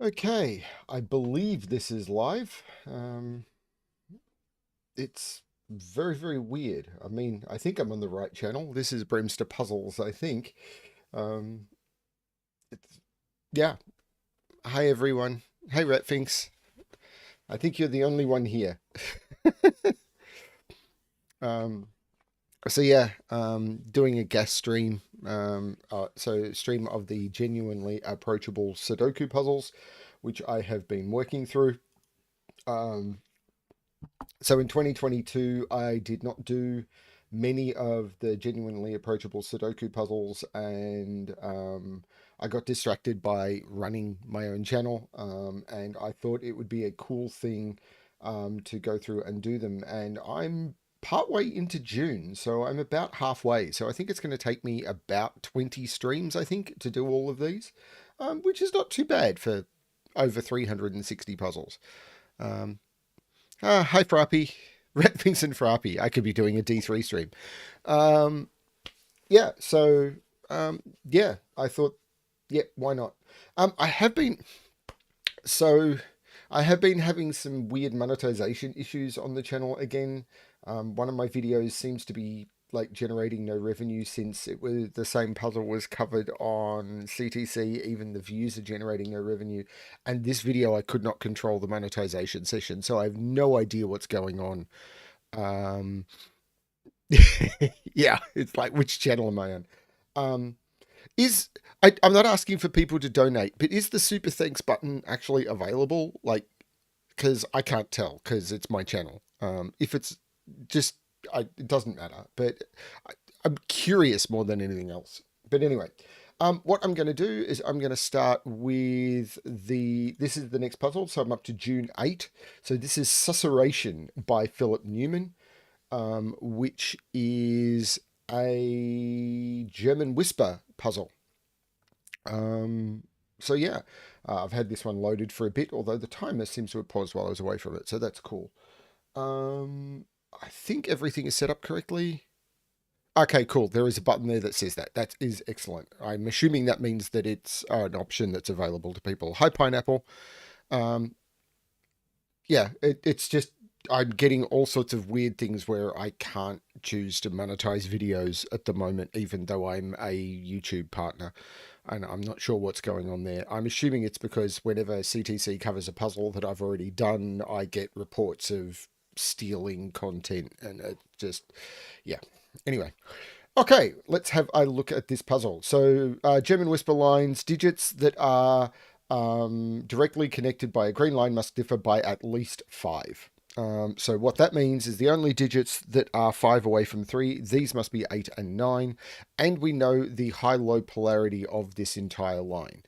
Okay, I believe this is live. It's very, very weird. I mean, I think I'm on the right channel. This is BremSter Puzzles, I think. Um, it's, yeah. Hi, everyone. Hey, Ratfinks. I think you're the only one here. Um, doing a guest stream. So stream of the genuinely approachable Sudoku puzzles, which I have been working through. Um, So in 2022, I did not do many of the genuinely approachable Sudoku puzzles, and I got distracted by running my own channel, and I thought it would be a cool thing to go through and do them. And I'm partway into June, so I'm about halfway. So I think it's going to take me about 20 streams, I think, to do all of these, which is not too bad for over 360 puzzles. Um, Hi, Frappy. Red Things and Frappy. I could be doing a D3 stream. Um, yeah, so, yeah, I thought, yeah, why not? I have been, so, I have been having some weird monetization issues on the channel again. One of my videos seems to be like generating no revenue since it was the same puzzle was covered on CTC. Even the views are generating no revenue, and this video I could not control the monetization session, so I have no idea what's going on. um yeah, it's like, which channel am I on? um is I'm not asking for people to donate, but is the super thanks button actually available? Like, because I can't tell because it's my channel. If it's just, it doesn't matter. But I, I'm curious more than anything else. But anyway, what I'm going to do is I'm going to start with this is the next puzzle. So I'm up to June 8. So this is Susuration by Philip Newman, which is a German whisper puzzle. So yeah, I've had this one loaded for a bit, although the timer seems to have paused while I was away from it, so that's cool. I think everything is set up correctly. Okay, cool. There is a button there that says that. That is excellent. I'm assuming that means that it's an option that's available to people. Hi, Pineapple. Um, yeah, it's just I'm getting all sorts of weird things where I can't choose to monetize videos at the moment, even though I'm a YouTube partner. And I'm not sure what's going on there. I'm assuming it's because whenever CTC covers a puzzle that I've already done, I get reports of stealing content, and it just, yeah. Anyway, okay, let's have a look at this puzzle. So, German whisper lines, digits that are directly connected by a green line must differ by at least 5. So what that means is the only digits that are 5 away from 3, these must be 8 and 9. And we know the high-low polarity of this entire line.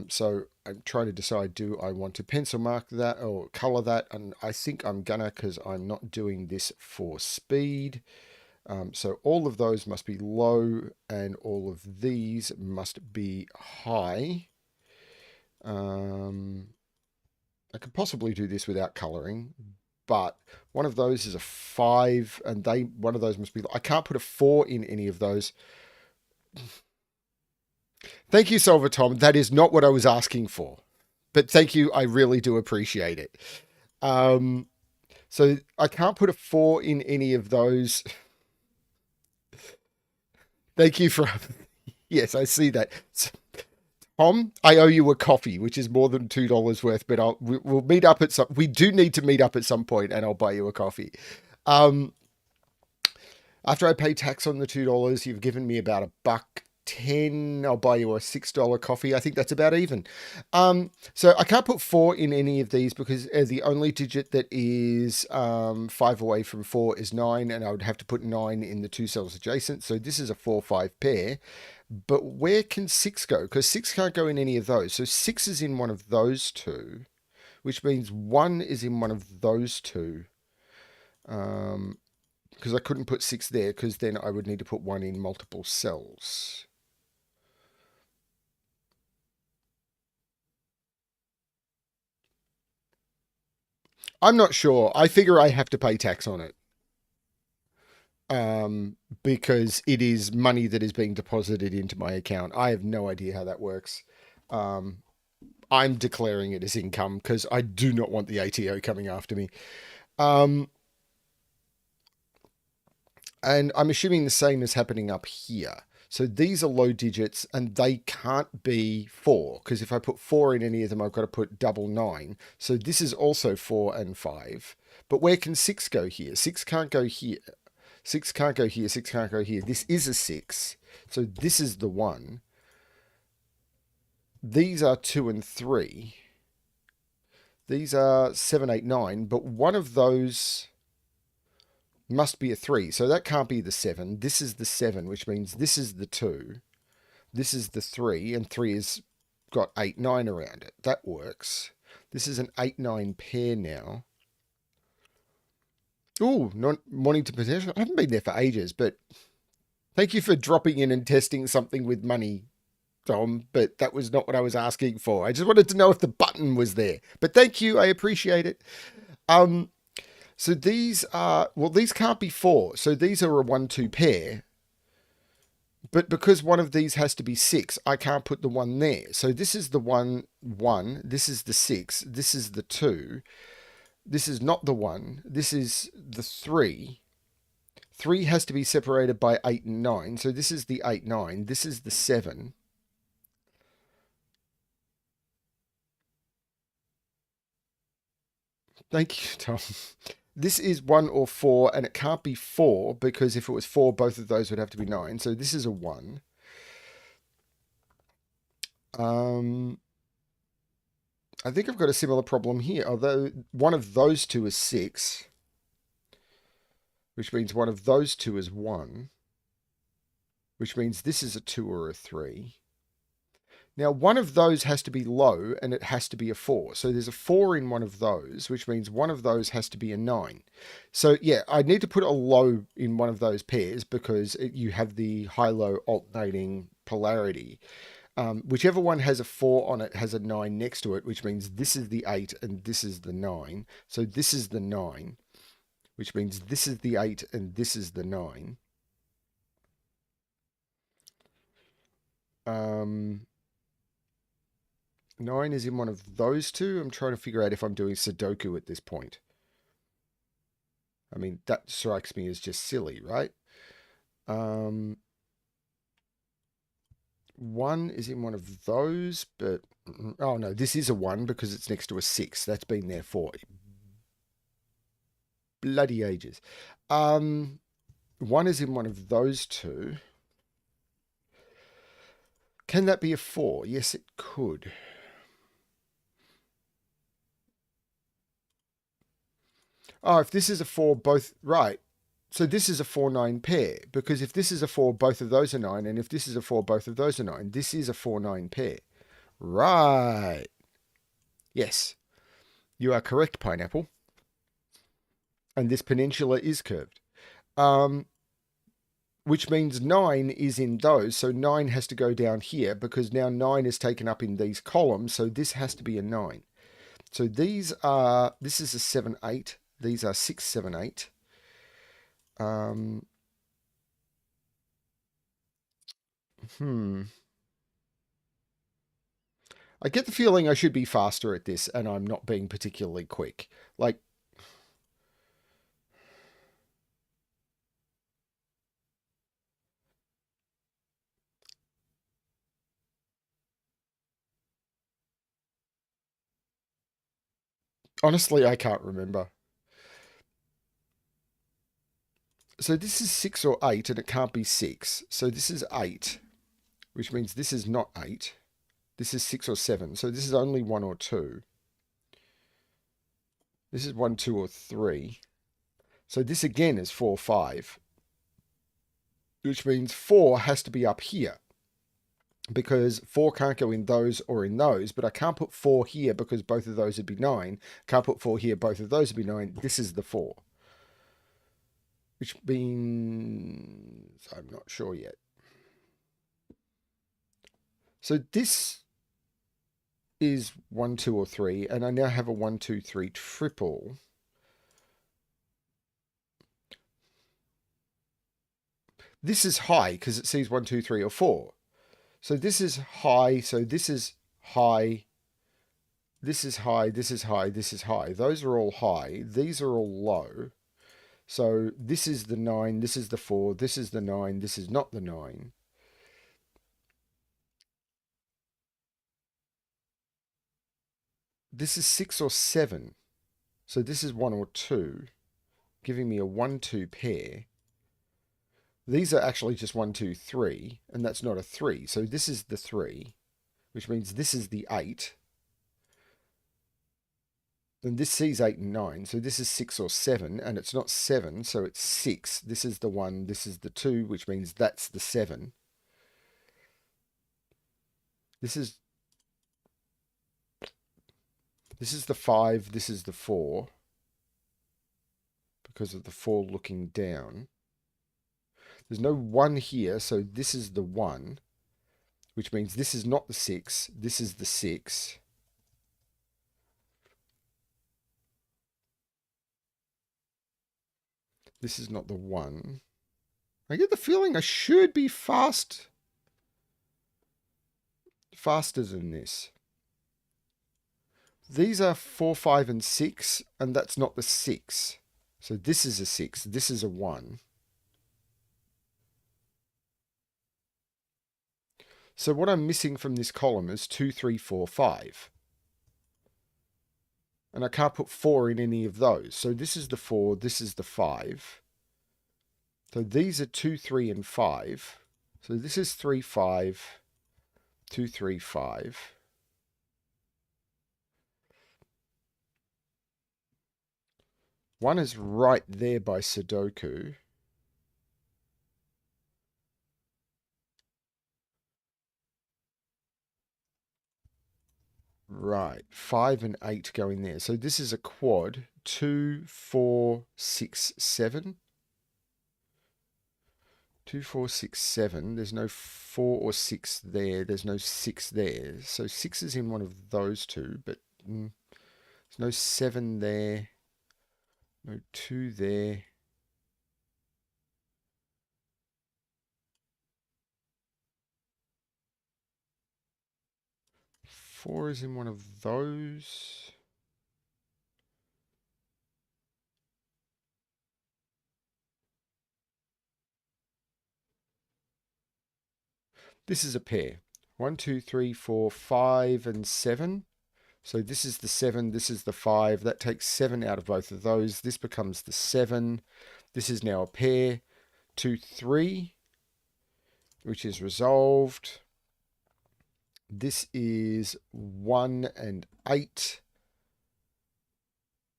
So I'm trying to decide, do I want to pencil mark that or color that? And I think I'm gonna, because I'm not doing this for speed. So all of those must be low and all of these must be high. I could possibly do this without coloring, but one of those is a 5, and one of those must be. I can't put a 4 in any of those. Thank you, Silver Tom. That is not what I was asking for, but thank you. I really do appreciate it. Um, so I can't put a 4 in any of those. Thank you for. Yes, I see that. Tom, I owe you a coffee, which is more than $2 worth, but we'll meet up at some. We do need to meet up at some point, and I'll buy you a coffee. Um, After I pay tax on the $2, you've given me about $1.10. I'll buy you a $6 coffee. I think that's about even. So I can't put 4 in any of these because the only digit that is 5 away from 4 is 9, and I would have to put 9 in the 2 cells adjacent. So this is a 4-5 pair. But where can 6 go? Because 6 can't go in any of those. So 6 is in one of those two, which means 1 is in one of those two. Because I couldn't put 6 there, because then I would need to put 1 in multiple cells. I'm not sure. I figure I have to pay tax on it. Because it is money that is being deposited into my account. I have no idea how that works. I'm declaring it as income because I do not want the ATO coming after me. And I'm assuming the same is happening up here. So these are low digits and they can't be 4 because if I put 4 in any of them, I've got to put double 9. So this is also 4 and 5. But where can 6 go here? 6 can't go here. 6 can't go here. 6 can't go here. This is a 6. So this is the 1. These are 2 and 3. These are 7, 8, 9. But one of those must be a 3. So that can't be the 7. This is the 7, which means this is the 2. This is the 3. And 3 has got 8, 9 around it. That works. This is an 8, 9 pair now. Oh, not wanting to potential. I haven't been there for ages, but thank you for dropping in and testing something with money, Tom, but that was not what I was asking for. I just wanted to know if the button was there. But thank you, I appreciate it. So these are, well, these can't be 4. So these are a 1-2 pair. But because one of these has to be 6, I can't put the 1 there. So this is the 1, 1. This is the 6. This is the 2. This is not the 1. This is the 3. 3 has to be separated by 8 and 9. So this is the 8, 9. This is the 7. Thank you, Tom. This is 1 or 4, and it can't be 4, because if it was 4, both of those would have to be 9. So this is a 1. I think I've got a similar problem here, although one of those two is 6, which means one of those two is 1, which means this is a 2 or a 3. Now, one of those has to be low, and it has to be a 4. So there's a 4 in one of those, which means one of those has to be a 9. So, yeah, I need to put a low in one of those pairs because you have the high-low alternating polarity. Whichever one has a 4 on it has a 9 next to it, which means this is the 8 and this is the 9. So this is the 9, which means this is the 8 and this is the 9. 9 is in one of those two. I'm trying to figure out if I'm doing Sudoku at this point. I mean, that strikes me as just silly, right? 1 is in one of those, but... Oh, no, this is a 1 because it's next to a 6. That's been there for bloody ages. 1 is in one of those two. Can that be a 4? Yes, it could. Oh, if this is a 4, both... Right. So this is a 4-9 pair, because if this is a 4, both of those are 9, and if this is a 4, both of those are 9. This is a 4-9 pair. Right. Yes. You are correct, Pineapple. And this peninsula is curved. Which means 9 is in those, so 9 has to go down here, because now 9 is taken up in these columns, so this has to be a 9. So these are... This is a 7, 8. These are 6, 7, 8. I get the feeling I should be faster at this, and I'm not being particularly quick. Like, honestly, I can't remember. So this is 6 or 8, and it can't be 6. So this is 8, which means this is not 8. This is 6 or 7. So this is only 1 or 2. This is 1, 2, or 3. So this again is 4, 5. Which means 4 has to be up here. Because 4 can't go in those or in those. But I can't put 4 here because both of those would be 9. Can't put 4 here, both of those would be 9. This is the 4. Which means... I'm not sure yet. So this is 1, 2, or 3. And I now have a 1, 2, 3 triple. This is high because it sees 1, 2, 3, or 4. So this is high. So this is high. This is high, this is high, this is high. Those are all high. These are all low. So this is the 9, this is the 4, this is the 9, this is not the 9. This is 6 or 7. So this is 1 or 2, giving me a 1-2 pair. These are actually just 1, 2, 3, and that's not a 3. So this is the 3, which means this is the 8. Then this sees 8 and 9, so this is 6 or 7, and it's not 7, so it's 6. This is the 1, this is the 2, which means that's the 7. This is the 5, this is the 4, because of the 4 looking down. There's no 1 here, so this is the 1, which means this is not the 6, this is the 6. This is not the 1. I get the feeling I should be faster than this. These are 4, 5, and 6, and that's not the 6. So this is a 6, this is a 1. So what I'm missing from this column is 2, 3, 4, 5. And I can't put 4 in any of those. So this is the 4, this is the 5. So these are 2, 3, and 5. So this is 3, 5, 2, 3, 5. One is right there by Sudoku. Right, 5 and 8 go in there. So this is a quad. 2, 4, 6, 7. 2, 4, 6, 7. There's no 4 or 6 there. There's no 6 there. So 6 is in one of those two, but there's no 7 there. No 2 there. Four is in one of those. This is a pair. 1, 2, 3, 4, 5, and 7. So this is the 7, this is the 5. That takes 7 out of both of those. This becomes the 7. This is now a pair. 2, 3, which is resolved. This is 1 and 8.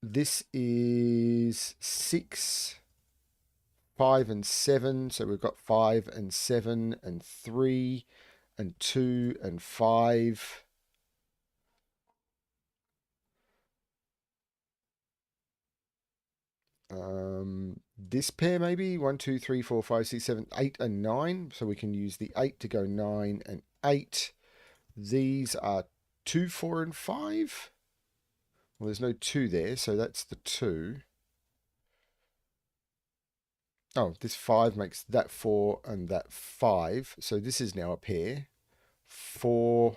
This is 6, 5 and 7. So we've got 5 and 7 and 3 and 2 and 5. This pair maybe 1, 2, 3, 4, 5, 6, 7, 8 and 9. So we can use the 8 to go 9 and 8. These are 2, 4, and 5. Well, there's no 2 there, so that's the 2. Oh, this 5 makes that 4 and that 5. So this is now a pair. 4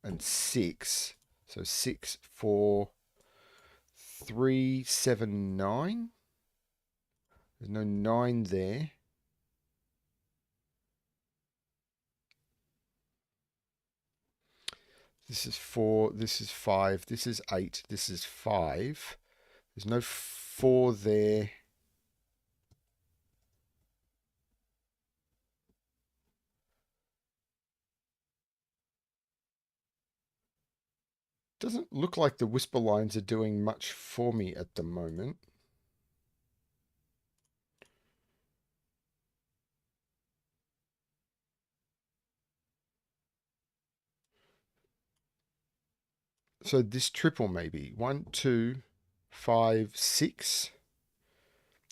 and 6. So 6, 4, 3, 7, 9. There's no 9 there. This is 4, this is 5, this is 8, this is 5. There's no 4 there. Doesn't look like the whisper lines are doing much for me at the moment. So this triple maybe. 1, 2, 5, 6.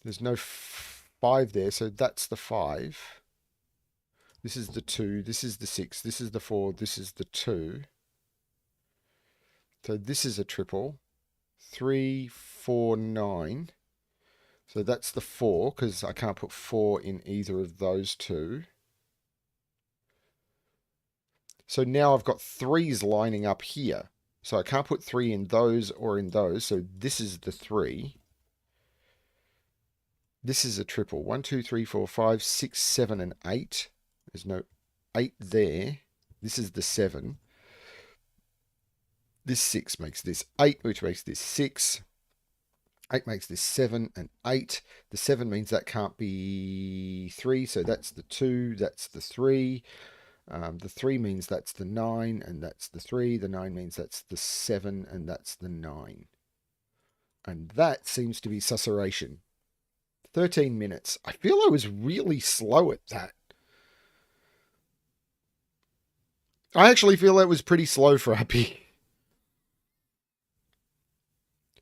There's no 5 there, so that's the 5. This is the 2, this is the 6, this is the 4, this is the 2. So this is a triple. 3, 4, 9. So that's the 4, because I can't put 4 in either of those two. So now I've got 3s lining up here. So I can't put 3 in those or in those. So this is the 3. This is a triple. 1, 2, 3, 4, 5, 6, 7, and 8. There's no 8 there. This is the 7. This 6 makes this 8, which makes this 6. 8 makes this 7 and 8. The 7 means that can't be 3, so that's the 2, that's the 3. The 3 means that's the 9, and that's the 3. The 9 means that's the 7, and that's the 9. And that seems to be susuration. 13 minutes. I feel I was really slow at that. I actually feel that was pretty slow for Happy.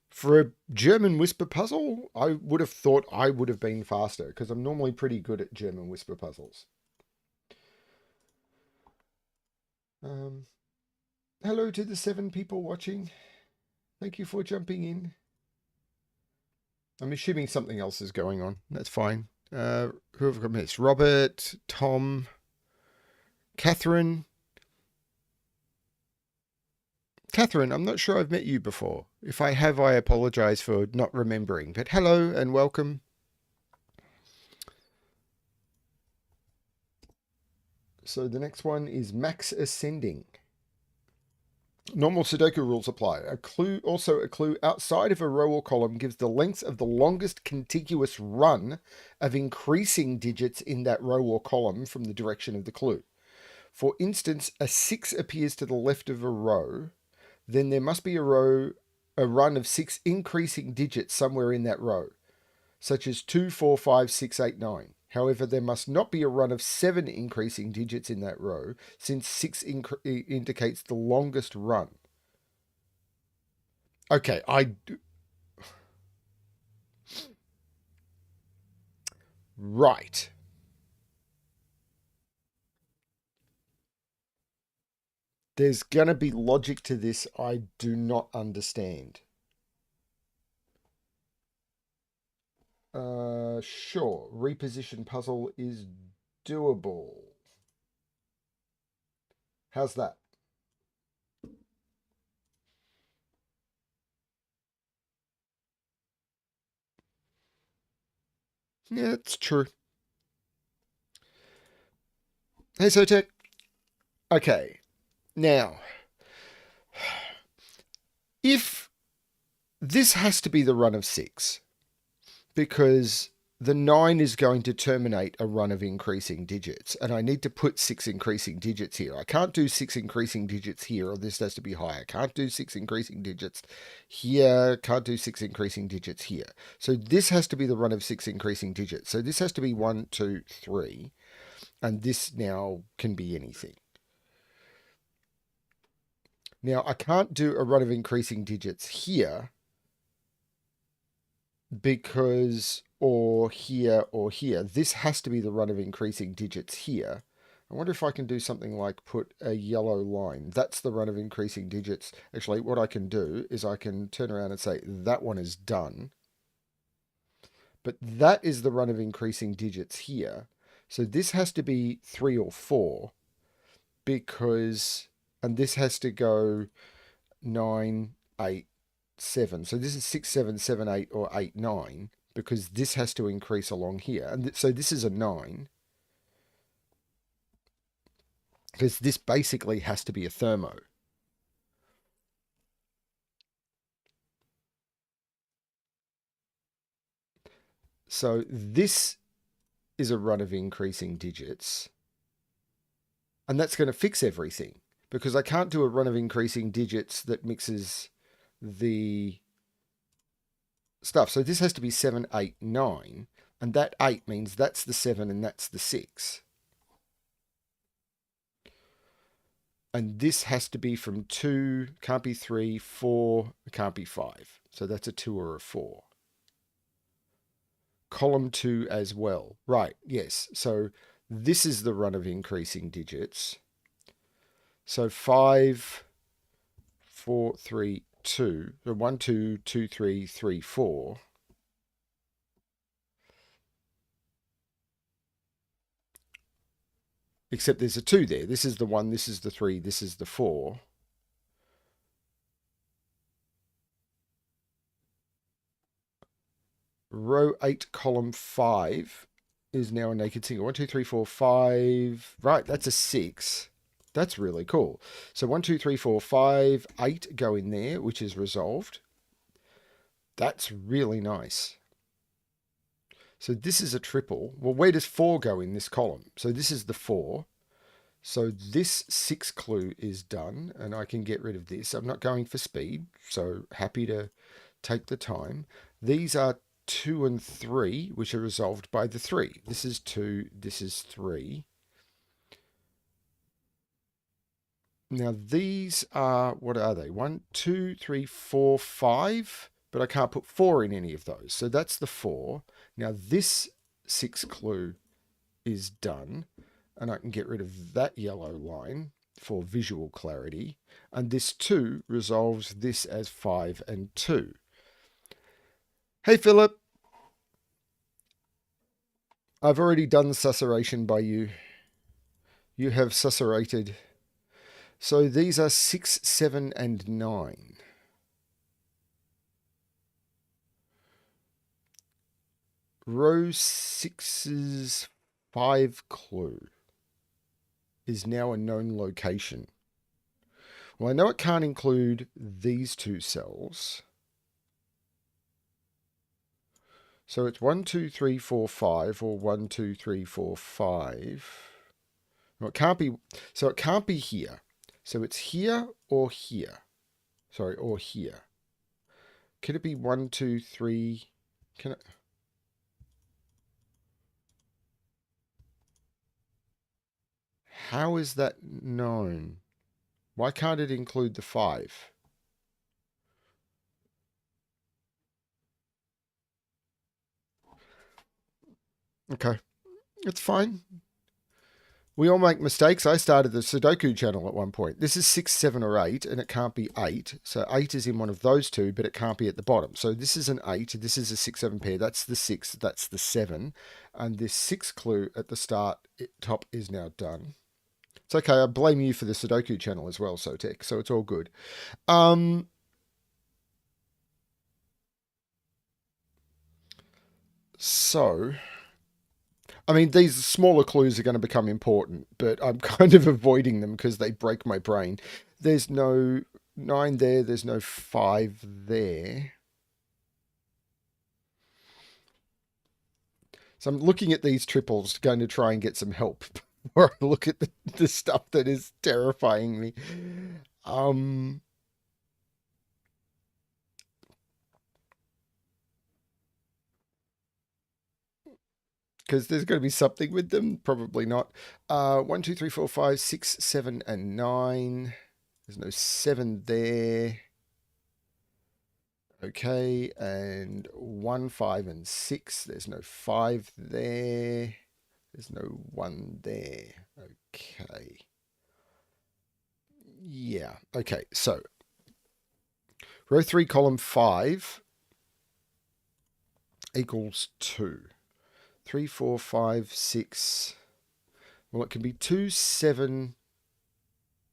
For a German whisper puzzle, I would have thought I would have been faster, because I'm normally pretty good at German whisper puzzles. Hello to the 7 people watching. Thank you for jumping in. I'm assuming something else is going on. That's fine. Who have I got missed? Robert, Tom, Catherine. Catherine, I'm not sure I've met you before. If I have, I apologize for not remembering. But hello and welcome. So the next one is max ascending. Normal Sudoku rules apply. A clue outside of a row or column gives the length of the longest contiguous run of increasing digits in that row or column from the direction of the clue. For instance, a 6 appears to the left of a row, then there must be a run of 6 increasing digits somewhere in that row, such as 2, 4, 5, 6, 8, 9. However, there must not be a run of 7 increasing digits in that row, since 6 indicates the longest run. Okay, Right. There's going to be logic to this I do not understand. Sure. Reposition puzzle is doable. How's that? Yeah, it's true. Hey, Sotek. Okay. Now, if this has to be the run of 6, because the 9 is going to terminate a run of increasing digits, and I need to put 6 increasing digits here. I can't do 6 increasing digits here, or this has to be higher. Can't do 6 increasing digits here. Can't do 6 increasing digits here. So this has to be the run of 6 increasing digits. So this has to be 1, 2, 3, and this now can be anything. Now, I can't do a run of increasing digits here, because, or here, or here. This has to be the run of increasing digits here. I wonder if I can do something like put a yellow line. That's the run of increasing digits. Actually, what I can do is I can turn around and say that one is done. But that is the run of increasing digits here. So this has to be 3 or 4, because, and this has to go 9, 8, 7. So this is 6, 7, 7, 8, or 8, 9, because this has to increase along here. And so this is a 9, because this basically has to be a thermo. So this is a run of increasing digits, and that's going to fix everything, because I can't do a run of increasing digits that mixes the stuff. So this has to be 7, 8, 9, and that 8 means that's the 7 and that's the 6. And this has to be from 2, can't be 3, 4, can't be 5. So that's a 2 or a 4. Column 2 as well. Right, yes. So this is the run of increasing digits. So 5, 4, 3, 2. So 1, 2, 2, 3, 3, 4. Except there's a 2 there. This is the 1, this is the 3, this is the 4. Row 8, column 5 is now a naked single. 1, 2, 3, 4, 5. Right, that's a 6. That's really cool. So 1, 2, 3, 4, 5, 8 go in there, which is resolved. That's really nice. So this is a triple. Well, where does 4 go in this column? So this is the 4. So this 6 clue is done, and I can get rid of this. I'm not going for speed, so happy to take the time. These are 2 and 3, which are resolved by the 3. This is 2, this is 3. Now these are, what are they? 1, 2, 3, 4, 5, but I can't put 4 in any of those. So that's the 4. Now this 6 clue is done, and I can get rid of that yellow line for visual clarity. And this 2 resolves this as 5 and 2. Hey, Philip. I've already done susuration by you. You have susurated. So these are 6, 7, and 9. Row 6's 5 clue is now a known location. Well, I know it can't include these 2 cells. So it's 1, 2, 3, 4, 5, or 1, 2, 3, 4, 5. No, it can't be. So it can't be here. So it's here or here. Sorry, or here. Can it be 1, 2, 3? Can it? How is that known? Why can't it include the 5? Okay, it's fine. We all make mistakes. I started the Sudoku channel at one point. This is 6, 7, or 8, and it can't be 8. So 8 is in one of those 2, but it can't be at the bottom. So this is an 8. This is a 6, 7 pair. That's the 6. That's the 7. And this 6 clue at the start, top is now done. It's okay. I blame you for the Sudoku channel as well, Sotek. So it's all good. So, I mean, these smaller clues are going to become important, but I'm kind of avoiding them because they break my brain. There's no 9 there. There's no 5 there. So I'm looking at these triples, going to try and get some help before I look at the stuff that is terrifying me. Because there's going to be something with them. Probably not. 1, 2, 3, 4, 5, 6, 7, and 9. There's no 7 there. Okay, and 1, 5, and 6. There's no 5 there. There's no 1 there. Okay. Yeah. Okay, so row 3, column 5 equals 2. 3, 4, 5, 6. Well, it can be 2, 7,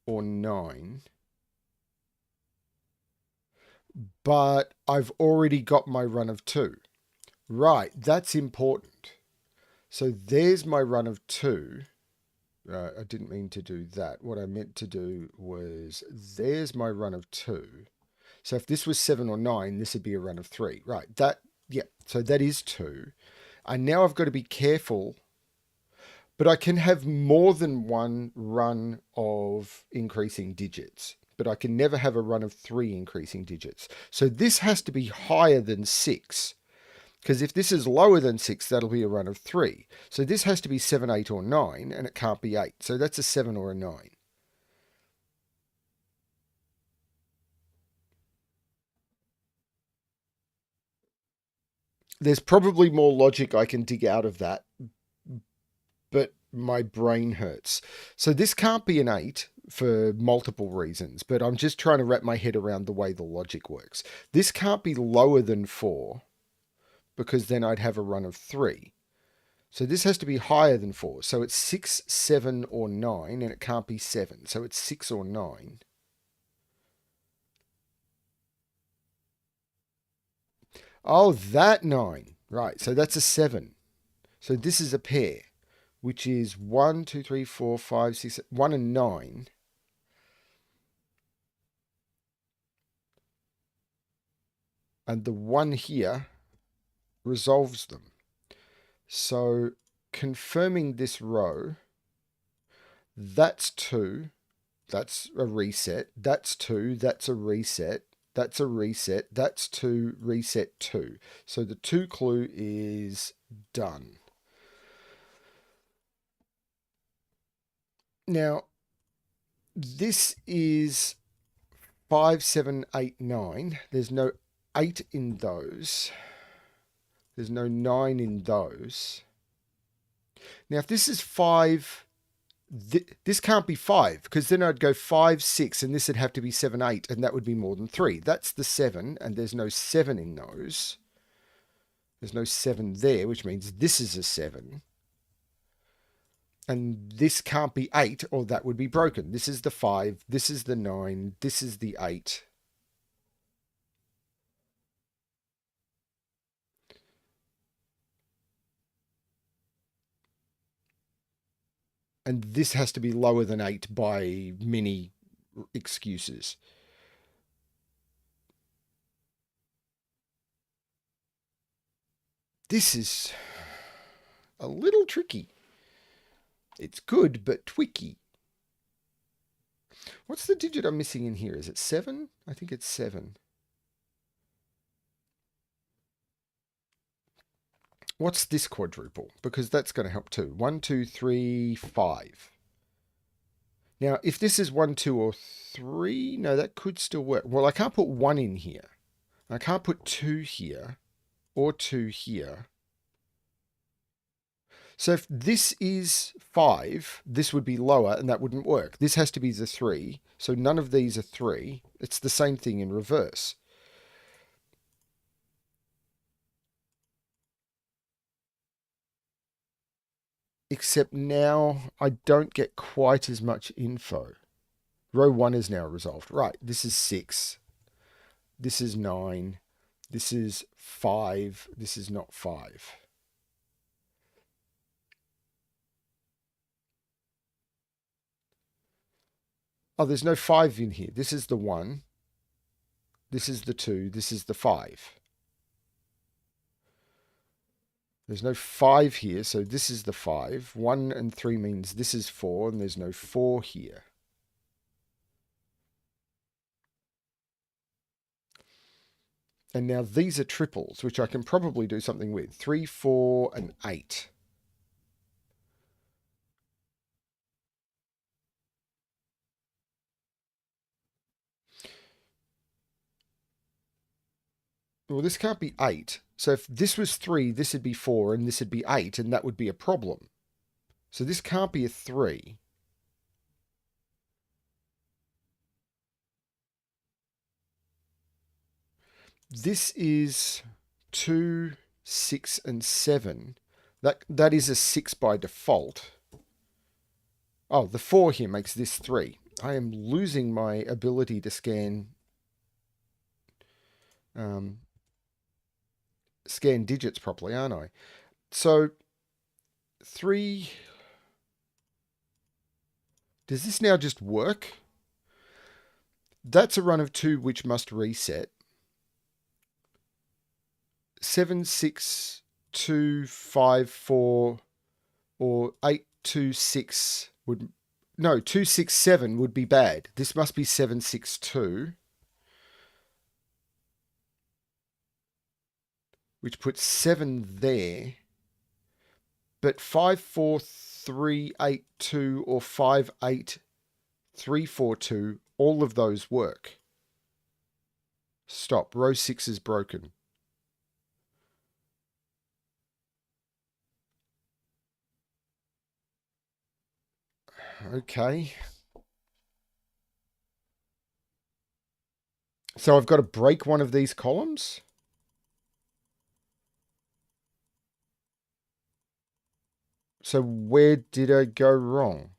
or 9. But I've already got my run of 2. Right, that's important. So there's my run of 2. I didn't mean to do that. What I meant to do was there's my run of 2. So if this was 7 or 9, this would be a run of 3. Right, yeah, so that is 2. And now I've got to be careful, but I can have more than one run of increasing digits, but I can never have a run of 3 increasing digits. So this has to be higher than 6, because if this is lower than 6, that'll be a run of 3. So this has to be 7, 8, or 9, and it can't be 8. So that's a 7 or a 9. There's probably more logic I can dig out of that, but my brain hurts. So this can't be an 8 for multiple reasons, but I'm just trying to wrap my head around the way the logic works. This can't be lower than 4, because then I'd have a run of 3. So this has to be higher than 4. So it's 6, 7, or 9, and it can't be 7. So it's 6 or 9. Oh, that 9. Right, so that's a 7. So this is a pair, which is 1, 2, 3, 4, 5, 6, 1 and 9. And the 1 here resolves them. So confirming this row, that's 2, that's a reset, that's 2, that's a reset, that's a reset, that's 2, reset 2. So the 2 clue is done. Now, this is 5, 7, 8, 9. There's no 8 in those. There's no 9 in those. Now, if this is 5, this can't be 5, because then I'd go 5, 6, and this would have to be 7, 8, and that would be more than 3. That's the 7, and there's no 7 in those. There's no 7 there, which means this is a 7. And this can't be 8, or that would be broken. This is the 5, this is the 9, this is the 8. And this has to be lower than 8 by many excuses. This is a little tricky. It's good, but twicky. What's the digit I'm missing in here? Is it 7? I think it's 7. What's this quadruple? Because that's going to help too. 1, 2, 3, 5. Now, if this is 1, 2, or 3, no, that could still work. Well, I can't put 1 in here. I can't put 2 here or 2 here. So if this is 5, this would be lower and that wouldn't work. This has to be the 3. So none of these are 3. It's the same thing in reverse. Except now I don't get quite as much info. Row 1 is now resolved. Right, this is 6. This is 9. This is 5. This is not 5. Oh, there's no 5 in here. This is the 1. This is the 2. This is the 5. There's no 5 here, so this is the 5. 1 and 3 means this is 4, and there's no 4 here. And now these are triples, which I can probably do something with. 3, 4, and 8. Well, this can't be 8. So if this was 3, this would be 4, and this would be 8, and that would be a problem. So this can't be a 3. This is 2, 6, and 7. That is a 6 by default. Oh, the 4 here makes this 3. I am losing my ability to scan scan digits properly, aren't I? So 3. Does this now just work? That's a run of 2 which must reset. 7, 6, 2, 5, 4, or 8, 2, 6 would... No, 2, 6, 7 would be bad. This must be 7, 6, 2. Which puts 7 there. But 5, 4, 3, 8, 2, or 5, 8, 3, 4, 2, all of those work. Stop. Row 6 is broken. Okay. So I've got to break one of these columns? So where did I go wrong?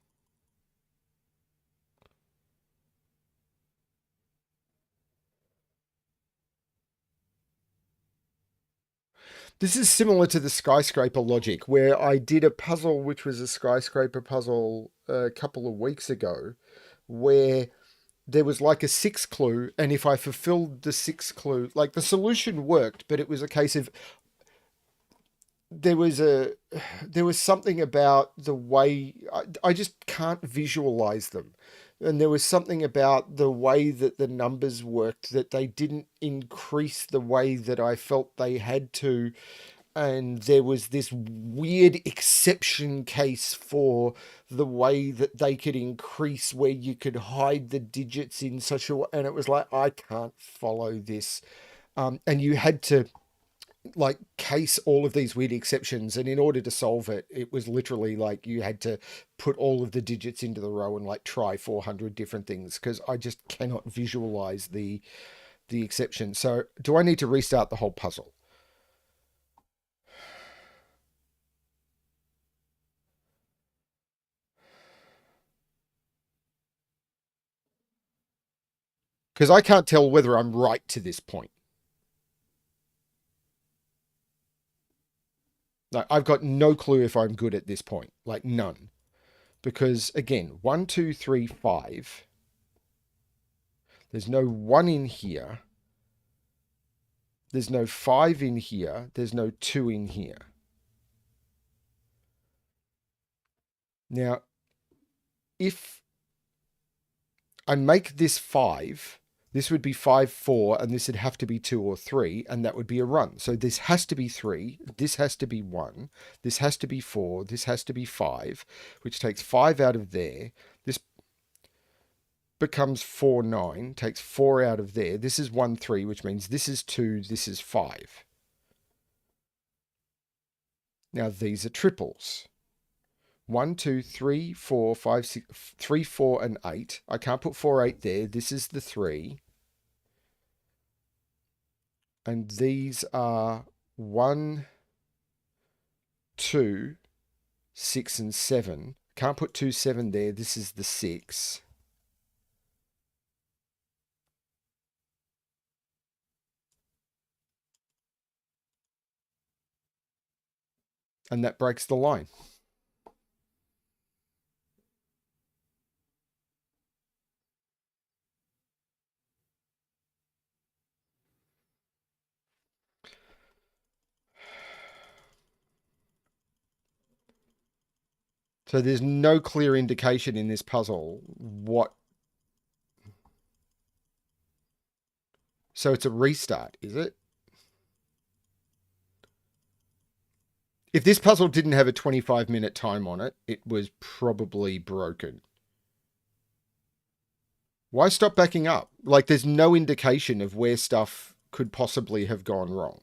This is similar to the skyscraper logic, where I did a puzzle which was a skyscraper puzzle a couple of weeks ago, where there was like a sixth clue, and if I fulfilled the sixth clue, like the solution worked, but it was a case of there was a there was something about the way I just can't visualize them. And there was something about the way that the numbers worked that they didn't increase the way that I felt they had to. And there was this weird exception case for the way that they could increase where you could hide the digits in such a way. And it was like, I can't follow this. And you had to like case all of these weird exceptions, and in order to solve it, it was literally like you had to put all of the digits into the row and like try 400 different things, because I just cannot visualize the exception. So do I need to restart the whole puzzle? Because I can't tell whether I'm right to this point. Like, I've got no clue if I'm good at this point, like none. Because again, 1, 2, 3, 5. There's no 1 in here. There's no 5 in here. There's no 2 in here. Now, if I make this 5, this would be 5, 4, and this would have to be 2 or 3, and that would be a run. So this has to be 3, this has to be 1, this has to be 4, this has to be 5, which takes 5 out of there. This becomes 4, 9, takes 4 out of there. This is 1, 3, which means this is 2, this is 5. Now these are triples. 1, 2, 3, 4, 5, 6, 3, 4, and 8. I can't put 4, 8 there. This is the 3. And these are 1, 2, 6, and 7. Can't put 2, 7 there. This is the 6. And that breaks the line. So there's no clear indication in this puzzle what... So it's a restart, is it? If this puzzle didn't have a 25-minute time on it, it was probably broken. Why stop backing up? Like, there's no indication of where stuff could possibly have gone wrong.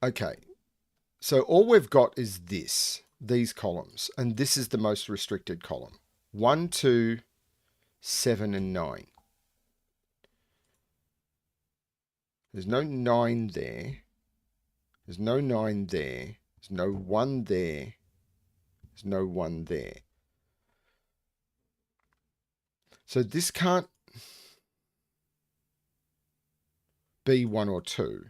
Okay, so all we've got is these columns, and this is the most restricted column. 1, 2, 7, and 9. There's no 9 there. There's no 9 there. There's no 1 there. There's no 1 there. So this can't be 1 or 2,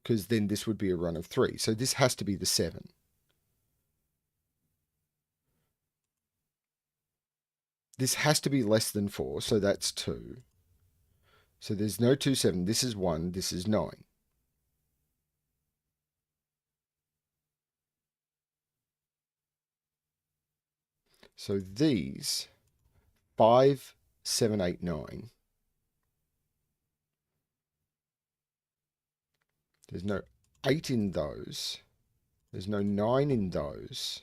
because then this would be a run of 3. So this has to be the 7. This has to be less than 4, so that's 2. So there's no 2, 7. This is 1. This is 9. So these 5, 7, 8, 9. There's no 8 in those. There's no 9 in those.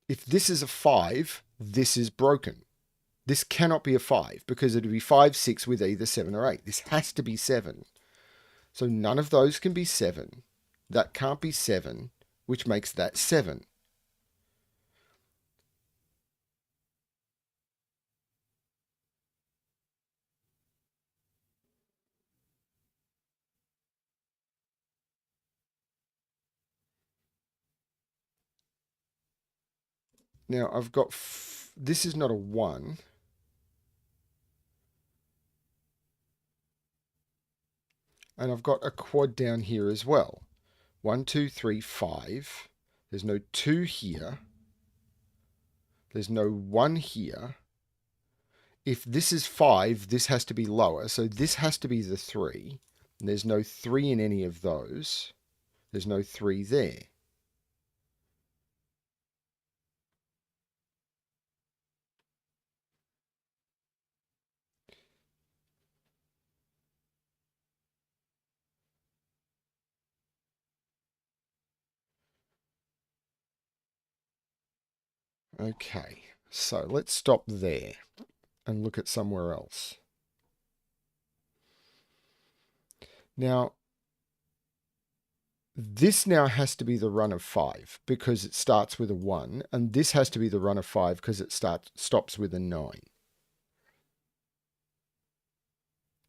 If this is a 5, this is broken. This cannot be a 5, because it would be 5, 6 with either 7 or 8. This has to be 7. So none of those can be 7. That can't be 7. which makes that 7. Now I've got, this is not a 1. And I've got a quad down here as well. 1, 2, 3, 5. There's no 2 here. There's no 1 here. If this is 5, this has to be lower. So this has to be the 3. And there's no 3 in any of those. There's no 3 there. Okay, so let's stop there and look at somewhere else. Now, this now has to be the run of 5 because it starts with a 1, and this has to be the run of 5 because it stops with a 9.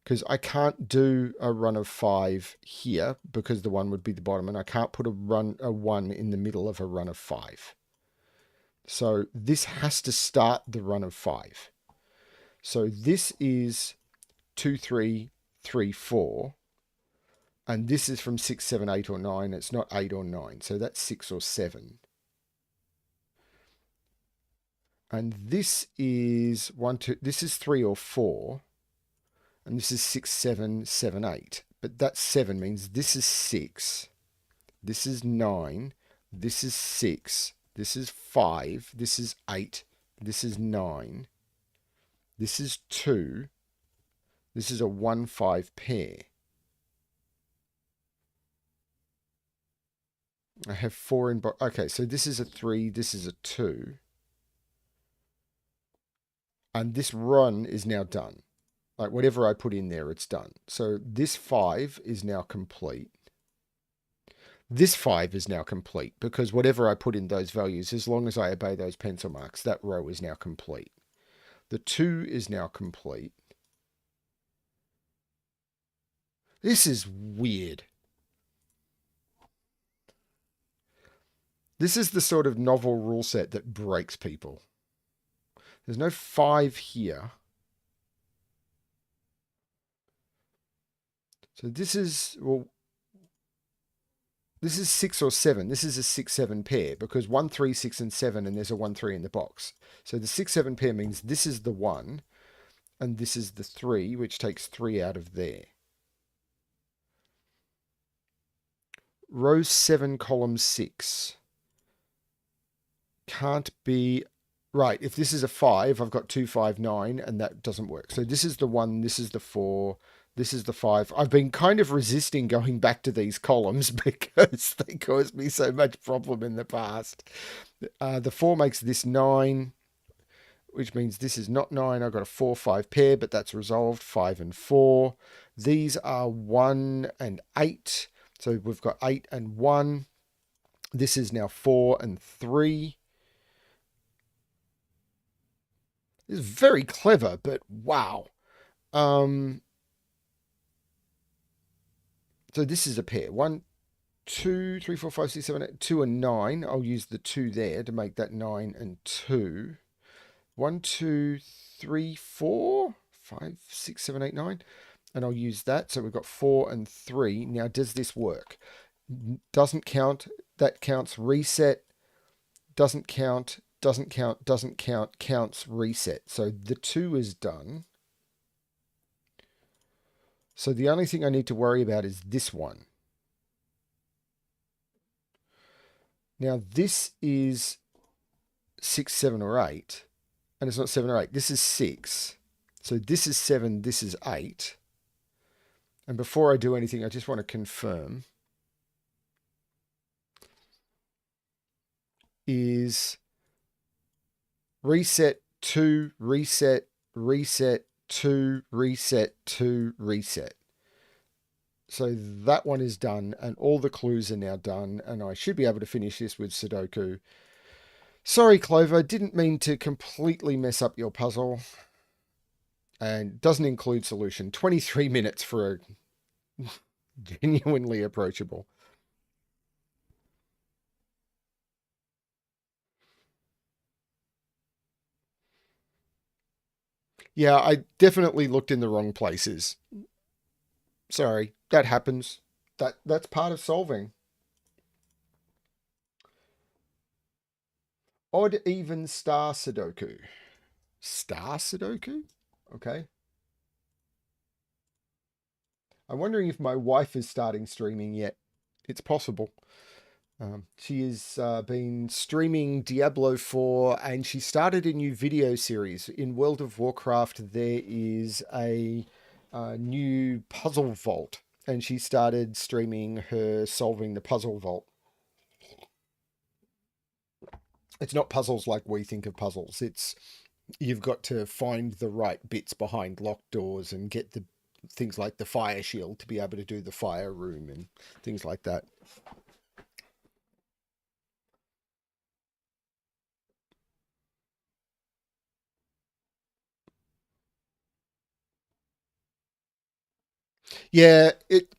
Because I can't do a run of 5 here because the 1 would be the bottom, and I can't put a 1 in the middle of a run of 5. So this has to start the run of 5. So this is 2, 3, 3, 4. And this is from 6, 7, 8, or 9. It's not 8 or 9. So that's 6 or 7. And this is 1, 2. This is 3 or 4. And this is 6, 7, 7, 8. But that 7 means this is 6. This is 9. This is 6. This is 5. This is 8. This is 9. This is 2. This is a 1, 5 pair. I have 4 in box. Okay, so this is a 3. This is a 2. And this run is now done. Like whatever I put in there, it's done. So this 5 is now complete. This 5 is now complete because whatever I put in those values, as long as I obey those pencil marks, that row is now complete. The 2 is now complete. This is weird. This is the sort of novel rule set that breaks people. There's no 5 here. So this is, well, this is 6 or 7. This is a 6, 7 pair because 1, 3, 6, and 7, and there's a 1, 3 in the box. So the 6, 7 pair means this is the 1, and this is the 3, which takes 3 out of there. Row 7, column 6. Can't be... Right, if this is a 5, I've got 2, 5, 9, and that doesn't work. So this is the 1, this is the 4, this is the 5. I've been kind of resisting going back to these columns because they caused me so much problem in the past. The 4 makes this 9, which means this is not 9. I've got a 4, 5 pair, but that's resolved. 5 and 4. These are 1 and 8. So we've got 8 and 1. This is now 4 and 3. It's very clever, but wow. So this is a pair. 1, 2, 3, 4, 5, 6, 7, 8, 2 and 9. I'll use the 2 there to make that 9 and 2. 1, 2, 3, 4, 5, 6, 7, 8, 9. And I'll use that. So we've got 4 and 3. Now, does this work? Doesn't count. That counts. Reset. Doesn't count. Doesn't count. Doesn't count. Counts. Reset. So the 2 is done. So the only thing I need to worry about is this one. Now this is 6, 7, or 8. And it's not 7 or 8. This is 6. So this is 7. This is 8. And before I do anything, I just want to confirm. Is reset 2, reset, reset 2, reset 2, reset. So that one is done, and all the clues are now done, and I should be able to finish this with Sudoku. Sorry, Clover, didn't mean to completely mess up your puzzle. And doesn't include solution. 23 minutes for a genuinely approachable. Yeah, I definitely looked in the wrong places. Sorry, that happens. That's part of solving. Odd, even, star Sudoku. Star Sudoku? Okay. I'm wondering if my wife is starting streaming yet. It's possible. She has been streaming Diablo 4, and she started a new video series. In World of Warcraft, there is a new puzzle vault, and she started streaming her solving the puzzle vault. It's not puzzles like we think of puzzles. It's you've got to find the right bits behind locked doors and get the things like the fire shield to be able to do the fire room and things like that. Yeah, it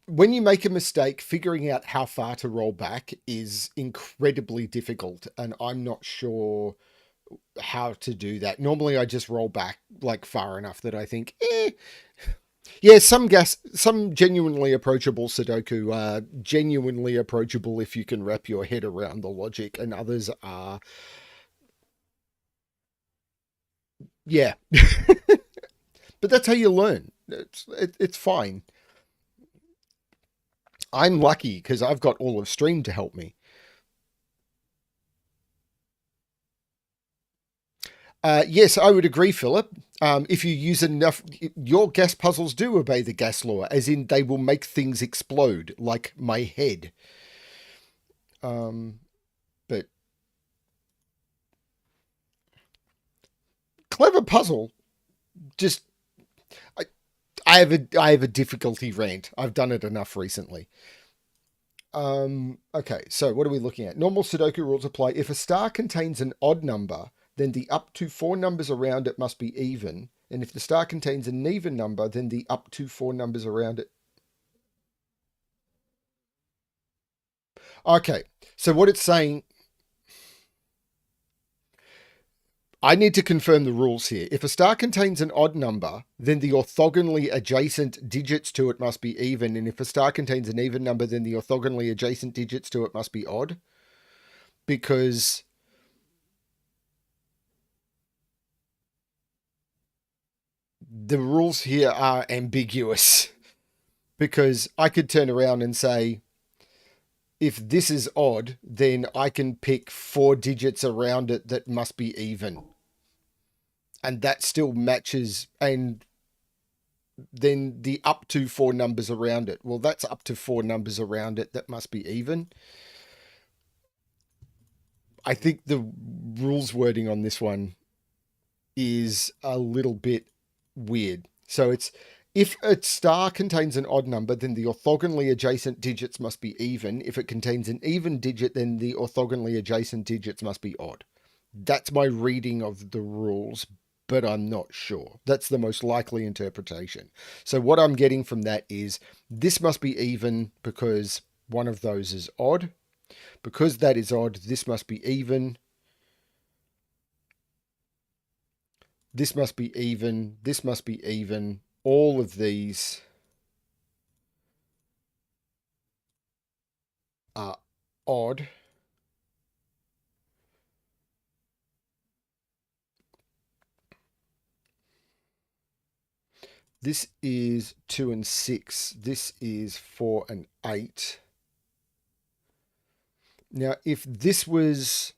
when you make a mistake, figuring out how far to roll back is incredibly difficult, and I'm not sure how to do that. Normally, I just roll back like far enough that I think, eh. Yeah, some genuinely approachable Sudoku are genuinely approachable if you can wrap your head around the logic, and others are, yeah. But that's how you learn. It's fine. I'm lucky because I've got all of Stream to help me. Yes, I would agree, Philip. If you use enough, your gas puzzles do obey the gas law, as in they will make things explode, like my head. Um, but clever puzzle. Just I, I have a difficulty rant. I've done it enough recently. Okay, so what are we looking at? Normal Sudoku rules apply. If a star contains an odd number, then the up to four numbers around it must be even. And if the star contains an even number, then the up to four numbers around it. Okay, so what it's saying, I need to confirm the rules here. If a star contains an odd number, then the orthogonally adjacent digits to it must be even. And if a star contains an even number, then the orthogonally adjacent digits to it must be odd. Because the rules here are ambiguous. Because I could turn around and say, if this is odd, then I can pick four digits around it that must be even. And that still matches. And then the up to four numbers around it. Well, that's up to four numbers around it that must be even. I think the rules wording on this one is a little bit weird. So it's if a star contains an odd number, then the orthogonally adjacent digits must be even. If it contains an even digit, then the orthogonally adjacent digits must be odd. That's my reading of the rules, but I'm not sure. That's the most likely interpretation. So what I'm getting from that is this must be even because one of those is odd. Because that is odd, this must be even. This must be even. This must be even. All of these are odd. This is 2 and 6. This is 4 and 8. Now, if this was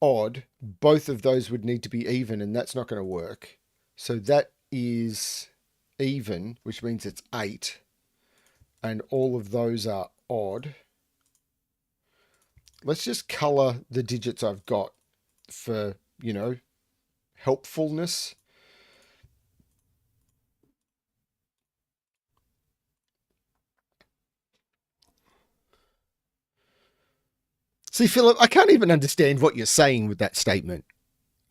odd, both of those would need to be even, and that's not going to work. So that is even, which means it's 8. And all of those are odd. Let's just color the digits I've got for, helpfulness. See, Philip, I can't even understand what you're saying with that statement.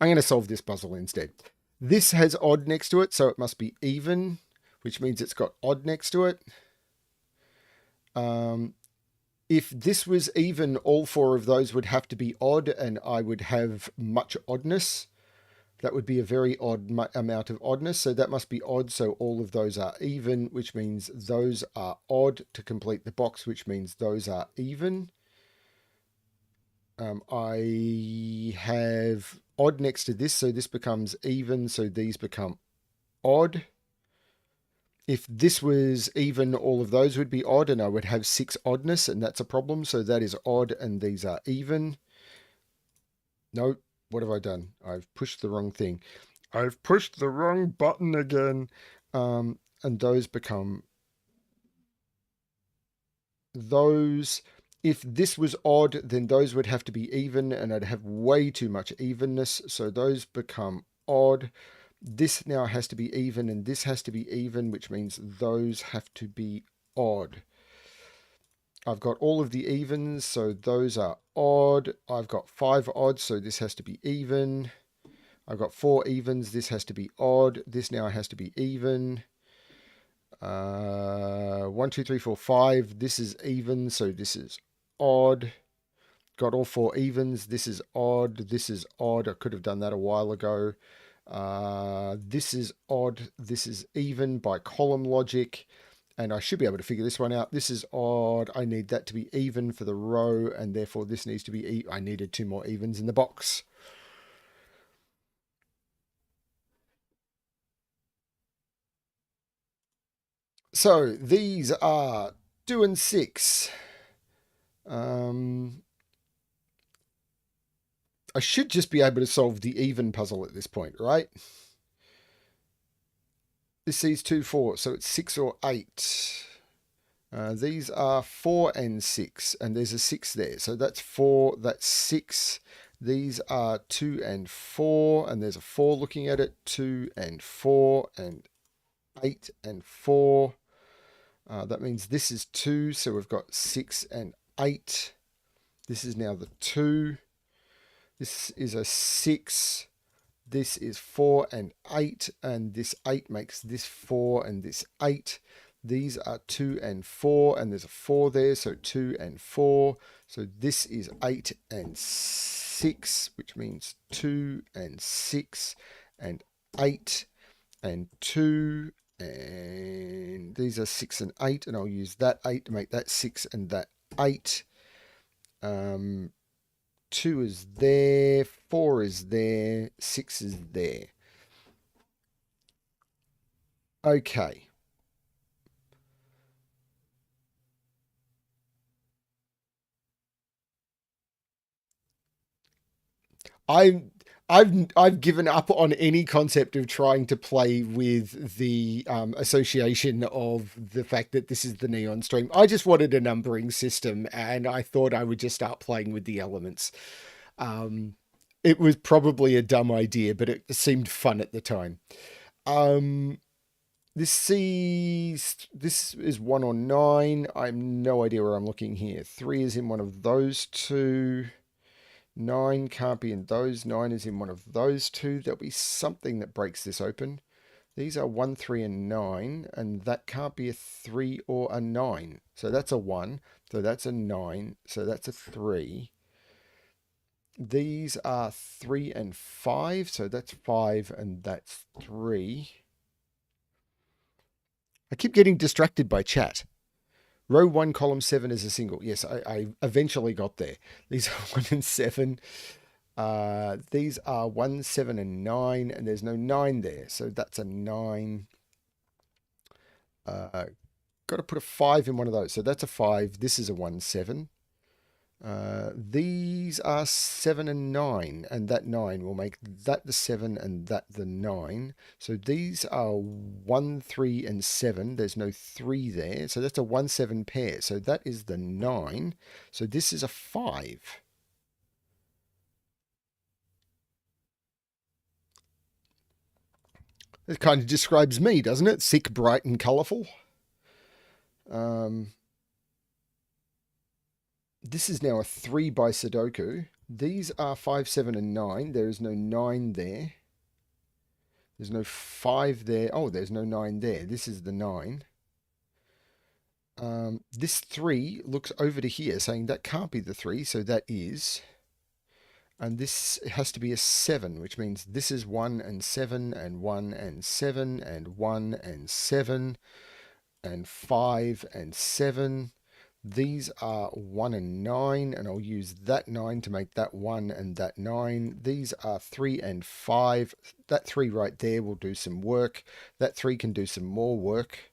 I'm going to solve this puzzle instead. This has odd next to it, so it must be even, which means it's got odd next to it. If this was even, all four of those would have to be odd, and I would have much oddness. That would be a very odd amount of oddness, so that must be odd, so all of those are even, which means those are odd to complete the box, which means those are even. I have odd next to this, so this becomes even, so these become odd. If this was even, all of those would be odd, and I would have 6 oddness, and that's a problem, so that is odd, and these are even. No, what have I done? I've pushed the wrong thing. I've pushed the wrong button again. And those become those. If this was odd, then those would have to be even, and I'd have way too much evenness, so those become odd. This now has to be even, and this has to be even, which means those have to be odd. I've got all of the evens, so those are odd. I've got 5 odds, so this has to be even. I've got 4 evens, this has to be odd. This now has to be even. 1, 2, 3, 4, 5. This is even, so this is odd. Got all 4 evens. This is odd. This is odd. I could have done that a while ago. This is odd. This is even by column logic. And I should be able to figure this one out. This is odd. I need that to be even for the row, and therefore this needs to be I needed 2 more evens in the box. So these are 2 and 6. I should just be able to solve the even puzzle at this point, right? This sees 2, 4, so it's 6 or 8. These are 4 and 6, and there's a 6 there. So that's 4, that's 6. These are 2 and 4, and there's a 4 looking at it. 2 and 4, and 8 and 4. That means this is 2, so we've got 6 and 8. This is now the 2. This is a 6. This is 4 and 8, and this 8 makes this 4 and this 8. These are 2 and 4, and there's a 4 there, so 2 and 4. So this is 8 and 6, which means 2 and 6 and 8 and 2. And these are 6 and 8, and I'll use that 8 to make that 6 and that 8. 2 is there, 4 is there, 6 is there. Okay. I've given up on any concept of trying to play with the association of the fact that this is the neon stream. I just wanted a numbering system, and I thought I would just start playing with the elements. It was probably a dumb idea, but it seemed fun at the time. This is 1 or 9. I have no idea where I'm looking here. 3 is in one of those two. 9 can't be in those. 9 is in one of those two. There'll be something that breaks this open. These are 1, 3, and 9, and that can't be a 3 or a 9. So that's a 1. So that's a 9. So that's a 3. These are 3 and 5. So that's 5, and that's 3. I keep getting distracted by chat. Row 1, column 7 is a single. Yes, I eventually got there. These are 1 and 7. These are 1, 7, and 9, and there's no 9 there. So that's a 9. Got to put a 5 in one of those. So that's a 5. This is a 1, 7. These are 7 and 9, and that 9 will make that the 7 and that the 9. So these are 1, 3, and 7. There's no 3 there. So that's a 1, 7 pair. So that is the 9. So this is a 5. It kind of describes me, doesn't it? Thick, bright, and colourful. This is now a 3 by Sudoku. These are 5, 7, and 9. There is no 9 there. There's no 5 there. Oh, there's no 9 there. This is the 9. This 3 looks over to here, saying that can't be the 3, so that is. And this has to be a 7, which means this is 1 and 7 and 1 and 7 and 1 and 7 and 5 and 7. These are 1 and 9, and I'll use that 9 to make that 1 and that 9. These are 3 and 5. That 3 right there will do some work. That 3 can do some more work.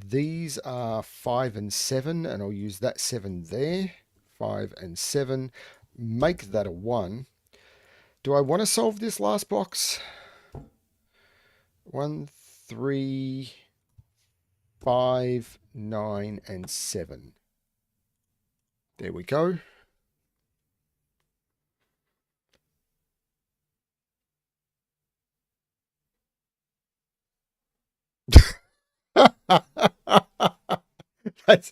These are 5 and 7, and I'll use that 7 there. 5 and 7. Make that a 1. Do I want to solve this last box? 1, 3, 5, 9, and 7. There we go. That's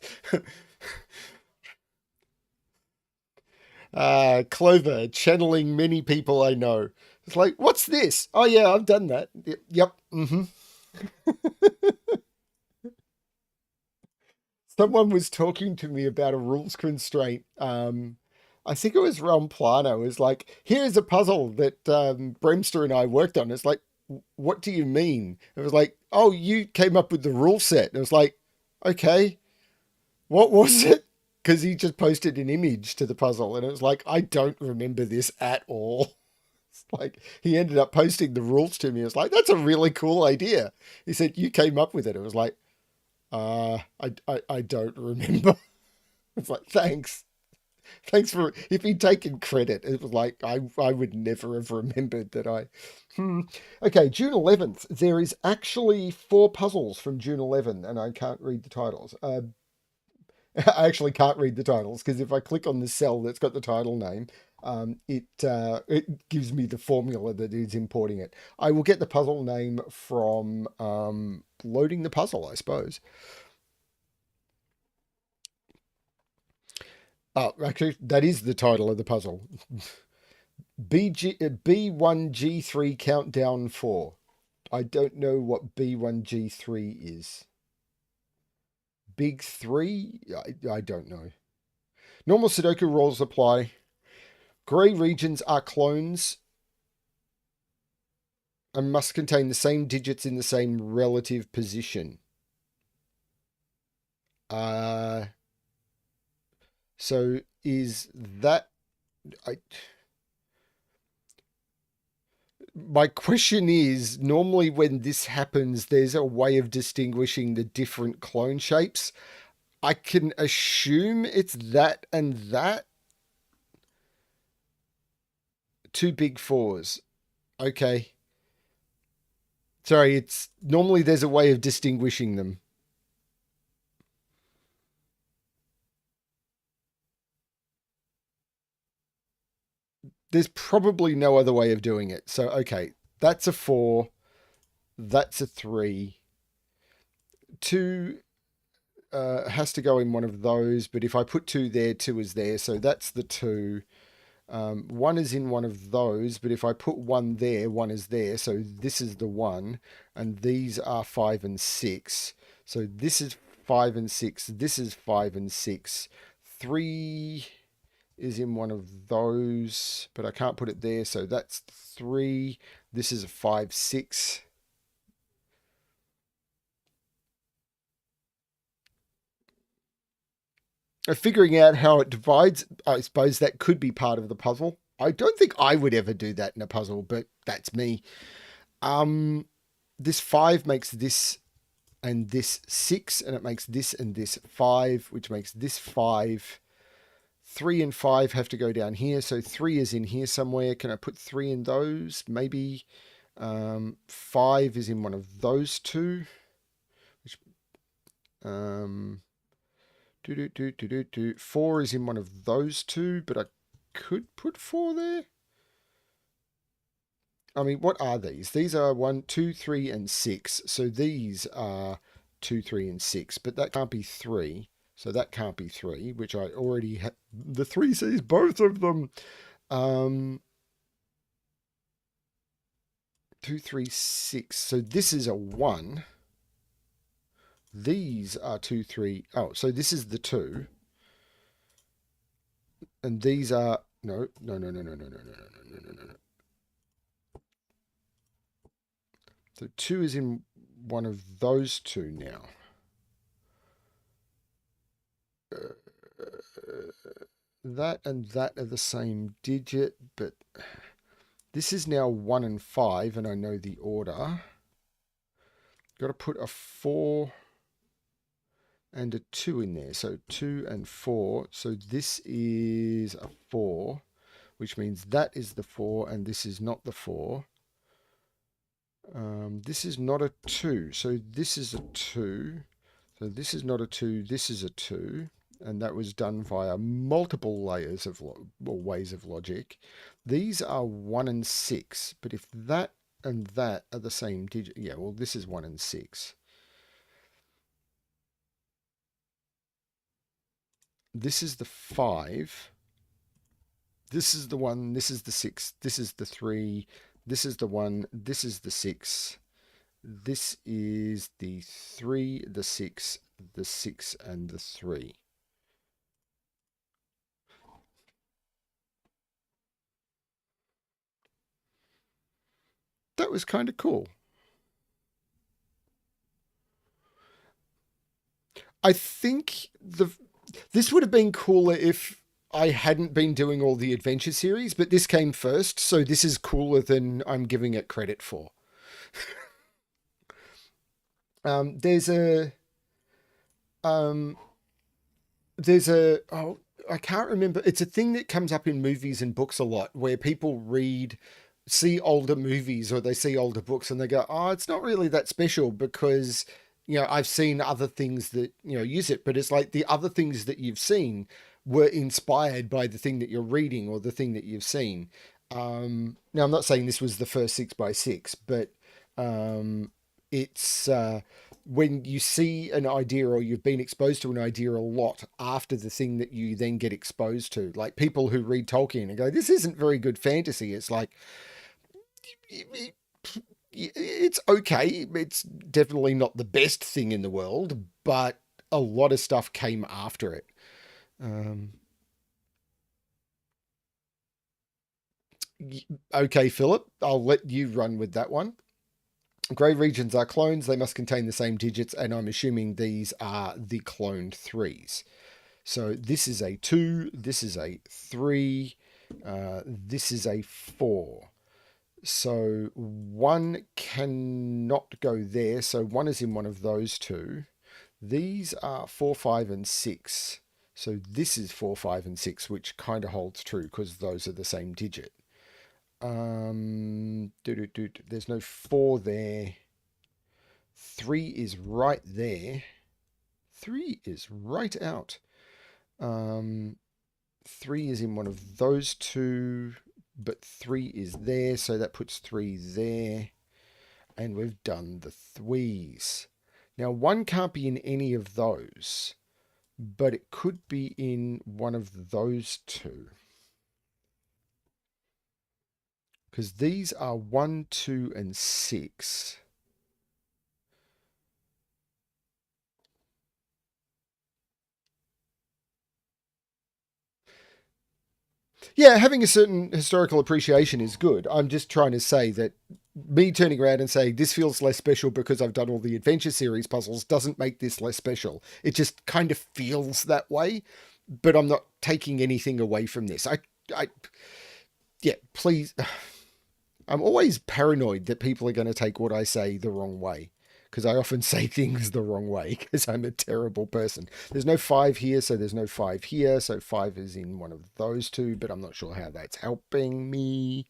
Clover channeling many people I know. It's like, what's this? Oh yeah, I've done that. Yep. Someone was talking to me about a rules constraint. I think it was Realm Plano. It was like, here's a puzzle that BremSter and I worked on. It's like, what do you mean? It was like, oh, you came up with the rule set. And it was like, okay, what was it? Because he just posted an image to the puzzle, and it was like, I don't remember this at all. It's like he ended up posting the rules to me. It was like, that's a really cool idea. He said, you came up with it. It was like, I don't remember. It's like, thanks. Thanks for, if he'd taken credit, it was like, I would never have remembered that Okay, June 11th. There is actually 4 puzzles from June 11, and I can't read the titles. I actually can't read the titles because if I click on the cell that's got the title name, it gives me the formula that is importing it. I will get the puzzle name from loading the puzzle, I suppose. Oh, actually, that is the title of the puzzle. B1G3 Countdown 4. I don't know what B1G3 is. Big 3? I don't know. Normal Sudoku rules apply. Grey regions are clones and must contain the same digits in the same relative position. So is that... my question is, normally when this happens, there's a way of distinguishing the different clone shapes. I can assume it's that and that. 2 big 4s. Okay. Sorry, it's normally there's a way of distinguishing them. There's probably no other way of doing it. So, okay, that's a 4. That's a 3. 2 has to go in one of those, but if I put 2 there, 2 is there. So that's the 2. 1 is in one of those, but if I put 1 there, 1 is there. So this is the 1, and these are 5 and 6. So this is 5 and 6. This is 5 and 6. 3 is in one of those, but I can't put it there. So that's 3. This is a 5, 6. Figuring out how it divides, I suppose that could be part of the puzzle. I don't think I would ever do that in a puzzle, but that's me. This 5 makes this and this 6, and it makes this and this 5, which makes this 5. 3 and 5 have to go down here, so 3 is in here somewhere. Can I put 3 in those? Maybe. 5 is in one of those 2. Which, 4 is in one of those 2, but I could put 4 there. I mean, what are these? These are 1, 2, 3, and 6. So these are 2, 3, and 6, but that can't be 3. So that can't be 3, which I already have. The 3 sees both of them. 2, 3, 6. So this is a 1. These are 2, 3. Oh, so this is the 2. And these are... No, no, no, no, no, no, no, no, no, no, no, no. So 2 is in one of those 2 now. That and that are the same digit, but this is now 1 and 5, and I know the order. Got to put a 4 and a 2 in there. So 2 and 4. So this is a 4, which means that is the 4, and this is not the 4. This is not a 2. So this is a 2. So this is not a 2. This is a 2. And that was done via multiple layers of or ways of logic. These are 1 and 6. But if that and that are the same digit, yeah, well, this is 1 and 6. This is the 5. This is the 1. This is the 6. This is the 3. This is the 1. This is the 6. This is the 3, the 6, the 6, and the 3. That was kind of cool. I think this would have been cooler if I hadn't been doing all the adventure series, but this came first, so this is cooler than I'm giving it credit for. There's a oh, I can't remember. It's a thing that comes up in movies and books a lot, where people see older movies or they see older books and they go, oh, it's not really that special because, I've seen other things that, use it. But it's like the other things that you've seen were inspired by the thing that you're reading or the thing that you've seen. Now, I'm not saying this was the first 6x6, but it's when you see an idea or you've been exposed to an idea a lot after the thing that you then get exposed to. Like people who read Tolkien and go, this isn't very good fantasy. It's like, it's okay. It's definitely not the best thing in the world, but a lot of stuff came after it. Okay, Philip, I'll let you run with that one. Grey regions are clones. They must contain the same digits, and I'm assuming these are the cloned 3s. So this is a 2, this is a 3, this is a 4. So 1 cannot go there, so 1 is in one of those 2. These are 4, 5, and 6. So this is 4, 5, and 6, which kind of holds true because those are the same digit. There's no 4 there. 3 is right there. 3 is right out. 3 is in one of those 2, but 3 is there, so that puts 3 there. And we've done the 3s. Now 1 can't be in any of those, but it could be in one of those 2. Because these are 1, 2, and 6. Yeah, having a certain historical appreciation is good. I'm just trying to say that me turning around and saying this feels less special because I've done all the adventure series puzzles doesn't make this less special. It just kind of feels that way, but I'm not taking anything away from this. Yeah, please. I'm always paranoid that people are going to take what I say the wrong way, because I often say things the wrong way because I'm a terrible person. There's no 5 here, so there's no 5 here. So 5 is in one of those 2, but I'm not sure how that's helping me.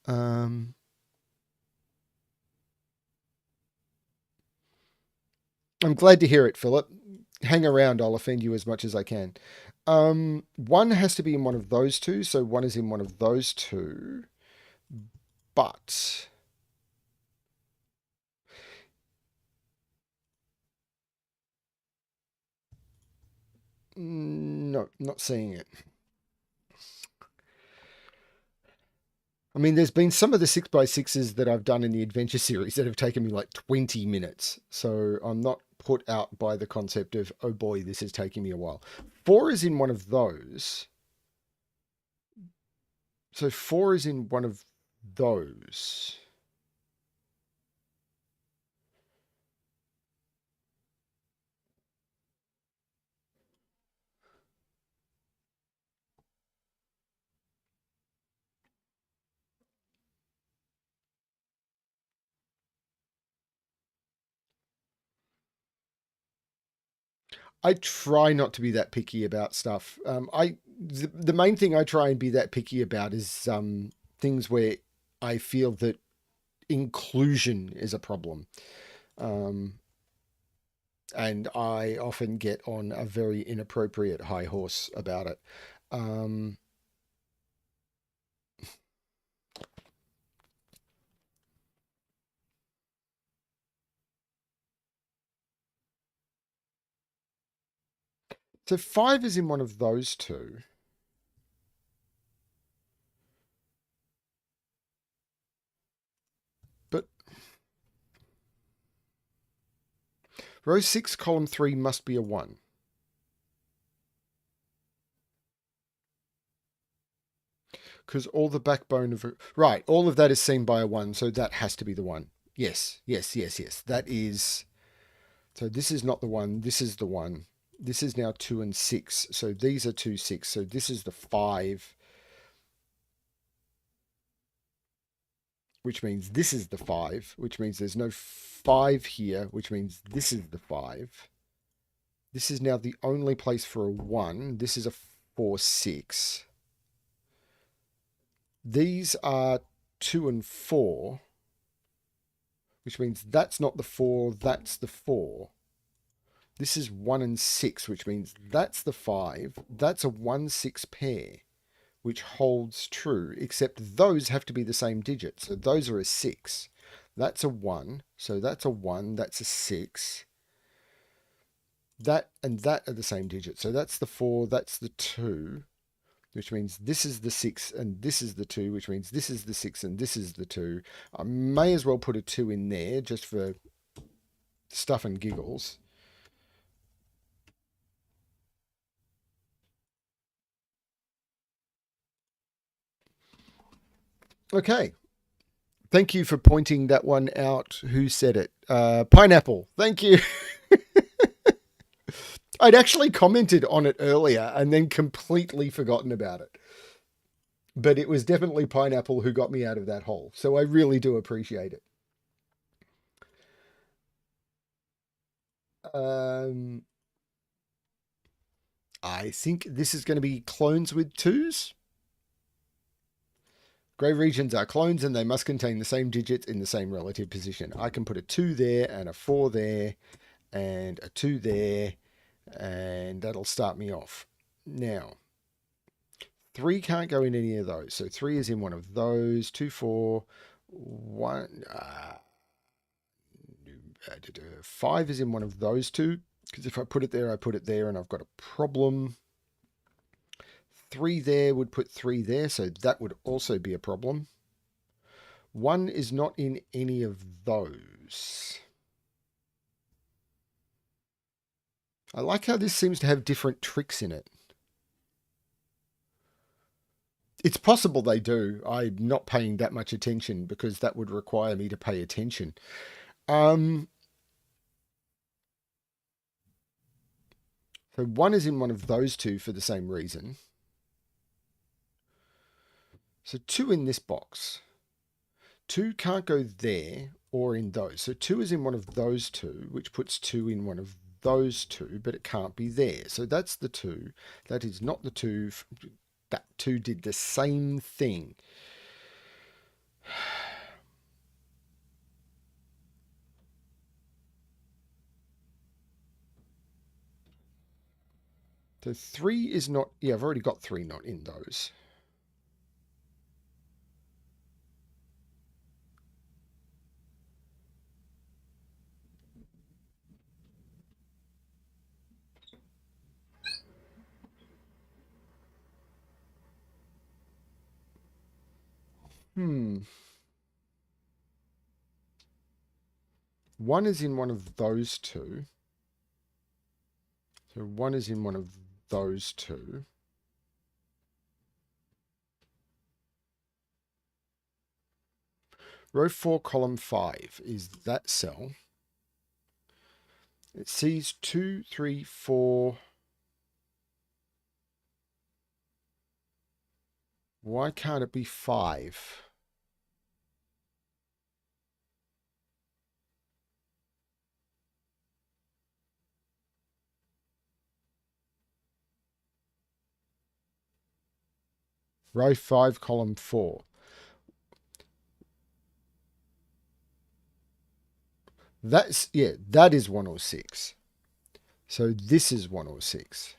I'm glad to hear it, Philip. Hang around, I'll offend you as much as I can. 1 has to be in one of those 2, so 1 is in one of those 2. But No, not seeing it. I mean, there's been some of the 6x6s that I've done in the adventure series that have taken me like 20 minutes. So I'm not put out by the concept of, oh boy, this is taking me a while. 4 is in one of those. So 4 is in one of those. I try not to be that picky about stuff. The main thing I try and be that picky about is things where I feel that inclusion is a problem. Um, and I often get on a very inappropriate high horse about it. Um, so 5 is in one of those two. But row 6, column 3 must be a 1. Because all the backbone of... Right, all of that is seen by a 1, so that has to be the 1. Yes, yes, yes, yes. That is... So this is not the 1, this is the 1. This is now 2 and 6, so these are 2, 6. So this is the 5, which means this is the 5, which means there's no 5 here, which means this is the 5. This is now the only place for a 1. This is a 4, 6. These are 2 and 4, which means that's not the 4, that's the 4. This is 1 and 6, which means that's the 5. That's a 1, 6 pair, which holds true, except those have to be the same digit. So those are a 6. That's a 1. So that's a 1. That's a 6. That and that are the same digit. So that's the 4. That's the 2, which means this is the 6 and this is the 2, which means this is the 6 and this is the 2. I may as well put a 2 in there just for stuff and giggles. Okay. Thank you for pointing that one out. Who said it? Pineapple. Thank you. I'd actually commented on it earlier and then completely forgotten about it. But it was definitely Pineapple who got me out of that hole. So I really do appreciate it. I think this is going to be clones with 2s. Grey regions are clones and they must contain the same digits in the same relative position. I can put a 2 there and a 4 there and a 2 there, and that'll start me off. Now, 3 can't go in any of those. So 3 is in one of those. 2, 4, 1. 5 is in one of those two. Because if I put it there, I put it there, and I've got a problem. 3 there would put 3 there, so that would also be a problem. 1 is not in any of those. I like how this seems to have different tricks in it. It's possible they do. I'm not paying that much attention because that would require me to pay attention. So 1 is in one of those two for the same reason. So 2 in this box. 2 can't go there or in those. So 2 is in one of those two, which puts 2 in one of those two, but it can't be there. So that's the 2. That is not the 2. That 2 did the same thing. So 3 is not... Yeah, I've already got 3 not in those. One is in one of those two. So one is in one of those two. Row 4, column 5 is that cell. It sees 2, 3, 4. Why can't it be 5? Row 5, column 4. That's, yeah, that is 106. So this is 106.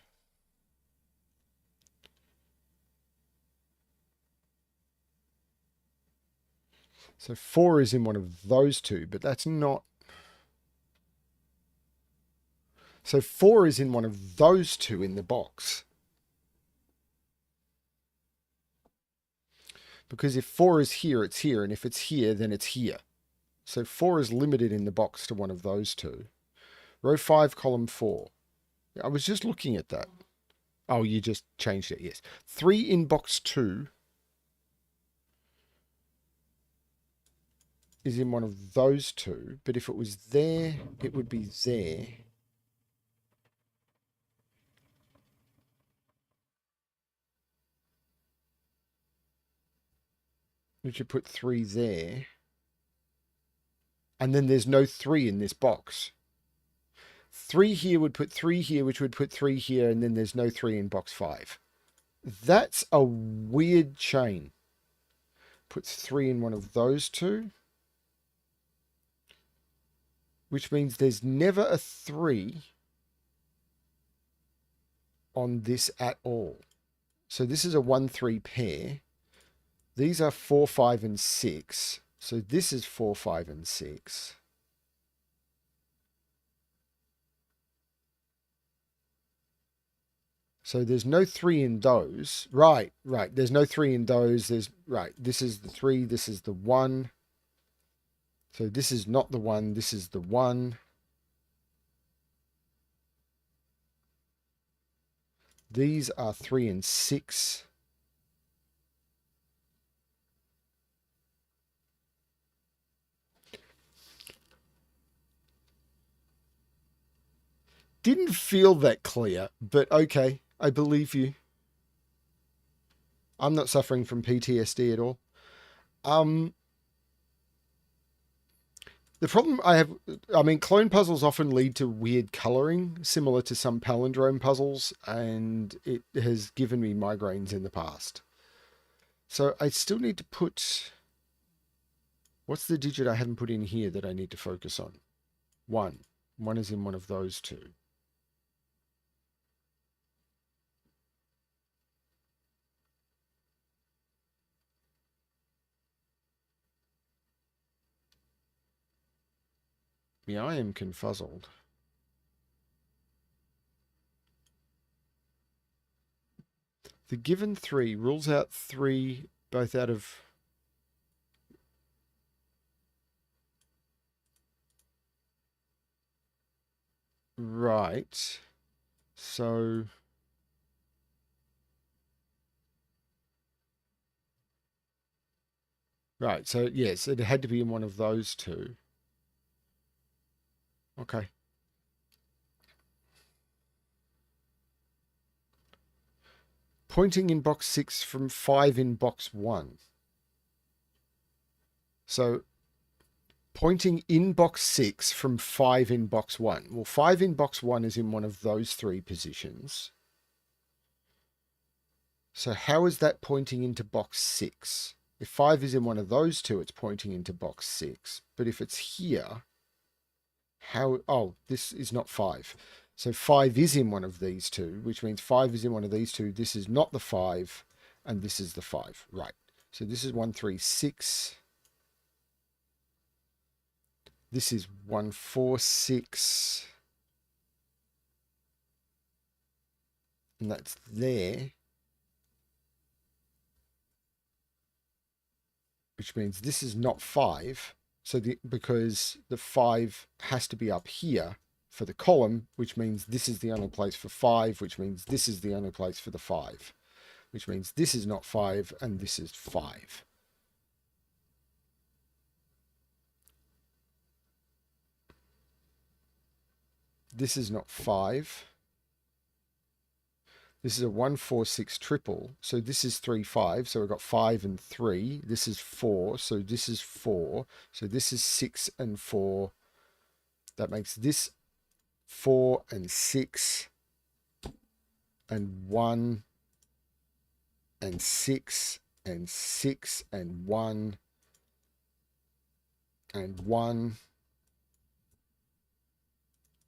So 4 is in one of those two, but that's not. So 4 is in one of those two in the box. Because if 4 is here, it's here. And if it's here, then it's here. So 4 is limited in the box to one of those two. Row 5, column 4. I was just looking at that. Oh, you just changed it, yes. 3 in box 2 is in one of those two. But if it was there, it would be there. We should put 3 there. And then there's no 3 in this box. 3 here would put 3 here, which would put 3 here, and then there's no 3 in box 5. That's a weird chain. Puts 3 in one of those two. Which means there's never a 3 on this at all. So this is a 1-3 pair. These are 4, 5, and 6. So this is 4, 5, and 6. So there's no 3 in those. Right. There's no 3 in those. This is the 3. This is the 1. So this is not the 1. This is the 1. These are 3 and 6. Didn't feel that clear, but okay, I believe you. I'm not suffering from PTSD at all. The problem I have, clone puzzles often lead to weird coloring, similar to some palindrome puzzles, and it has given me migraines in the past. So I still need to put, what's the digit I haven't put in here that I need to focus on? 1. 1 is in one of those two. Yeah, I am confuzzled. The given 3 rules out 3 both out of... Right. So... Right, so yes, it had to be in one of those two. Okay. Pointing in box 6 from 5 in box 1. So pointing in box 6 from 5 in box 1. Well, 5 in box 1 is in one of those 3 positions. So how is that pointing into box 6? If 5 is in one of those two, it's pointing into box 6. But if it's here, how... Oh, this is not 5. So 5 is in one of these two, which means 5 is in one of these two. This is not the 5, and this is the 5. Right. So this is 1, 3, 6. This is 1, 4, 6. And that's there. which means this is not 5. So because the 5 has to be up here for the column, which means this is the only place for 5, which means this is the only place for the 5, which means this is not 5 and this is 5. This is not 5. This is a 1, 4, 6 triple. So this is 3, 5. So we've got 5 and 3. This is 4. So this is 4. So this is 6 and 4. That makes this 4 and 6 and 1 and 6 and 6 and 1 and 1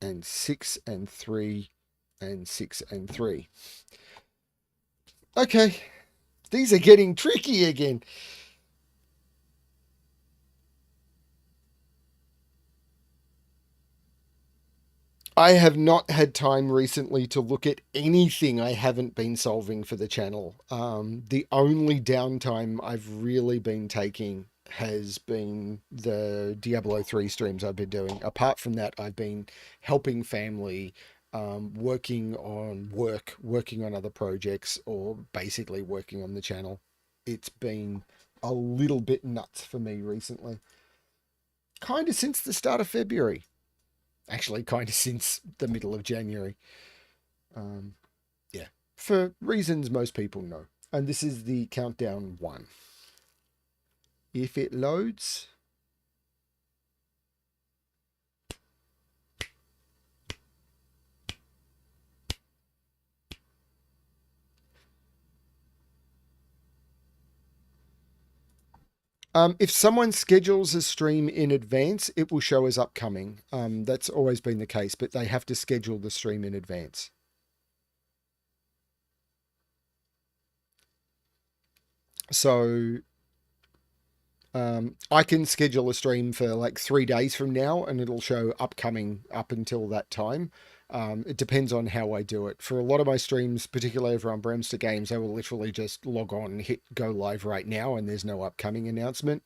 and 6 and 3 and 6 and 3. Okay, these are getting tricky again. I have not had time recently to look at anything I haven't been solving for the channel. The only downtime I've really been taking has been the Diablo 3 streams I've been doing. Apart from that, I've been helping family, working on other projects, or basically working on the channel. It's been a little bit nuts for me recently. Kind of since the start of February. Actually, kind of since the middle of January. Yeah, for reasons most people know. And this is the countdown 1. If it loads. If someone schedules a stream in advance, it will show as upcoming. That's always been the case, but they have to schedule the stream in advance. So I can schedule a stream for like 3 days from now and it'll show upcoming up until that time. It depends on how I do it. For a lot of my streams, particularly over on BremSter's games, I will literally just log on and hit go live right now and there's no upcoming announcement.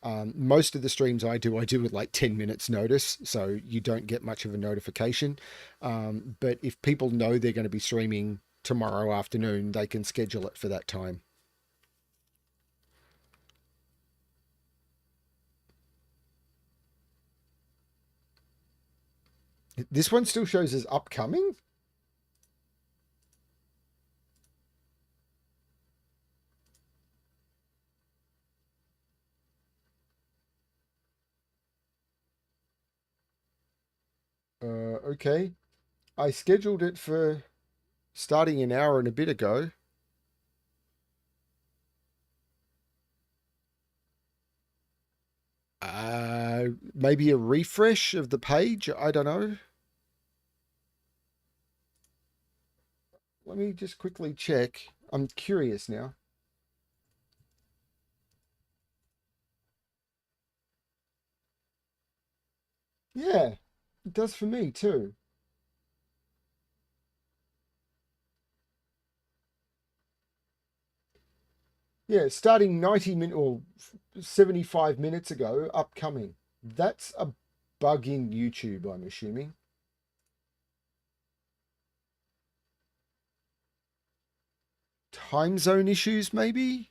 Most of the streams I do with like 10 minutes notice, so you don't get much of a notification. But if people know they're going to be streaming tomorrow afternoon, they can schedule it for that time. This one still shows as upcoming? Okay. I scheduled it for starting an hour and a bit ago. Maybe a refresh of the page? I don't know. Let me just quickly check. I'm curious now. Yeah, it does for me too. Yeah, starting 90 minutes or 75 minutes ago, upcoming. That's a bug in YouTube, I'm assuming. Time zone issues, maybe?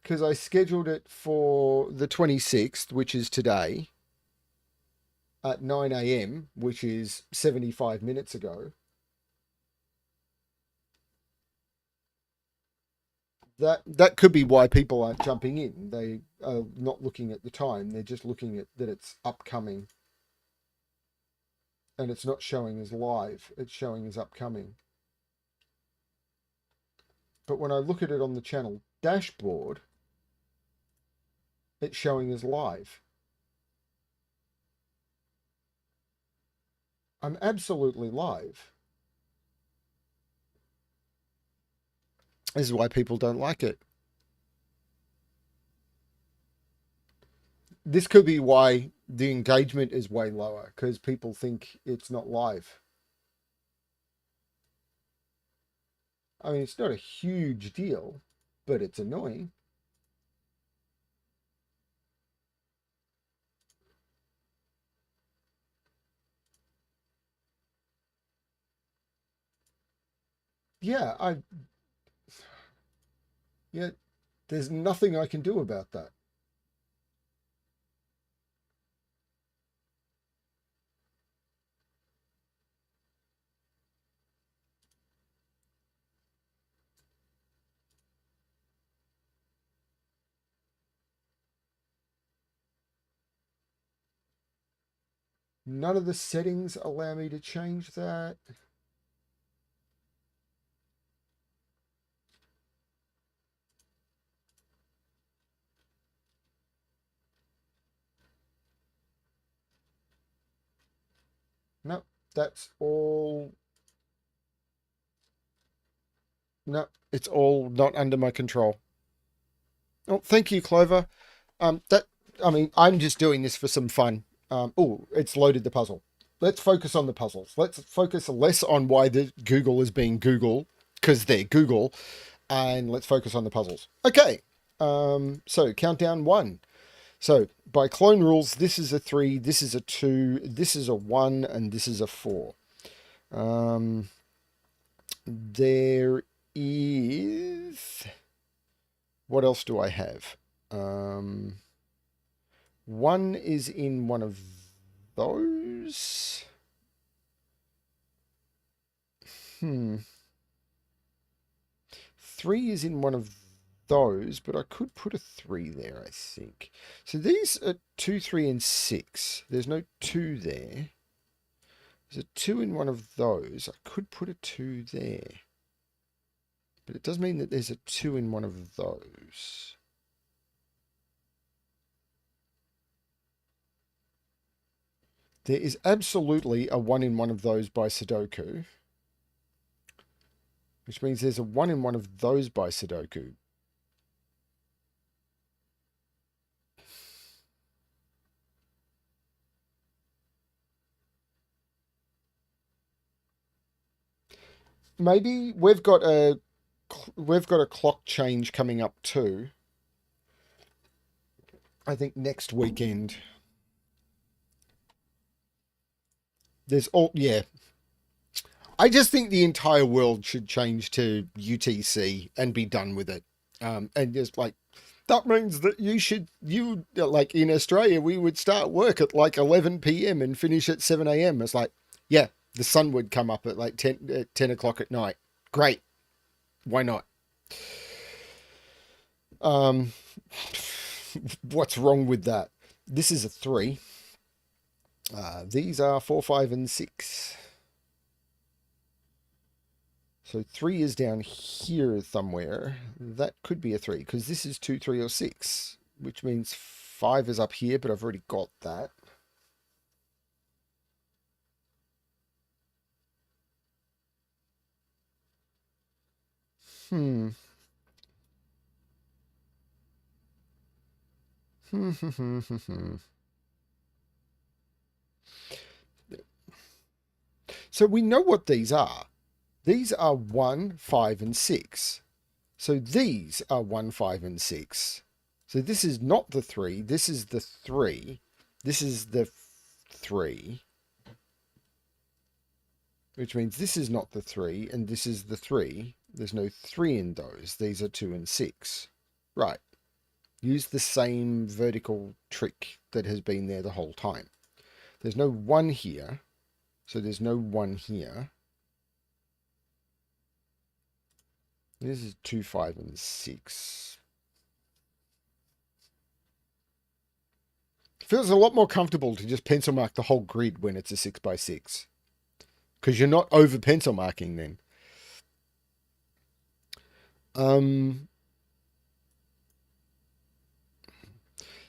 Because I scheduled it for the 26th, which is today, at 9 a.m., which is 75 minutes ago. That could be why people aren't jumping in. They are not looking at the time. They're just looking at that it's upcoming. And it's not showing as live. It's showing as upcoming. But when I look at it on the channel dashboard, it's showing as live. I'm absolutely live. This is why people don't like it. This could be why the engagement is way lower, because people think it's not live. I mean, it's not a huge deal, but it's annoying. Yeah, yeah, there's nothing I can do about that. None of the settings allow me to change that. No, that's all. No, it's all not under my control. Oh, thank you, Clover. That I mean, I'm just doing this for some fun. Oh, it's loaded the puzzle. Let's focus on the puzzles. Let's focus less on why the Google is being Google, because they're Google, and let's focus on the puzzles. Okay. So countdown one. So by clone rules, this is a 3, this is a 2, this is a 1, and this is a 4. There is... What else do I have? 1 is in one of those. 3 is in one of those, but I could put a 3 there, I think. So these are 2, 3, and 6. There's no 2 there. There's a 2 in one of those. I could put a 2 there. But it does mean that there's a 2 in one of those. There is absolutely a 1 in one of those by Sudoku. Which means there's a 1 in one of those by Sudoku. Maybe we've got a clock change coming up too. I think next weekend. There's all, yeah. I just think the entire world should change to UTC and be done with it. And just like, that means that you like in Australia, we would start work at like 11 p.m. and finish at 7 a.m. It's like, yeah, the sun would come up at like 10 o'clock at night. Great. Why not? What's wrong with that? This is a 3. These are 4, 5, and 6. So 3 is down here somewhere. That could be a 3, because this is 2, 3, or 6, which means 5 is up here, but I've already got that. So we know what these are. These are 1, 5, and 6. So these are 1, 5, and 6. So this is not the 3. This is the 3. This is the 3. Which means this is not the 3, and this is the 3. There's no 3 in those. These are 2 and 6. Right. Use the same vertical trick that has been there the whole time. There's no 1 here. So there's no 1 here. This is 2, 5, and 6. It feels a lot more comfortable to just pencil mark the whole grid when it's a 6 by 6. Because you're not over pencil marking then.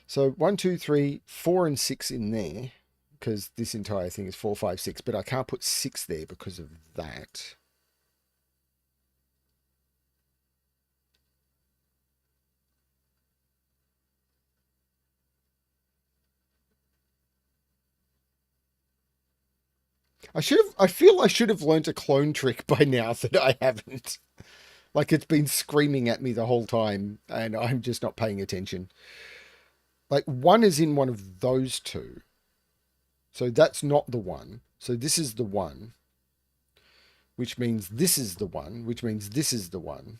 So 1, 2, 3, 4, and 6 in there. Because this entire thing is 4, 5, 6. But I can't put 6 there because of that. I feel I should have learned a clone trick by now that I haven't. Like it's been screaming at me the whole time and I'm just not paying attention. Like 1 is in one of those two. So that's not the 1. So this is the 1, which means this is the 1, which means this is the 1.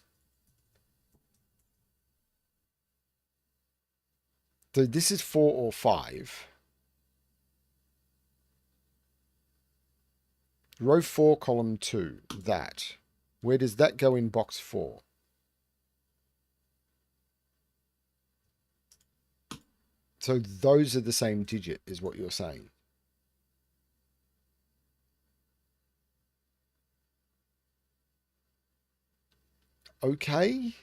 So this is 4 or 5. Row 4, column 2, that. Where does that go in box 4? So those are the same digit, is what you're saying. Okay.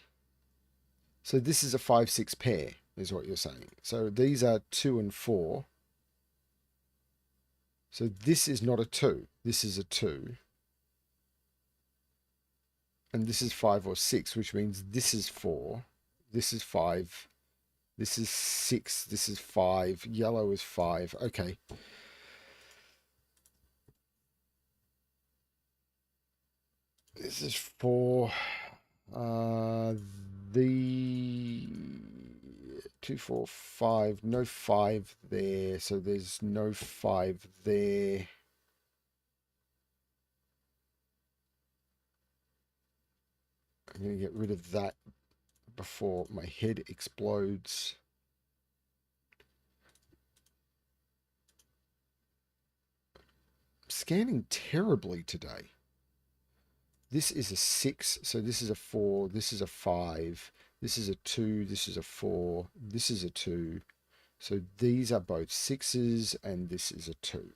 So this is a 5-6 pair, is what you're saying. So these are 2 and 4. So this is not a 2. This is a 2. And this is 5 or 6, which means this is 4. This is 5. This is 6. This is 5. Yellow is 5. Okay. This is 4. The 2, 4, 5. No 5 there. So there's no 5 there. I'm going to get rid of that before my head explodes. I'm scanning terribly today. This is a 6, so this is a 4, this is a 5, this is a 2, this is a 4, this is a 2. So these are both 6s and this is a 2.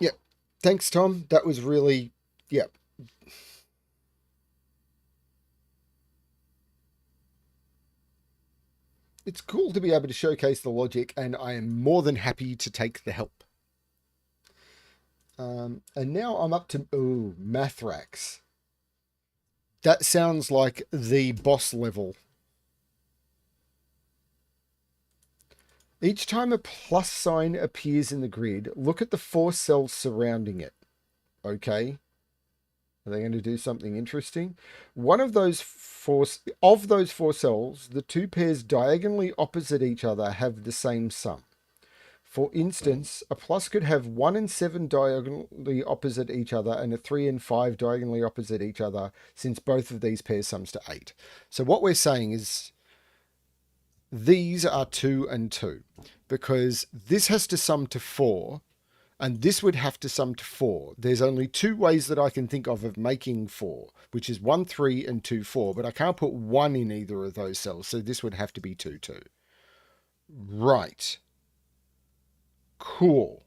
Yep. Thanks, Tom. That was really, yep. It's cool to be able to showcase the logic, and I am more than happy to take the help. And now I'm up to, Mathrax. That sounds like the boss level. Each time a plus sign appears in the grid, look at the 4 cells surrounding it. Okay. Are they going to do something interesting? One of those 4 cells, the 2 pairs diagonally opposite each other have the same sum. For instance, a plus could have 1 and 7 diagonally opposite each other and a 3 and 5 diagonally opposite each other, since both of these pairs sums to 8. So what we're saying is these are 2 and 2, because this has to sum to 4 and this would have to sum to 4. There's only 2 ways that I can think of making 4, which is 1, 3 and 2, 4, but I can't put 1 in either of those cells, so this would have to be 2, 2. Right. Cool.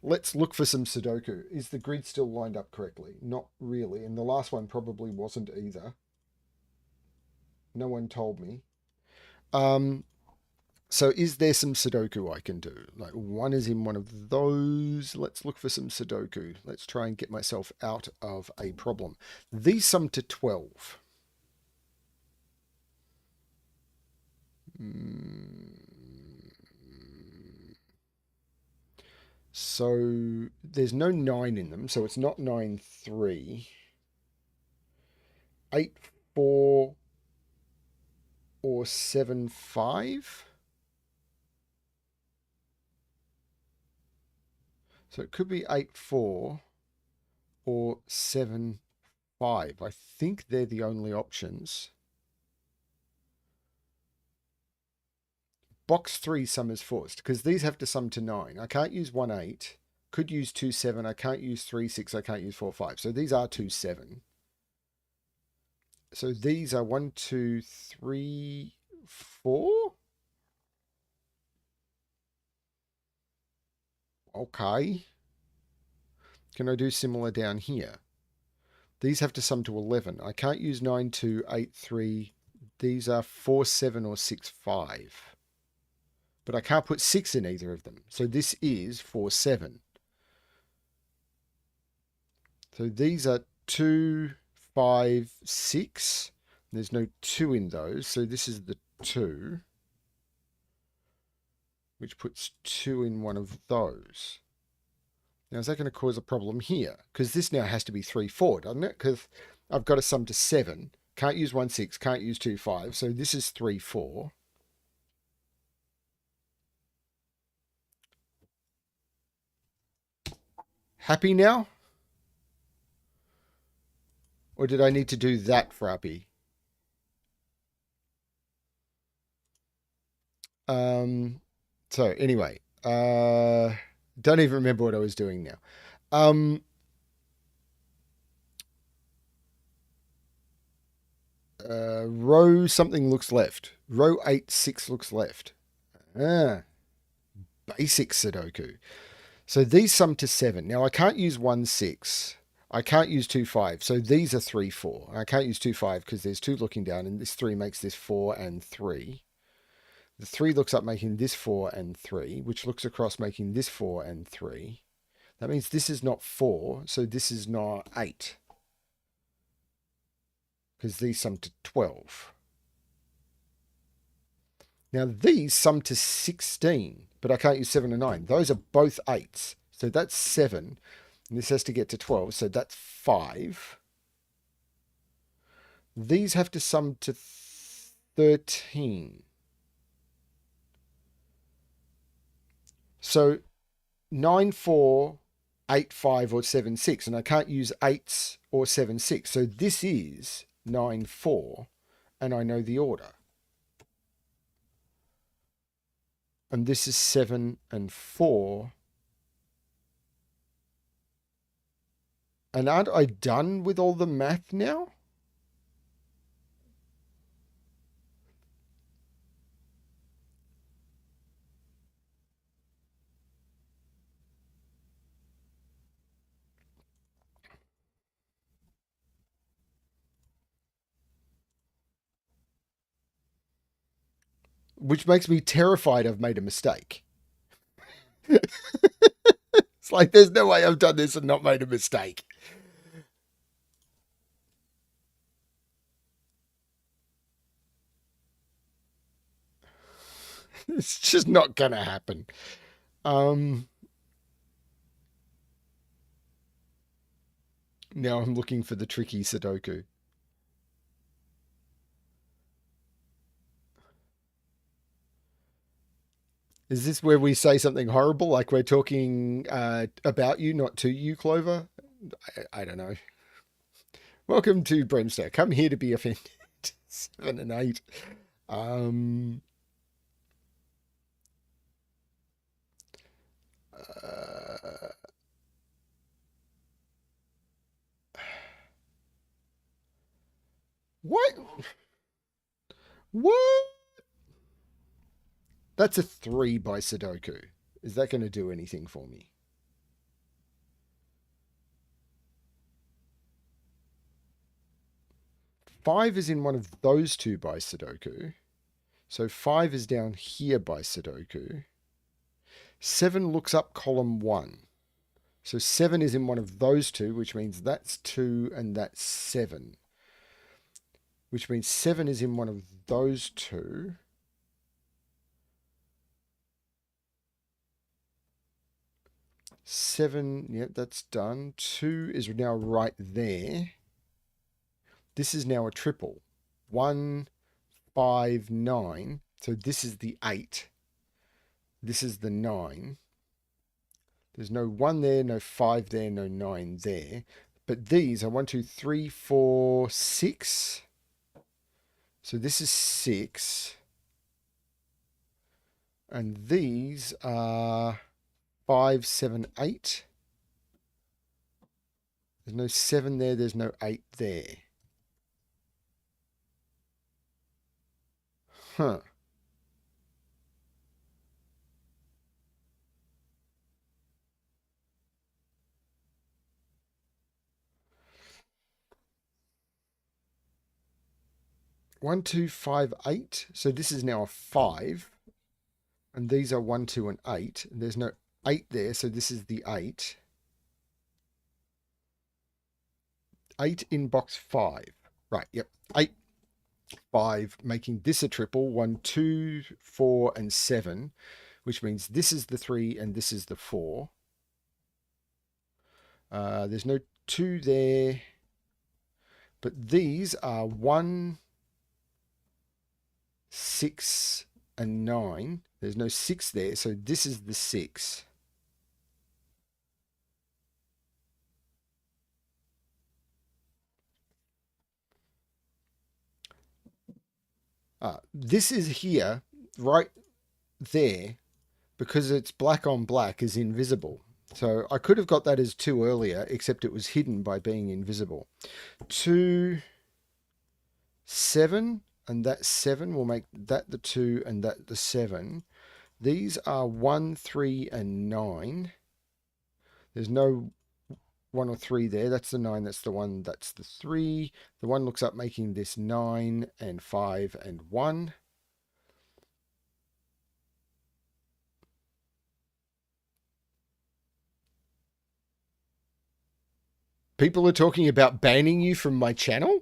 Let's look for some Sudoku. Is the grid still lined up correctly? Not really, and the last one probably wasn't either. No one told me. So is there some Sudoku I can do? Like 1 is in one of those. Let's look for some Sudoku. Let's try and get myself out of a problem. These sum to 12. So there's no 9 in them, so it's not 9, 3. 8, 4, or 7, 5. So it could be 8, 4 or 7, 5. I think they're the only options. Box 3 sum is forced because these have to sum to 9. I can't use 1, 8. Could use 2, 7. I can't use 3, 6. I can't use 4, 5. So these are 2, 7. So these are 1, 2, 3, 4. Okay. Can I do similar down here? These have to sum to 11. I can't use 9, 2, 8, 3. These are 4, 7 or 6, 5. But I can't put 6 in either of them. So this is 4, 7. So these are 2, 5, 6. There's no 2 in those. So this is the 2. which puts 2 in one of those. Now, is that going to cause a problem here? Because this now has to be 3, 4, doesn't it? Because I've got to sum to 7. Can't use 1, 6. Can't use 2, 5. So this is 3, 4. Happy now? Or did I need to do that for happy? So anyway, don't even remember what I was doing now. Row something looks left. Row 8, 6 looks left. Basic Sudoku. So these sum to 7. Now I can't use 1, 6. I can't use 2, 5. So these are 3, 4. I can't use 2, 5 because there's 2 looking down, and this 3 makes this 4 and 3. The 3 looks up making this 4 and 3, which looks across making this 4 and 3. That means this is not 4, so this is not 8. Because these sum to 12. Now these sum to 16, but I can't use 7 and 9. Those are both 8s. So that's 7. And this has to get to 12, so that's 5. These have to sum to 13. So 9, 4, 8, 5, or 7, 6. And I can't use 8s or 7, 6. So this is 9, 4. And I know the order. And this is 7 and 4. And aren't I done with all the math now? Which makes me terrified I've made a mistake. It's like there's no way I've done this and not made a mistake. It's just not going to happen. Now I'm looking for the tricky Sudoku. Is this where we say something horrible, like we're talking about you, not to you, Clover? I don't know. Welcome to BremSter. Come here to be offended. 7 and 8. What? What? That's a 3 by Sudoku. Is that going to do anything for me? Five is in one of those 2 by Sudoku. So 5 is down here by Sudoku. 7 looks up column 1. So 7 is in one of those 2, which means that's 2 and that's 7. Which means 7 is in one of those 2. Seven, yep, that's done. 2 is now right there. This is now a triple. 1, 5, 9. So this is the 8. This is the 9. There's no 1 there, no 5 there, no 9 there. But these are 1, 2, 3, 4, 6. So this is 6. And these are 5, 7, 8. There's no 7 there, there's no 8 there. Huh. One, 2, 5, 8. So this is now a 5. And these are 1, 2, and 8. And there's no 8 there, so this is the 8. 8 in box 5. Right, yep. 8, 5, making this a triple. 1, 2, 4, and 7. which means this is the 3 and this is the 4. There's no 2 there, but these are 1, 6, and 9. There's no 6 there, so this is the 6. This is here, right there, because it's black on black, is invisible. So I could have got that as 2 earlier, except it was hidden by being invisible. 2, 7, and that 7 will make that the 2 and that the 7. These are 1, 3, and 9. There's no 1 or 3 there. That's the 9, that's the 1, that's the 3. The 1 looks up, making this 9 and 5 and 1. People are talking about banning you from my channel?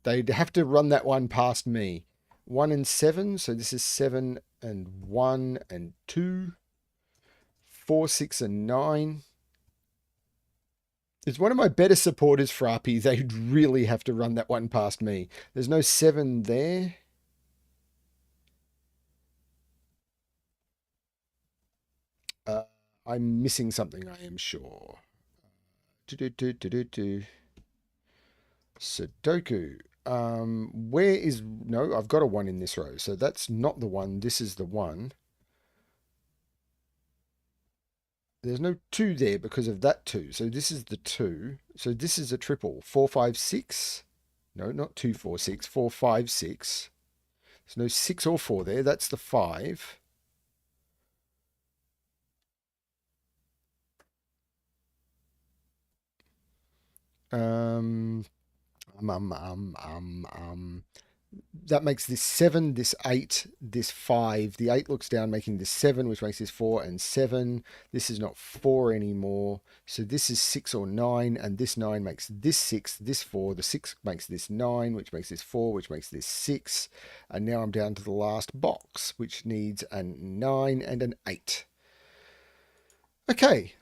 They'd have to run that one past me. 1 and 7, so this is 7 and 1 and 2. 4, 6, and 9. It's one of my better supporters, Frappy. They'd really have to run that one past me. There's no 7 there. I'm missing something, I am sure. Sudoku. Where is... No, I've got a 1 in this row. So that's not the 1. This is the 1. There's no 2 there because of that 2. So this is the 2. So this is a triple. 4, 5, 6. No, not 2, 4, 6. 4, 5, 6. There's no 6 or 4 there. That's the 5. That makes this 7, this 8, this 5. The 8 looks down, making this 7, which makes this 4 and 7. This is not 4 anymore. So this is 6 or 9, and this 9 makes this 6, this 4. The 6 makes this 9, which makes this 4, which makes this 6. And now I'm down to the last box, which needs a 9 and an 8. Okay.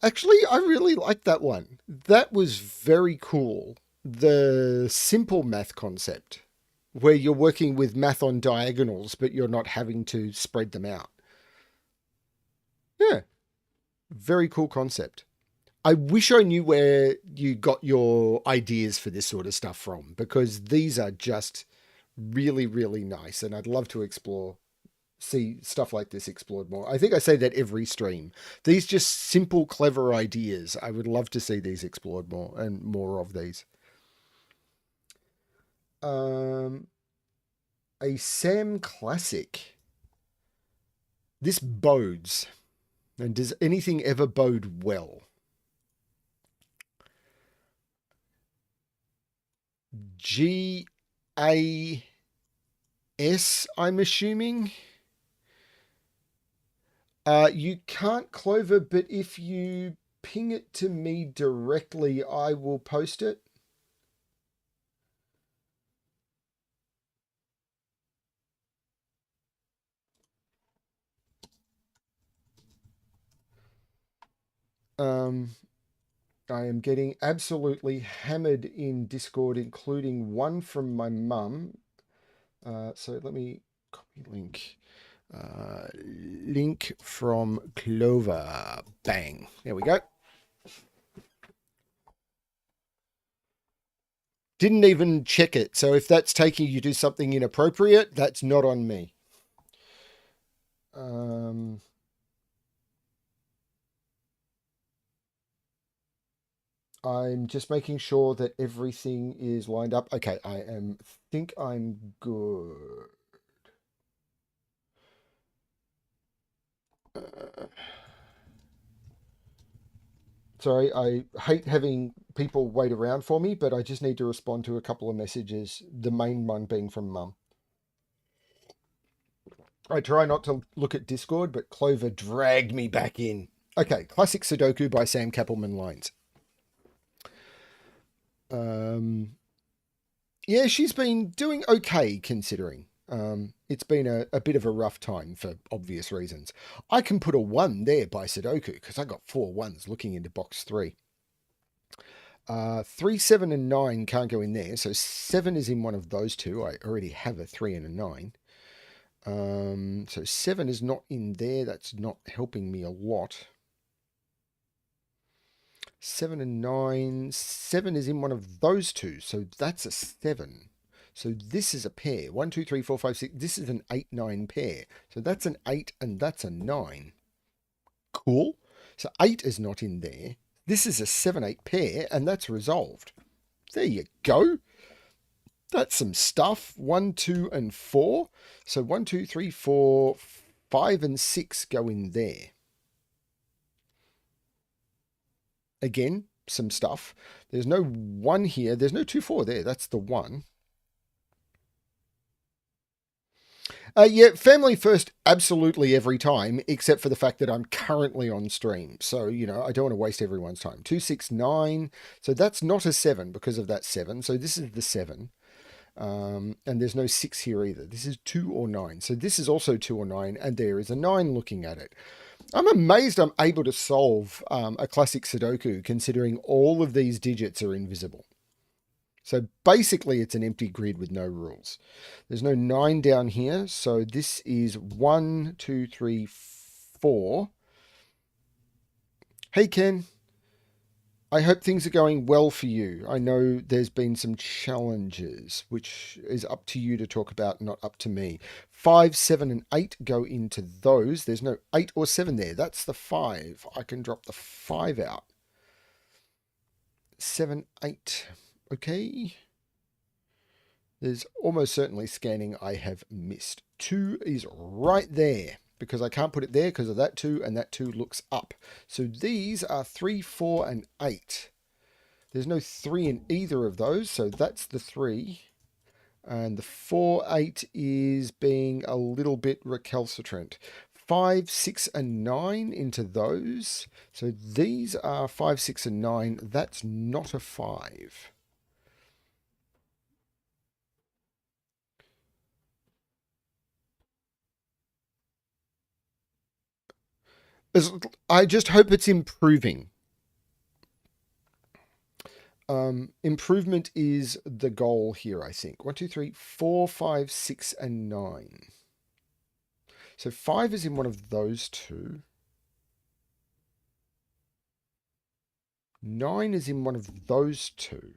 Actually, I really like that one. That was very cool. The simple math concept, where you're working with math on diagonals, but you're not having to spread them out. Yeah, very cool concept. I wish I knew where you got your ideas for this sort of stuff from, because these are just really, really nice, and I'd love to see stuff like this explored more. I think I say that every stream. These just simple, clever ideas. I would love to see these explored more, and more of these. A Sam classic. This bodes. And does anything ever bode well? GAS, I'm assuming. You can't, Clover, but if you ping it to me directly, I will post it. I am getting absolutely hammered in Discord, including one from my mum. So let me copy link. Link from Clover. Bang. There we go. Didn't even check it. So if that's taking you to something inappropriate, that's not on me. I'm just making sure that everything is lined up. Okay, think I'm good. Sorry, I hate having people wait around for me, but I just need to respond to a couple of messages, the main one being from Mum. I try not to look at Discord, but Clover dragged me back in. Okay, Classic Sudoku by Sam Kappelman Lines. Yeah, she's been doing okay considering. It's been a bit of a rough time for obvious reasons. I can put a 1 there by Sudoku because I got 4 1s looking into box 3. 3, 7, and 9 can't go in there, so 7 is in one of those two. I already have a 3 and a 9. So 7 is not in there. That's not helping me a lot. 7 and 9. 7 is in one of those two, so that's a 7. So this is a pair. 1, 2, 3, 4, 5, 6. This is an 8, 9 pair. So that's an 8 and that's a 9. Cool. So 8 is not in there. This is a 7, 8 pair, and that's resolved. There you go. That's some stuff. 1, 2, and 4. So 1, 2, 3, 4, 5, and 6 go in there. Again, some stuff. There's no 1 here. There's no 2, 4 there. That's the 1. Yeah, family first, absolutely every time, except for the fact that I'm currently on stream. So, you know, I don't want to waste everyone's time. 2, 6, 9. So that's not a 7 because of that 7. So this is the 7. And there's no 6 here either. This is 2 or 9. So this is also 2 or 9, and there is a 9 looking at it. I'm amazed I'm able to solve a classic Sudoku considering all of these digits are invisible. So basically it's an empty grid with no rules. There's no 9 down here. So this is 1, 2, 3, 4. Hey, Ken. I hope things are going well for you. I know there's been some challenges, which is up to you to talk about, not up to me. 5, 7, and 8 go into those. There's no 8 or 7 there. That's the 5. I can drop the 5 out. 7, 8. Okay. There's almost certainly scanning I have missed. 2 is right there because I can't put it there because of that 2, and that 2 looks up. So these are 3, 4, and 8. There's no 3 in either of those, so that's the 3. And the 4, 8 is being a little bit recalcitrant. 5, 6, and 9 into those. So these are 5, 6, and 9. That's not a 5. I just hope it's improving. Improvement is the goal here, I think. 1, 2, 3, 4, 5, 6, and 9. So 5 is in one of those two. 9 is in one of those two.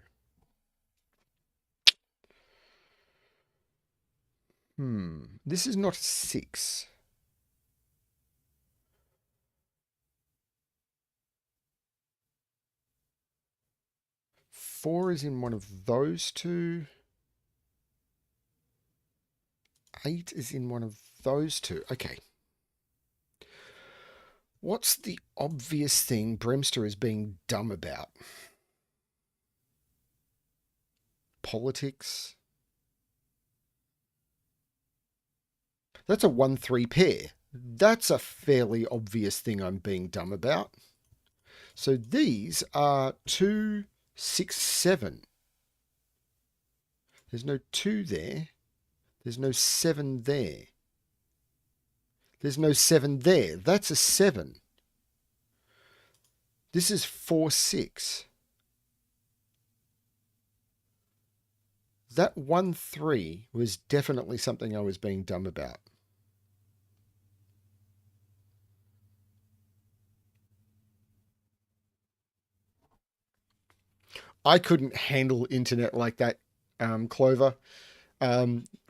This is not a 6. 4 is in one of those two. 8 is in one of those two. Okay. What's the obvious thing BremSter is being dumb about? Politics? That's a 1-3 pair. That's a fairly obvious thing I'm being dumb about. So these are 2, 6, 7. There's no 2 there. There's no 7 there. There's no 7 there. That's a 7. This is 4, 6. That 1, 3 was definitely something I was being dumb about. I couldn't handle internet like that, Clover.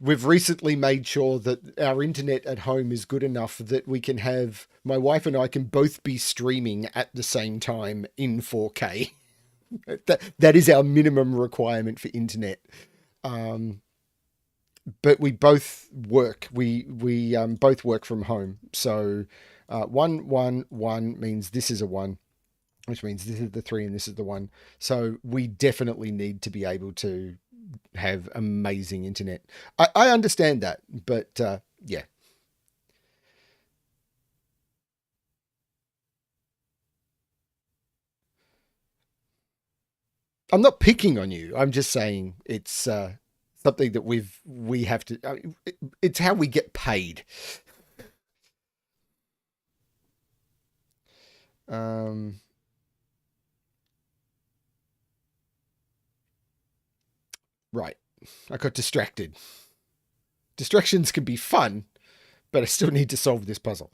We've recently made sure that our internet at home is good enough that we can have, my wife and I can both be streaming at the same time in 4K. That is our minimum requirement for internet. But we both work. We both work from home. So 1, 1, 1 means this is a 1, which means this is the 3 and this is the 1. So we definitely need to be able to have amazing internet. I understand that, but yeah. I'm not picking on you. I'm just saying it's something that we have to. I mean, it's how we get paid. Um, right. I got distracted. Distractions can be fun, but I still need to solve this puzzle.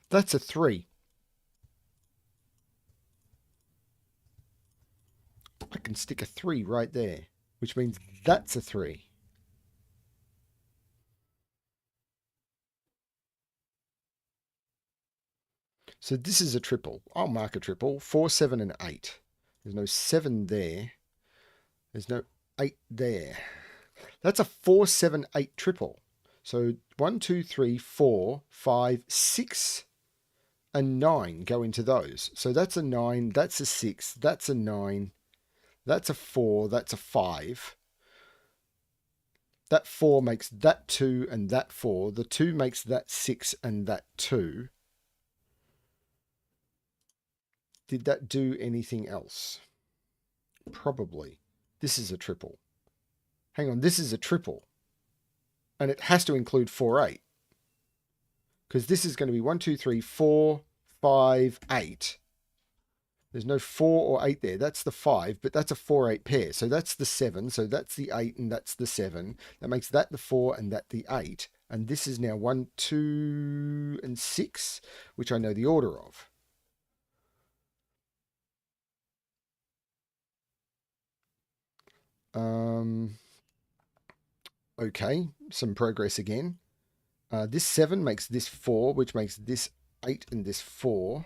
That's a 3. I can stick a 3 right there, which means that's a 3. So this is a triple. I'll mark a triple. 4, 7, and 8. There's no 7 there. There's no 8 there. That's a 4, 7, 8 triple. So 1, 2, 3, 4, 5, 6, and 9 go into those. So that's a 9, that's a 6, that's a 9, that's a 4, that's a 5. That 4 makes that 2 and that 4. The 2 makes that 6 and that 2. Did that do anything else? Probably. This is a triple. Hang on, this is a triple. And it has to include 4, 8. Because this is going to be 1, 2, 3, 4, 5, 8. There's no 4 or 8 there. That's the 5, but that's a 4, 8 pair. So that's the 7. So that's the 8 and that's the 7. That makes that the 4 and that the 8. And this is now 1, 2, and 6, which I know the order of. Okay, some progress again. This 7 makes this 4, which makes this 8 and this 4.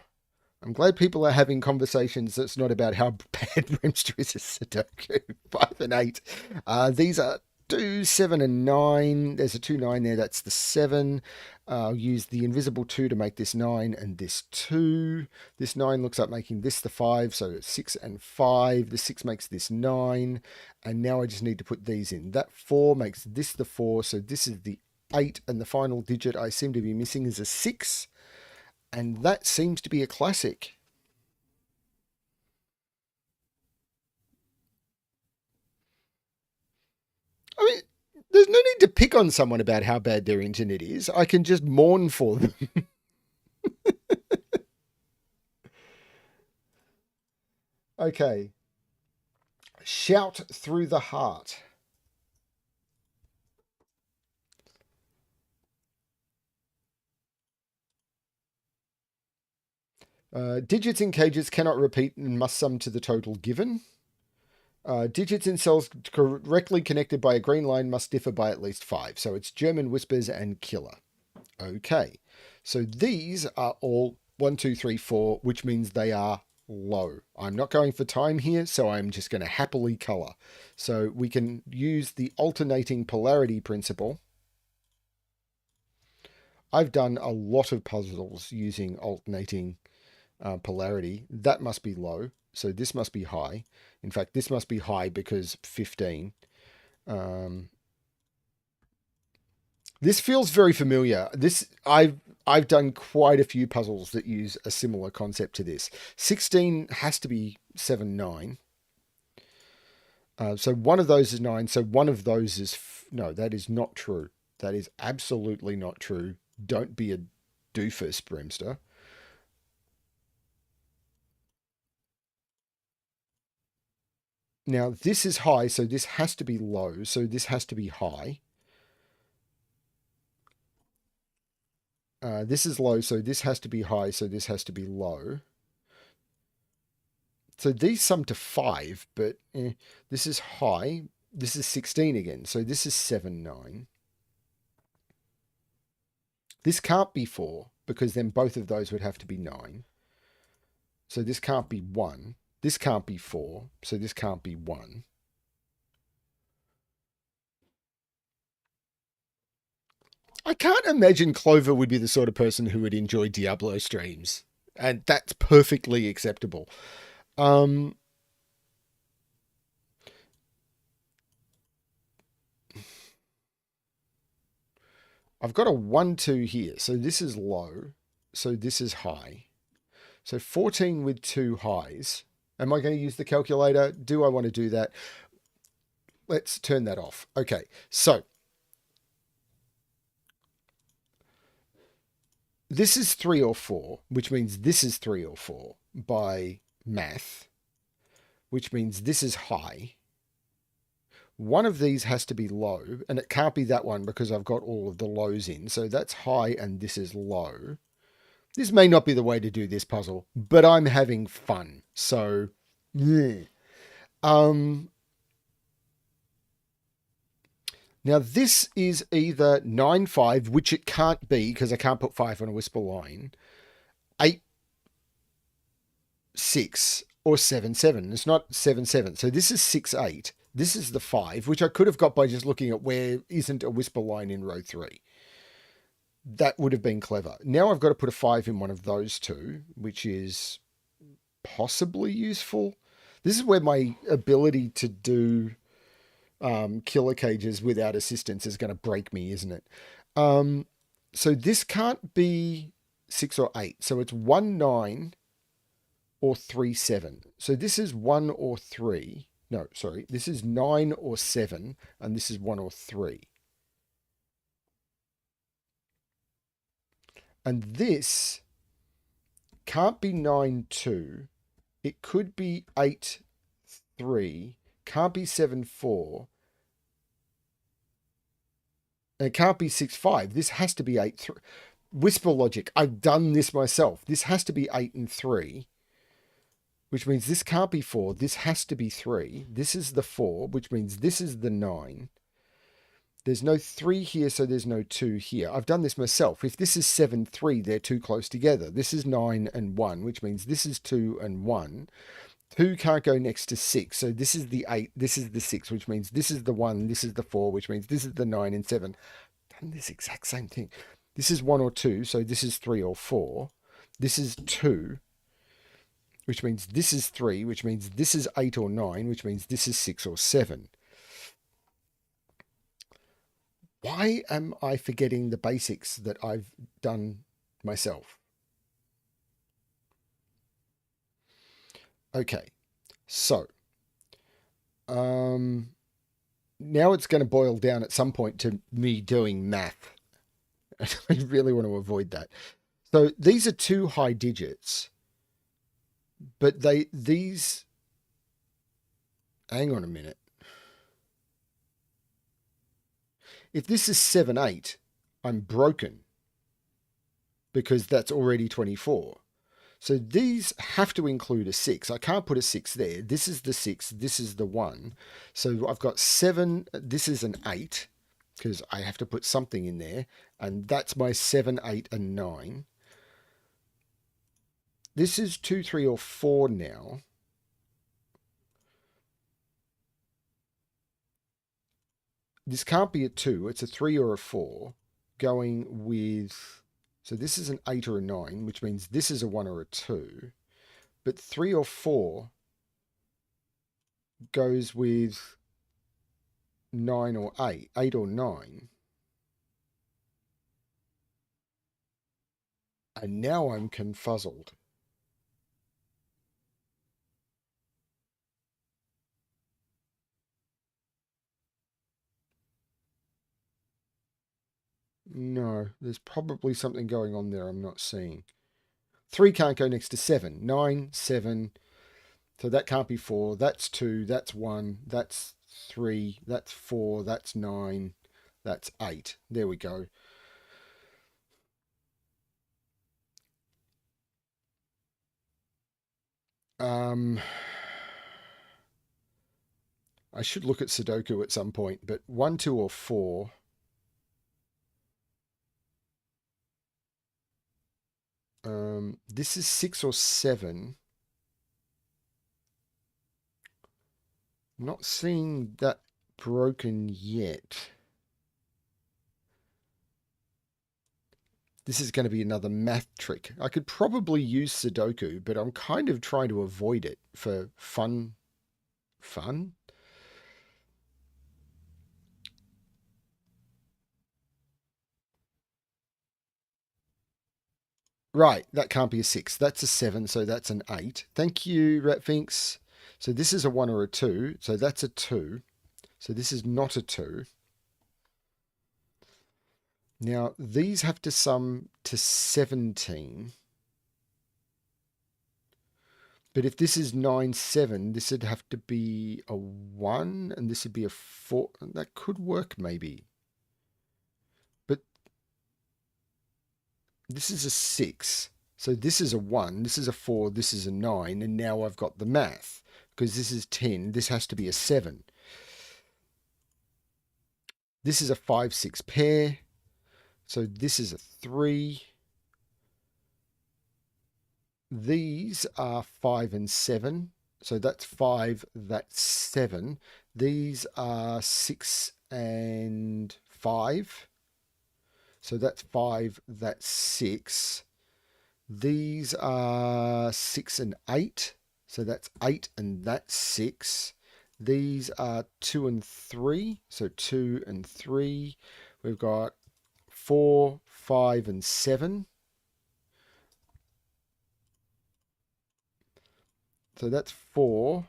I'm glad people are having conversations that's not about how bad BremSter is at Sudoku. 5 and 8. These are 2, 7, and 9. There's a 2, 9 there. That's the 7. I'll use the invisible 2 to make this 9 and this 2. This 9 looks like making this the 5, so it's 6 and 5. The 6 makes this 9. And now I just need to put these in. That 4 makes this the 4, so this is the 8. And the final digit I seem to be missing is a 6. And that seems to be a classic. I mean, there's no need to pick on someone about how bad their internet is. I can just mourn for them. Okay. Shout through the heart. Digits in cages cannot repeat and must sum to the total given. Digits in cells correctly connected by a green line must differ by at least 5. So it's German whispers and killer. Okay. So these are all 1, 2, 3, 4, which means they are low. I'm not going for time here, so I'm just going to happily color. So we can use the alternating polarity principle. I've done a lot of puzzles using alternating polarity. That must be low. So this must be high. In fact, this must be high because 15. This feels very familiar. I've done quite a few puzzles that use a similar concept to this. 16 has to be 7, 9. So one of those is 9. So one of those is... No, that is not true. That is absolutely not true. Don't be a doofus, BremSter. Now, this is high, so this has to be low. So this has to be high. This is low, so this has to be high, so this has to be low. So these sum to 5, but this is high. This is 16 again, so this is 7, 9. This can't be 4, because then both of those would have to be 9. So this can't be 1. This can't be 4, so this can't be 1. I can't imagine Clover would be the sort of person who would enjoy Diablo streams. And that's perfectly acceptable. I've got a 1, 2 here. So this is low. so this is high. So 14 with 2 highs. Am I going to use the calculator? Do I want to do that? Let's turn that off. Okay, so this is 3 or 4, which means this is 3 or 4 by math, which means this is high. One of these has to be low, and it can't be that one because I've got all of the lows in. So that's high and this is low. This may not be the way to do this puzzle, but I'm having fun. So, yeah. Now this is either 9, 5, which it can't be because I can't put 5 on a whisper line, 8, 6, or 7, 7. It's not 7, 7. So this is 6, 8. This is the 5, which I could have got by just looking at where isn't a whisper line in row 3. That would have been clever. Now I've got to put a 5 in one of those two, which is possibly useful. This is where my ability to do killer cages without assistance is going to break me, isn't it? So this can't be 6 or 8. So it's 1, 9 or 3, 7. So this is 1 or 3. No, sorry. This is 9 or 7, and this is 1 or 3. And this can't be 9, 2. It could be 8, 3. Can't be 7, 4. And it can't be 6, 5. This has to be 8, 3. Whisper logic. I've done this myself. This has to be 8 and 3. Which means this can't be 4. This has to be 3. This is the 4, which means this is the 9. There's no 3 here, so there's no 2 here. I've done this myself. If this is 7, 3, they're too close together. This is 9 and 1, which means this is 2 and 1. 2 can't go next to 6, so this is the 8, this is the 6, which means this is the 1, this is the 4, which means this is the 9 and 7. I've done this exact same thing. This is 1 or 2, so this is 3 or 4. This is 2. Which means this is 3, which means this is 8 or 9, which means this is 6 or 7. Why am I forgetting the basics that I've done myself? Okay, so now it's going to boil down at some point to me doing math. I really want to avoid that. So these are 2 high digits. But these, hang on a minute. If this is 7, 8, I'm broken because that's already 24. So these have to include a 6. I can't put a 6 there. This is the 6. This is the 1. So I've got 7. This is an 8 because I have to put something in there. And that's my 7, 8, and 9. This is 2, 3, or 4 now. This can't be a 2. It's a 3 or a 4 going with... So this is an 8 or a 9, which means this is a 1 or a 2. But 3 or 4 goes with 9 or 8. 8 or 9. And now I'm confuzzled. No, there's probably something going on there I'm not seeing. 3 can't go next to 7. 9, 7. So that can't be 4. That's 2. That's 1. That's 3. That's 4. That's 9. That's 8. There we go. I should look at Sudoku at some point, but 1, 2, or 4... this is 6 or 7. I'm not seeing that broken yet. This is going to be another math trick. I could probably use Sudoku, but I'm kind of trying to avoid it for fun. Fun? Right, that can't be a 6. That's a 7, so that's an 8. Thank you, Ratfinks. So this is a 1 or a 2, so that's a 2. So this is not a 2. Now, these have to sum to 17. But if this is 9, 7, this would have to be a 1, and this would be a 4. That could work, maybe. But this is a 6. So this is a 1, this is a 4, this is a 9, and now I've got the math. Because this is 10, this has to be a 7. This is a 5, 6 pair. So this is a 3. These are 5 and 7. So that's 5, that's 7. These are 6 and 5. So that's 5, that's 6. These are 6 and 8. So that's 8 and that's 6. These are 2 and 3. So 2 and 3. We've got 4, 5 and 7. So that's 4.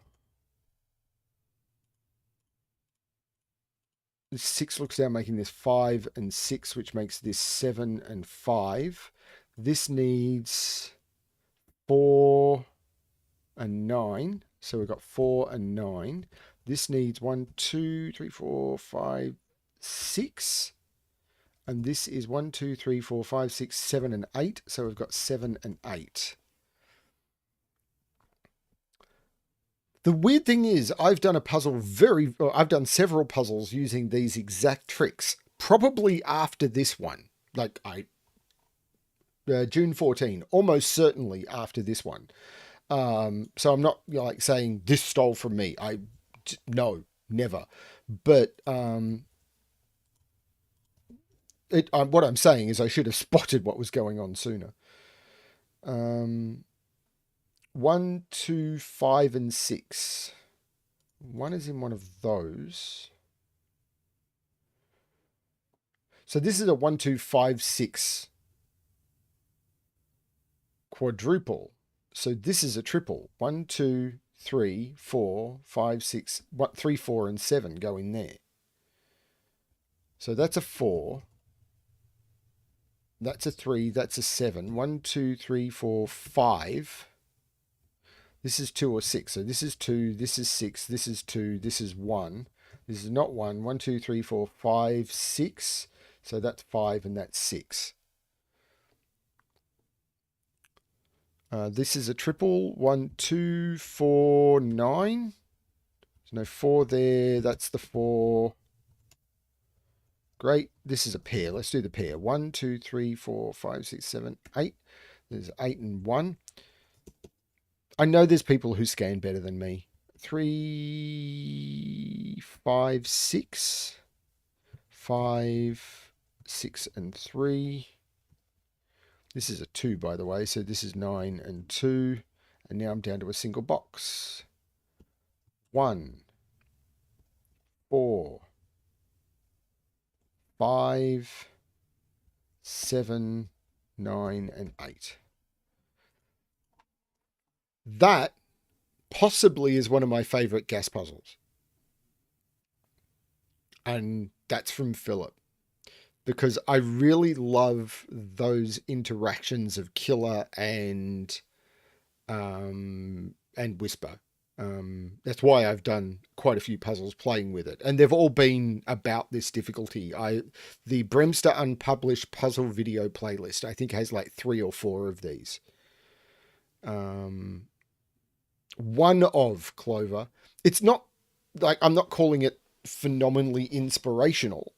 6 looks down, making this 5 and 6, which makes this 7 and 5. This needs 4 and 9. So we've got 4 and 9. This needs 1, 2, 3, 4, 5, 6. And this is 1, 2, 3, 4, 5, 6, 7 and 8. So we've got 7 and 8. The weird thing is I've done I've done several puzzles using these exact tricks, probably after this one. Like June 14, almost certainly after this one. So I'm not like saying this stole from me. No, never. But what I'm saying is I should have spotted what was going on sooner. 1, 2, 5, and 6. 1 is in one of those. So this is a 1, 2, 5, 6 quadruple. So this is a triple. 1, 2, 3, 4, 5, 6. 3, 4, and 7 go in there. So that's a 4. That's a 3. That's a 7. 1, 2, 3, 4, 5. This is 2 or 6. So this is 2, this is 6, this is 2, this is 1. This is not 1. 1, 2, 3, 4, 5, 6. So that's 5 and that's 6. This is a triple. 1, 2, 4, 9. There's no 4 there. That's the 4. Great. This is a pair. Let's do the pair. 1, 2, 3, 4, 5, 6, 7, 8. There's 8 and 1. I know there's people who scan better than me. 3, 5, 6. 5, 6, and 3. This is a 2, by the way, so this is 9 and 2. And now I'm down to a single box. 1, 4, 5, 7, 9, and 8. That possibly is one of my favorite gas puzzles. And that's from Philip. Because I really love those interactions of Killer and Whisper. That's why I've done quite a few puzzles playing with it. And they've all been about this difficulty. The BremSter unpublished puzzle video playlist, I think, has like 3 or 4 of these. One of Clover. It's not like I'm not calling it phenomenally inspirational.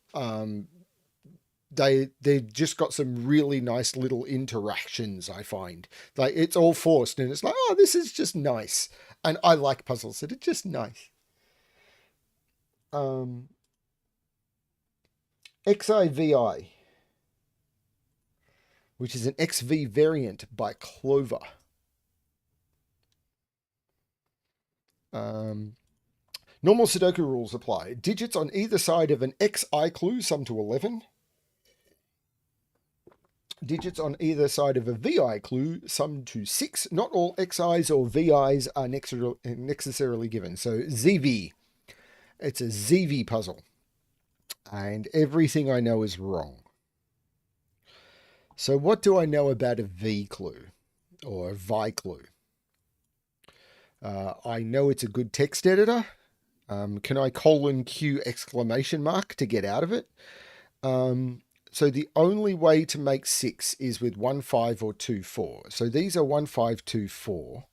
They just got some really nice little interactions, I find. Like it's all forced and it's like, oh, this is just nice. And I like puzzles that are just nice. XIVI, which is an XV variant by Clover. Normal Sudoku rules apply. Digits on either side of an XI clue sum to 11. Digits on either side of a VI clue sum to 6. Not all XIs or VIs are necessarily given. So ZV. It's a ZV puzzle. And everything I know is wrong. So what do I know about a V clue or a VI clue? I know it's a good text editor. Can I :Q exclamation mark to get out of it? So the only way to make 6 is with 1, 5 or 2, 4. So these are 1, 5, 2, 4.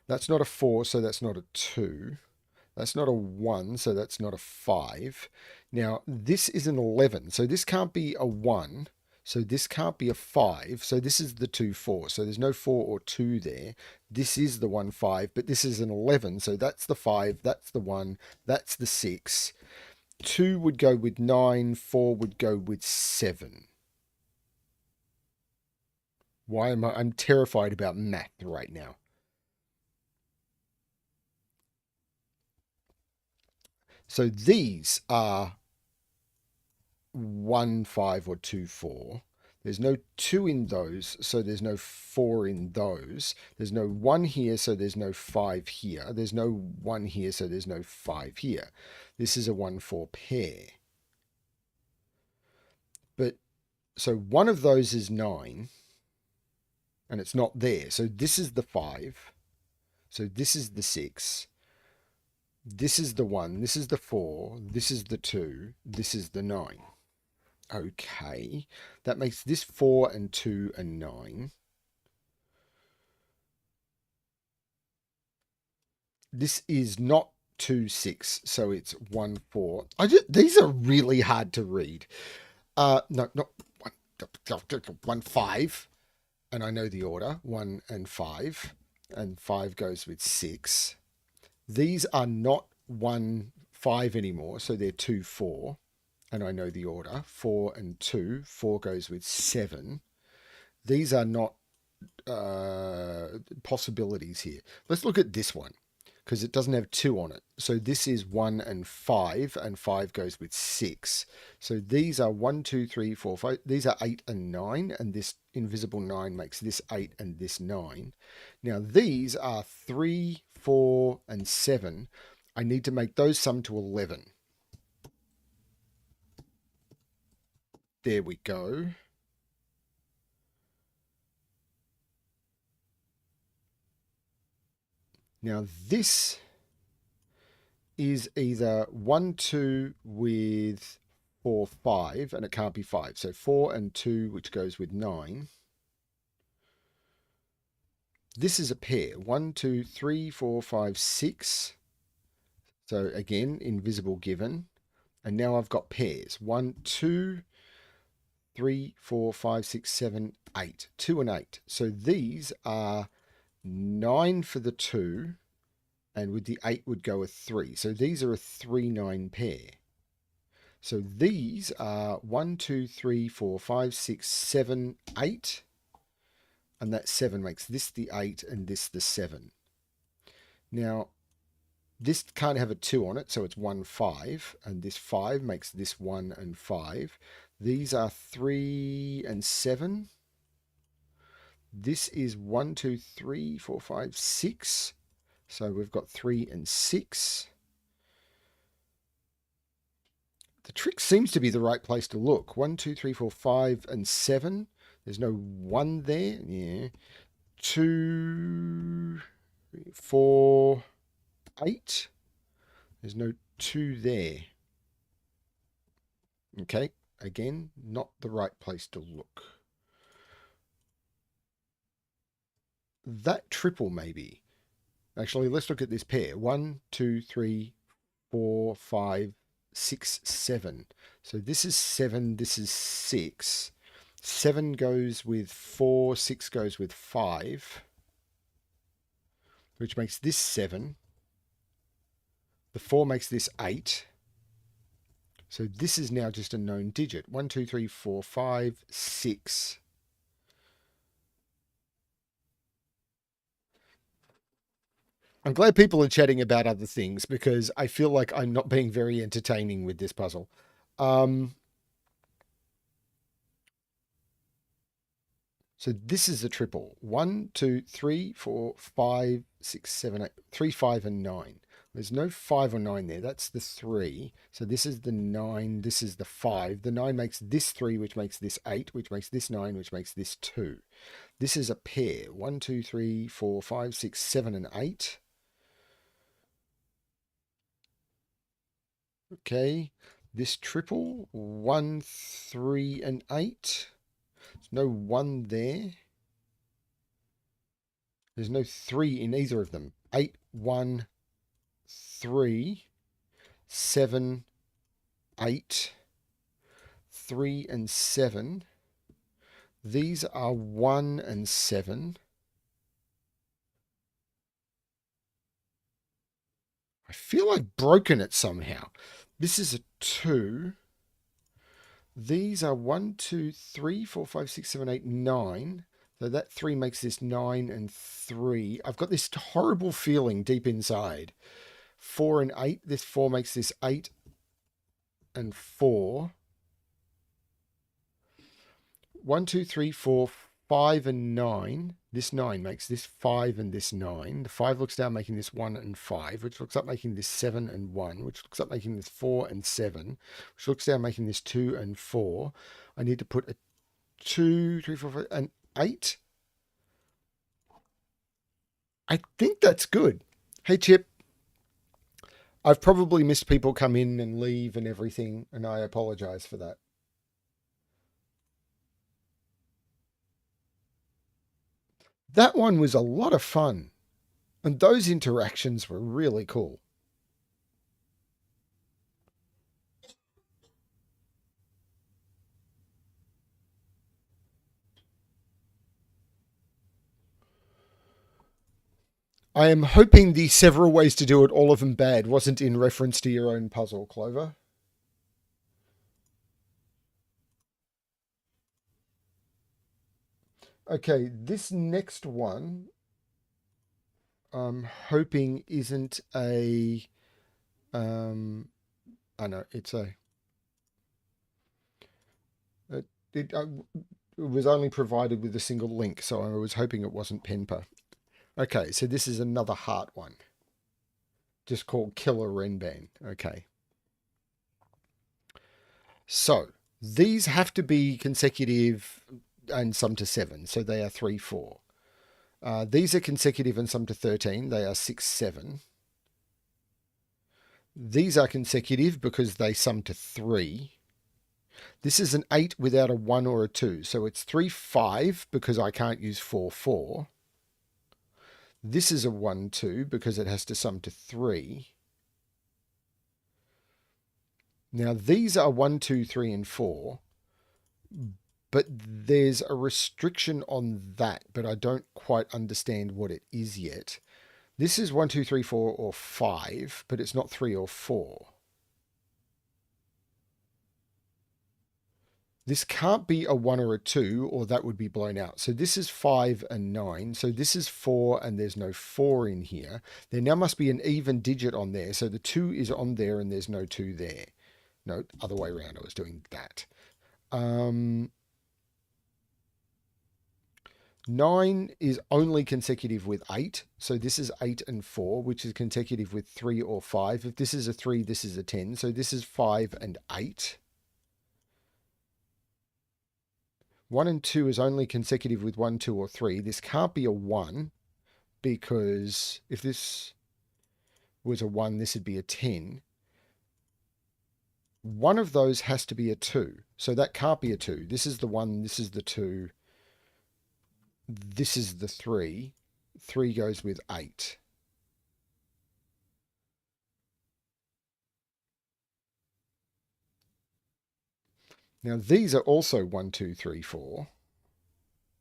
That's not a 4, so that's not a 2. That's not a 1, so that's not a 5. Now, this is an 11, so this can't be a 1. So this can't be a 5. So this is the 2, 4. So there's no 4 or 2 there. This is the 1, 5, but this is an 11. So that's the 5, that's the 1, that's the 6. 2 would go with 9, 4 would go with 7. Why am I'm terrified about math right now. So these are 1, 5 or 2, 4. There's no 2 in those, so there's no 4 in those. There's no 1 here, so there's no 5 here. There's no 1 here, so there's no 5 here. This is a 1, 4 pair. But, so one of those is 9, and it's not there. So this is the 5. So this is the 6. This is the 1. This is the 4. This is the 2. This is the 9. Okay, that makes this 4 and 2 and 9. This is not 2, 6, so it's 1, 4. These are really hard to read. No, not 1, 5, and I know the order, 1 and 5, and 5 goes with 6. These are not 1, 5 anymore, so they're 2, 4. And I know the order, 4 and 2. 4 goes with 7. These are not possibilities here. Let's look at this one, because it doesn't have 2 on it. So this is 1 and 5 goes with 6. So these are 1, 2, 3, 4, 5. These are 8 and 9, and this invisible 9 makes this 8 and this 9. Now these are 3, 4, and 7. I need to make those sum to 11. There we go. Now this is either 1, 2 with 4, 5, and it can't be 5. So 4 and 2, which goes with 9. This is a pair. 1, 2, 3, 4, 5, 6. So again, invisible given. And now I've got pairs. 1, 2, 3, 4, 5, 6, 7, 8. 2 and 8. So these are 9 for the 2, and with the 8 would go a 3. So these are a 3, 9 pair. So these are 1, 2, 3, 4, 5, 6, 7, 8. And that 7 makes this the 8 and this the 7. Now, this can't have a 2 on it, so it's 1, 5. And this 5 makes this 1 and 5. These are 3 and 7. This is 1, 2, 3, 4, 5, 6. So we've got 3 and 6. The trick seems to be the right place to look. 1, 2, 3, 4, 5, and 7. There's no 1 there. Yeah. 2, 4, 8. There's no 2 there. Okay. Again, not the right place to look. That triple maybe. Actually, let's look at this pair. 1, 2, 3, 4, 5, 6, 7. So this is 7, this is 6. 7 goes with 4, 6 goes with 5, which makes this 7. The 4 makes this 8. So this is now just a known digit. 1, 2, 3, 4, 5, 6. I'm glad people are chatting about other things because I feel like I'm not being very entertaining with this puzzle. So this is a triple. 1, 2, 3, 4, 5, 6, 7, 8. 3, 5, and 9. There's no 5 or 9 there. That's the 3. So this is the 9. This is the 5. The 9 makes this 3, which makes this 8, which makes this 9, which makes this 2. This is a pair. 1, 2, 3, 4, 5, 6, 7, and 8. Okay. This triple. 1, 3, and 8. There's no 1 there. There's no 3 in either of them. 8, 1, 3, 7, 8, 3, and 7. These are 1 and 7. I feel I've broken it somehow. This is a 2. These are 1, 2, 3, 4, 5, 6, 7, 8, 9. So that 3 makes this 9 and 3. I've got this horrible feeling deep inside. 4 and 8. This 4 makes this 8 and 4. 1, 2, 3, 4, 5, and 9. This 9 makes this 5 and this 9. The 5 looks down making this 1 and 5, which looks up making this 7 and 1, which looks up making this 4 and 7, which looks down making this 2 and 4. I need to put a 2, 3, 4, 5, and 8. I think that's good. Hey, Chip. I've probably missed people come in and leave and everything, and I apologize for that. That one was a lot of fun, and those interactions were really cool. I am hoping the several ways to do it, all of them bad, wasn't in reference to your own puzzle, Clover. Okay, this next one, I'm hoping isn't a... I know, it's a... It was only provided with a single link, so I was hoping it wasn't Penpa. Okay, so this is another heart one. Just called Killer Renband. Okay. So, these have to be consecutive and sum to 7. So they are 3, 4. These are consecutive and sum to 13. They are 6, 7. These are consecutive because they sum to 3. This is an 8 without a 1 or a 2. So it's 3, 5 because I can't use 4, 4. This is a 1, 2 because it has to sum to 3. Now these are 1, 2, 3, and 4. But there's a restriction on that, but I don't quite understand what it is yet. This is 1, 2, 3, 4, or 5, but it's not 3 or 4. This can't be a 1 or a 2, or that would be blown out. So this is 5 and 9. So this is 4, and there's no 4 in here. There now must be an even digit on there. So the 2 is on there, and there's no 2 there. No, other way around. I was doing that. 9 is only consecutive with 8. So this is 8 and 4, which is consecutive with 3 or 5. If this is a 3, this is a 10. So this is 5 and 8. 1 and 2 is only consecutive with 1, 2, or 3. This can't be a 1 because if this was a 1, this would be a 10. One of those has to be a 2. So that can't be a 2. This is the 1, this is the 2. This is the 3. 3 goes with 8. Now these are also 1, 2, 3, 4,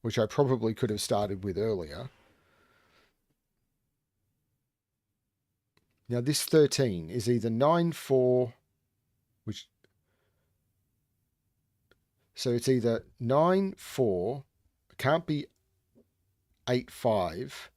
which I probably could have started with earlier. Now this 13 is either 9, 4, which... So it's either 9, 4, can't be 8, 5,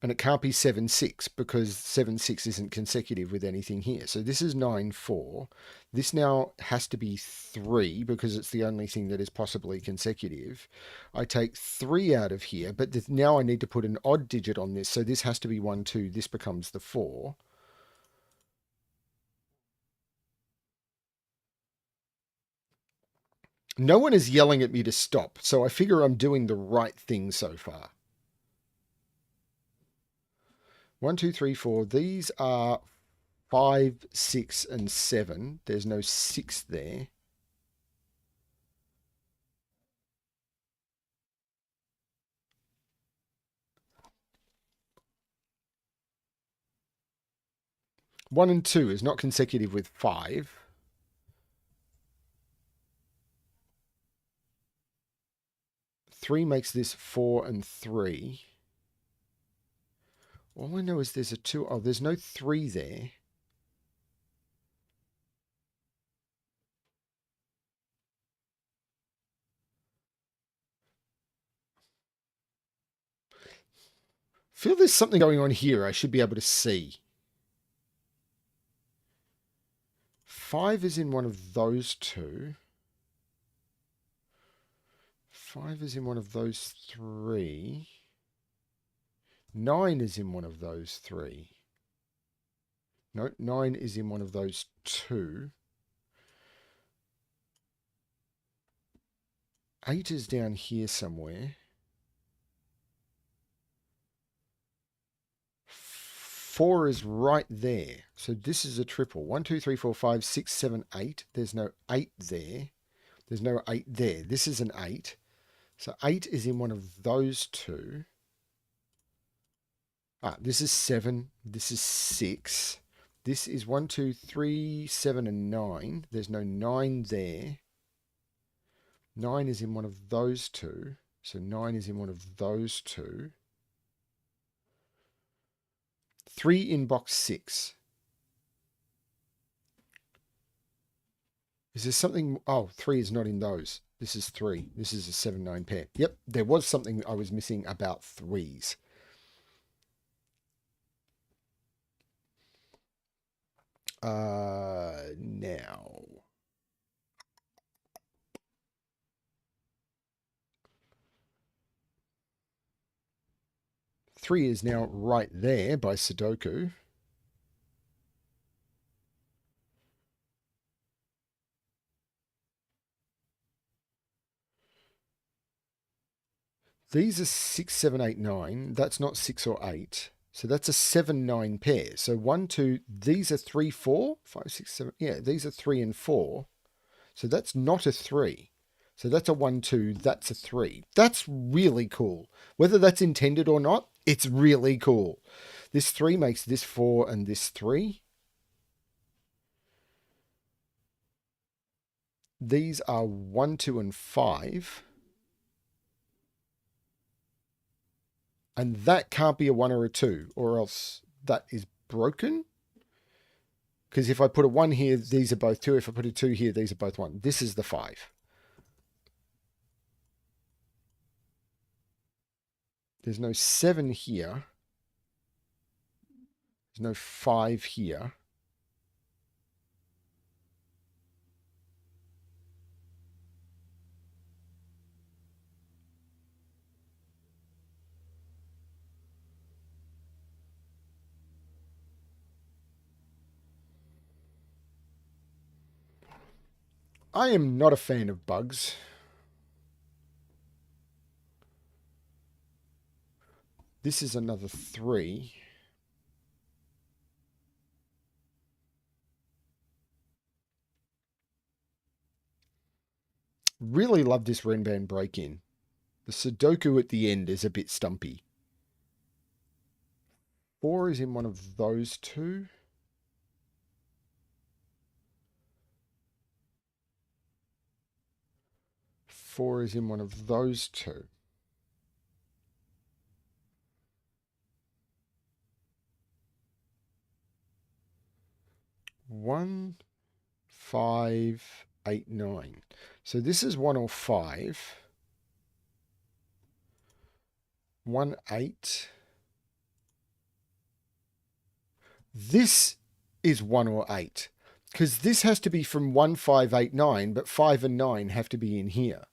And it can't be 7, 6 because 7, 6 isn't consecutive with anything here. So this is 9, 4. This now has to be 3 because it's the only thing that is possibly consecutive. I take 3 out of here, but now I need to put an odd digit on this. So this has to be 1, 2. This becomes the 4. No one is yelling at me to stop, so I figure I'm doing the right thing so far. 1, 2, 3, 4. These are 5, 6, and 7. There's no 6 there. One and 2 is not consecutive with 5. Three makes this 4 and 3. All I know is there's a 2. Oh, there's no 3 there. Feel there's something going on here I should be able to see. 5 is in one of those two. 5 is in one of those 3. 9 is in one of those 3. No, 9 is in one of those 2. 8 is down here somewhere. 4 is right there. So this is a triple. 1, 2, 3, 4, 5, 6, 7, 8. There's no 8 there. There's no 8 there. This is an 8. So 8 is in one of those two. This is 7. This is 6. This is 1, 2, 3, 7, and 9. There's no 9 there. 9 is in one of those two. So 9 is in one of those two. 3 in box 6. Is there something? Oh, 3 is not in those. This is 3. This is a 7, 9 pair. Yep, there was something I was missing about 3s. Now. 3 is now right there by Sudoku. These are 6, 7, 8, 9. That's not 6 or 8. So that's a 7, 9 pair. So 1, 2, these are 3, 4, 5, 6, 7. Yeah, these are 3 and 4. So that's not a 3. So that's a 1, 2, that's a 3. That's really cool. Whether that's intended or not, it's really cool. This 3 makes this 4 and this 3. These are 1, 2, and 5. And that can't be a 1 or a 2, or else that is broken. Because if I put a 1 here, these are both 2. If I put a 2 here, these are both 1. This is the 5. There's no 7 here. There's no 5 here. I am not a fan of bugs. This is another 3. Really love this Renband break-in. The Sudoku at the end is a bit stumpy. 4 is in one of those two. 4 is in one of those two. 1, 5, 8, 9. So this is 1 or 5. 1, 8. This is 1 or 8. Because this has to be from 1, 5, 8, 9, but 5 and 9 have to be in here.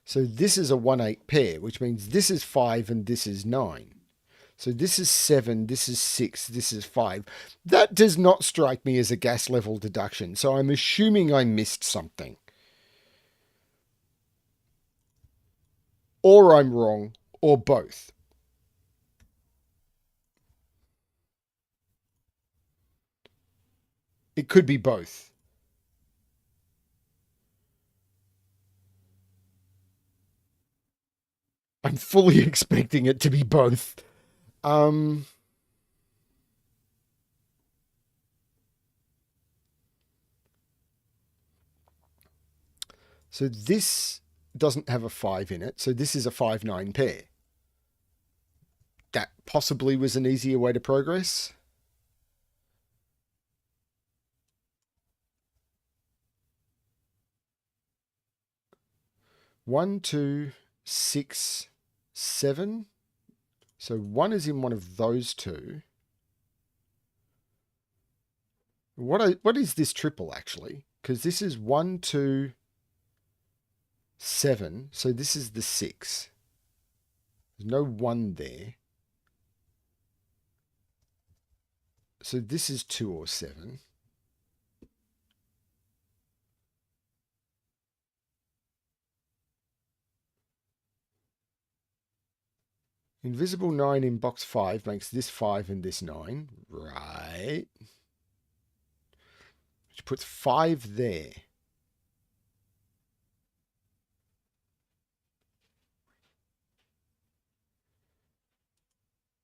So this is a 1, 8 pair, which means this is 5 and this is 9. So this is 7, this is 6, this is 5. That does not strike me as a gas level deduction, so I'm assuming I missed something. Or I'm wrong, or both. It could be both. I'm fully expecting it to be both. So this doesn't have a 5 in it, so this is a 5-9 pair. That possibly was an easier way to progress. One, 2, 6, 7. So 1 is in one of those two. What is this triple actually? Because this is 1, 2, 7. So this is the 6. There's no 1 there. So this is 2 or 7. Invisible 9 in box 5 makes this 5 and this 9. Right. Which puts 5 there.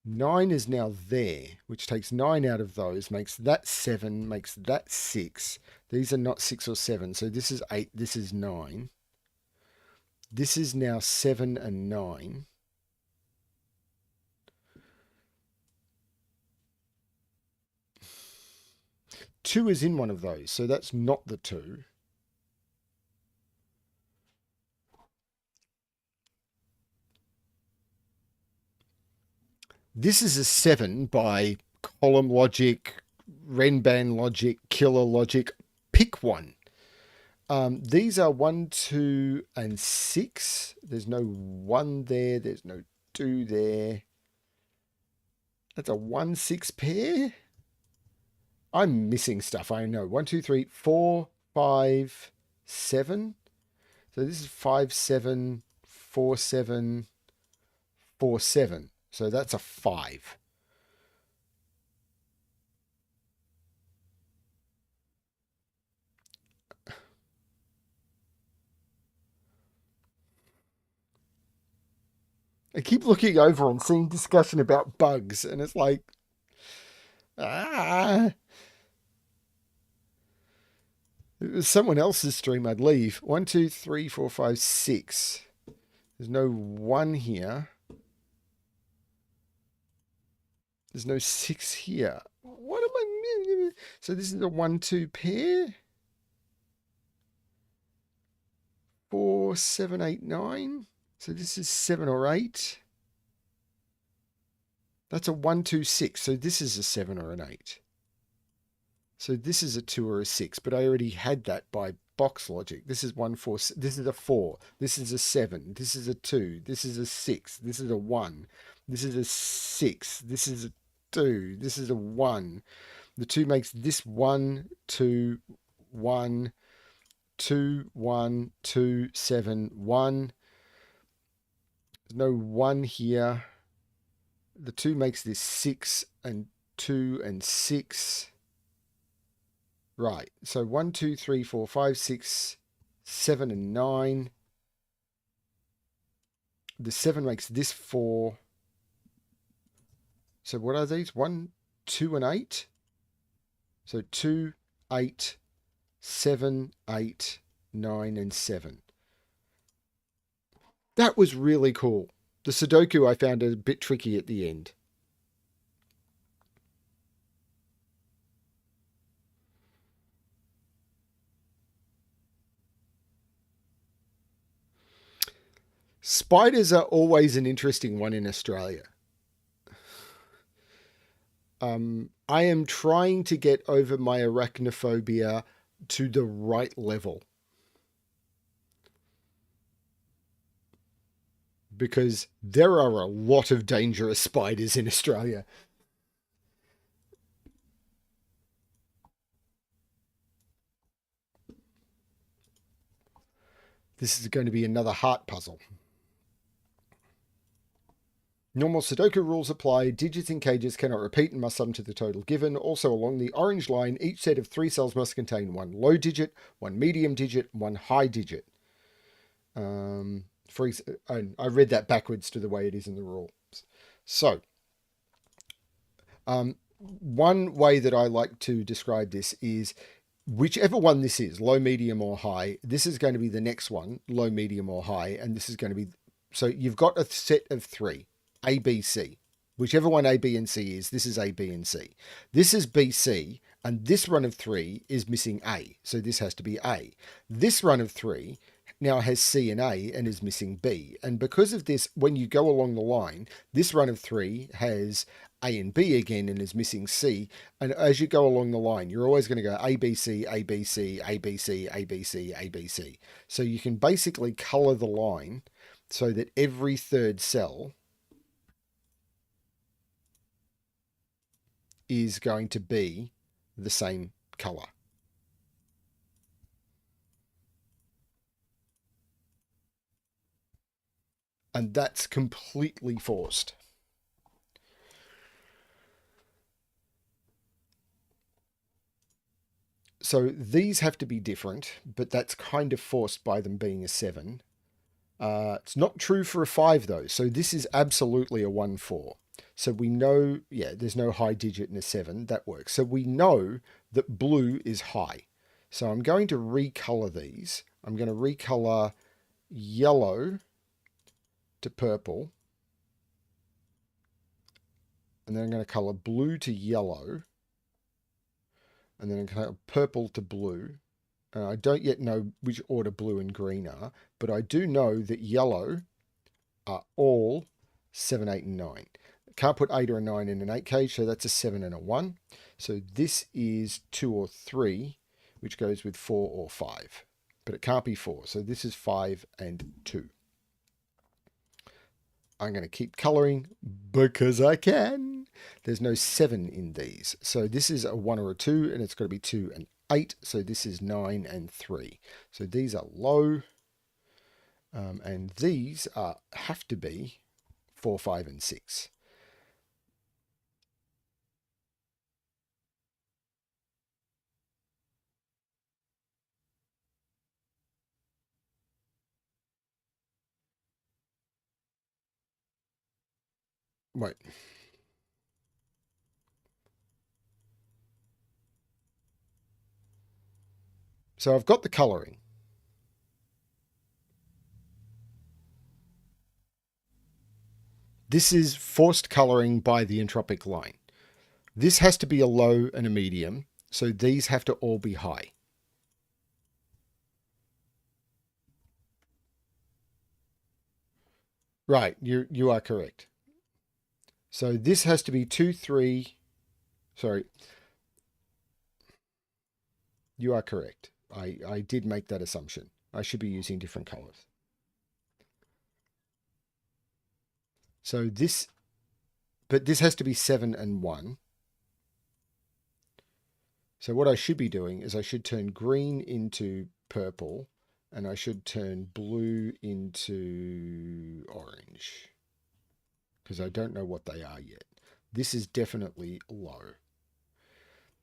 Nine is now there, which takes 9 out of those, makes that 7, makes that 6. These are not 6 or 7, so this is 8, this is 9. This is now 7 and 9. Two is in one of those, so that's not the 2. This is a 7 by column logic, Renband logic, killer logic. Pick one. These are 1, 2, and 6. There's no 1 there. There's no 2 there. That's a 1, 6 pair. I'm missing stuff. I know. 1, 2, 3, 4, 5, 7. So this is 5, 7, 4, 7, 4, 7. So that's a 5. I keep looking over and seeing discussion about bugs, and it's like, ah. If it was someone else's stream, I'd leave. 1, 2, 3, 4, 5, 6. There's no 1 here. There's no 6 here. What am I missing? So this is a 1, 2 pair. 4, 7, 8, 9. So this is 7 or 8. That's a 1, 2, 6. So this is a 7 or an 8. So this is a 2 or a 6, but I already had that by box logic. This is 1, 4. This is a 4. This is a 7. This is a 2. This is a 6. This is a 1. This is a 6. This is a 2. This is a 1. The 2 makes this 1, 2, 1, 2, 1, 2, 7, 1. There's no 1 here. The 2 makes this 6 and 2 and 6. Right, so 1, 2, 3, 4, 5, 6, 7, and 9. The 7 makes this 4. So what are these? 1, 2, and 8. So 2, 8, 7, 8, 9, and 7. That was really cool. The Sudoku I found a bit tricky at the end. Spiders are always an interesting one in Australia. I am trying to get over my arachnophobia to the right level. Because there are a lot of dangerous spiders in Australia. This is going to be another heart puzzle. Normal Sudoku rules apply. Digits in cages cannot repeat and must sum to the total given. Also, along the orange line, each set of 3 cells must contain 1 low digit, 1 medium digit, 1 high digit. I read that backwards to the way it is in the rules. So, one way that I like to describe this is whichever one this is, low, medium, or high, this is going to be the next one, low, medium, or high, and this is going to be... So you've got a set of 3. A, B, C. Whichever one A, B, and C is, this is A, B, and C. This is B, C, and this run of 3 is missing A, so this has to be A. This run of 3 now has C and A and is missing B. And because of this, when you go along the line, this run of 3 has A and B again and is missing C. And as you go along the line, you're always going to go A, B, C, A, B, C, A, B, C, A, B, C, A, B, C. So you can basically color the line so that every third cell is going to be the same color. And that's completely forced. So these have to be different, but that's kind of forced by them being a 7. It's not true for a 5 though. So this is absolutely a 1-4. So we know, yeah, there's no high digit in a 7. That works. So we know that blue is high. So I'm going to recolor these. I'm going to recolor yellow to purple. And then I'm going to color blue to yellow. And then I'm going to color purple to blue. I don't yet know which order blue and green are, but I do know that yellow are all 7, 8, and 9. Can't put 8 or a 9 in an 8 cage, so that's a 7 and a 1. So this is 2 or 3, which goes with 4 or 5. But it can't be 4, so this is 5 and 2. I'm going to keep coloring because I can. There's no 7 in these. So this is a 1 or a 2, and it's got to be 2 and 8. So this is 9 and 3. So these are low. And these have to be 4, 5, and 6. Wait. So I've got the colouring. This is forced colouring by the entropic line. This has to be a low and a medium, so these have to all be high. Right, you are correct. So this has to be 2, 3. Sorry. You are correct. I did make that assumption. I should be using different colors. So this, but this has to be 7 and 1. So what I should be doing is I should turn green into purple and I should turn blue into orange because I don't know what they are yet. This is definitely low.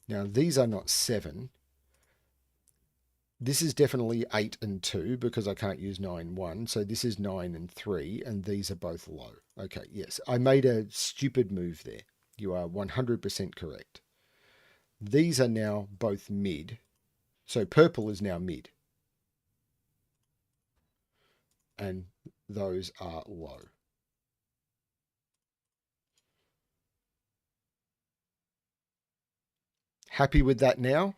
Now these are not 7. This is definitely 8 and 2 because I can't use 9, 1. So this is 9 and 3 and these are both low. Okay, yes, I made a stupid move there. You are 100% correct. These are now both mid. So purple is now mid. And those are low. Happy with that now?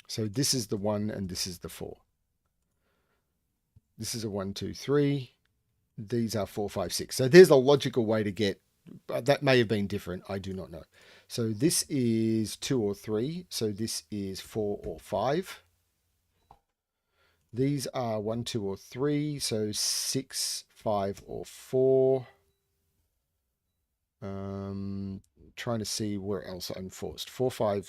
So this is the 1 and this is the 4. This is a 1, 2, 3. These are 4, 5, 6. So there's a logical way to get, that may have been different. I do not know. So this is 2 or 3. So this is 4 or 5. These are 1, 2 or 3. So 6, 5 or 4. Trying to see where else I'm forced. 4, 5,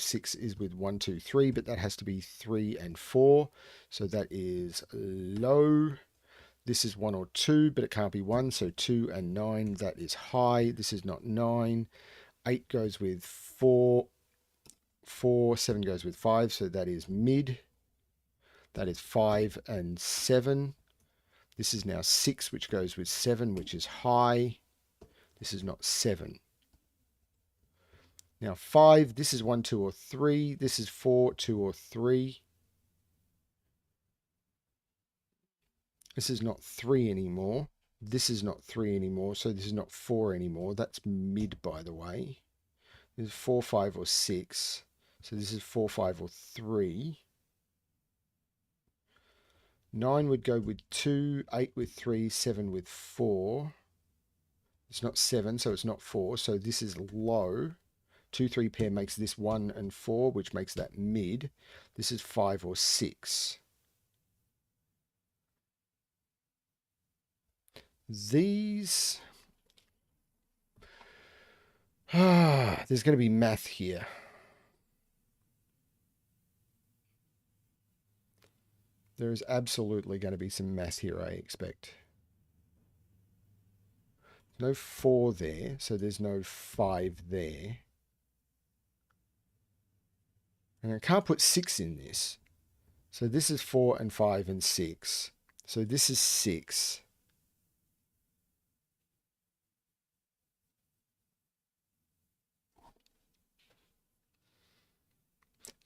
6 is with 1, 2, 3, but that has to be 3 and 4. So that is low. This is 1 or 2, but it can't be 1. So 2 and 9, that is high. This is not 9. 8 goes with 4. 4, 7 goes with 5. So that is mid. That is 5 and 7. This is now 6, which goes with 7, which is high. This is not 7. Now 5, this is 1, 2 or 3. This is 4, 2 or 3. This is not 3 anymore. This is not 3 anymore. So this is not 4 anymore. That's mid, by the way. This is 4, 5 or 6. So this is 4, 5 or 3. 9 would go with 2, 8 with 3, 7 with 4. It's not 7, so it's not 4. So this is low. 2, 3 pair makes this 1 and 4, which makes that mid. This is 5 or 6. These... there's going to be math here. There is absolutely going to be some math here, I expect. No 4 there, so there's no 5 there. And I can't put 6 in this. So this is 4 and 5 and 6. So this is 6.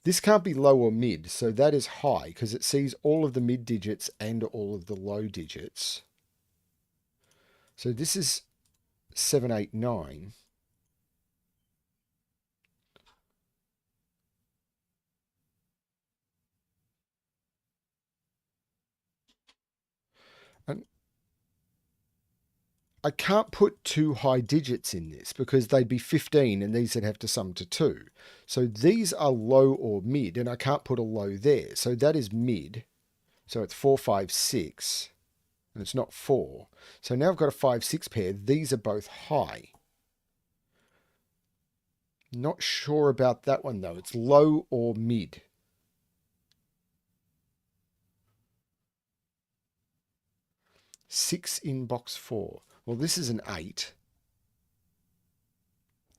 This can't be low or mid, so that is high because it sees all of the mid digits and all of the low digits. So this is 7, 8, 9. And I can't put 2 high digits in this because they'd be 15 and these would have to sum to 2. So these are low or mid and I can't put a low there. So that is mid. So it's 4, 5, 6 and it's not 4. So now I've got a 5, 6 pair. These are both high. Not sure about that one though. It's low or mid. Six in box 4. Well, this is an 8.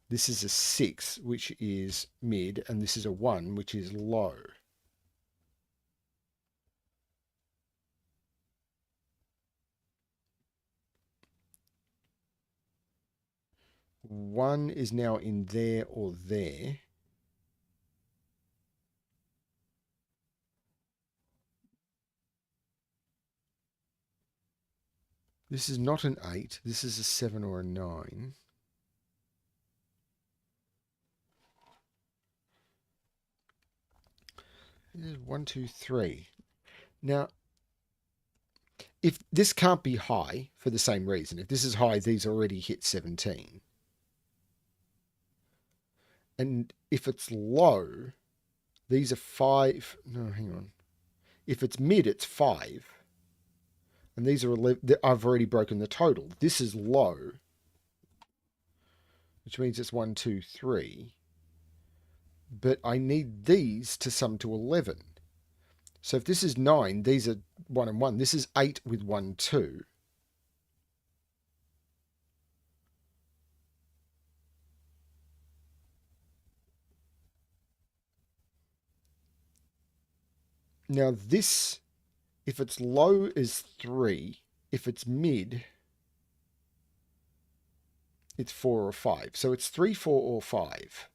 This is a 6, which is mid, and this is a 1, which is low. One is now in there or there. This is not an 8. This is a 7 or a 9. This is 1, 2, 3. Now, if this can't be high for the same reason, if this is high, these already hit 17. And if it's low, these are 5. No, hang on. If it's mid, it's 5. And these are 11. I've already broken the total. This is low, which means it's 1, 2, 3. But I need these to sum to 11. So if this is 9, these are 1 and 1. This is 8 with 1, 2. Now this, if it's low, is 3. If it's mid, it's 4 or 5. So it's 3, 4, or 5.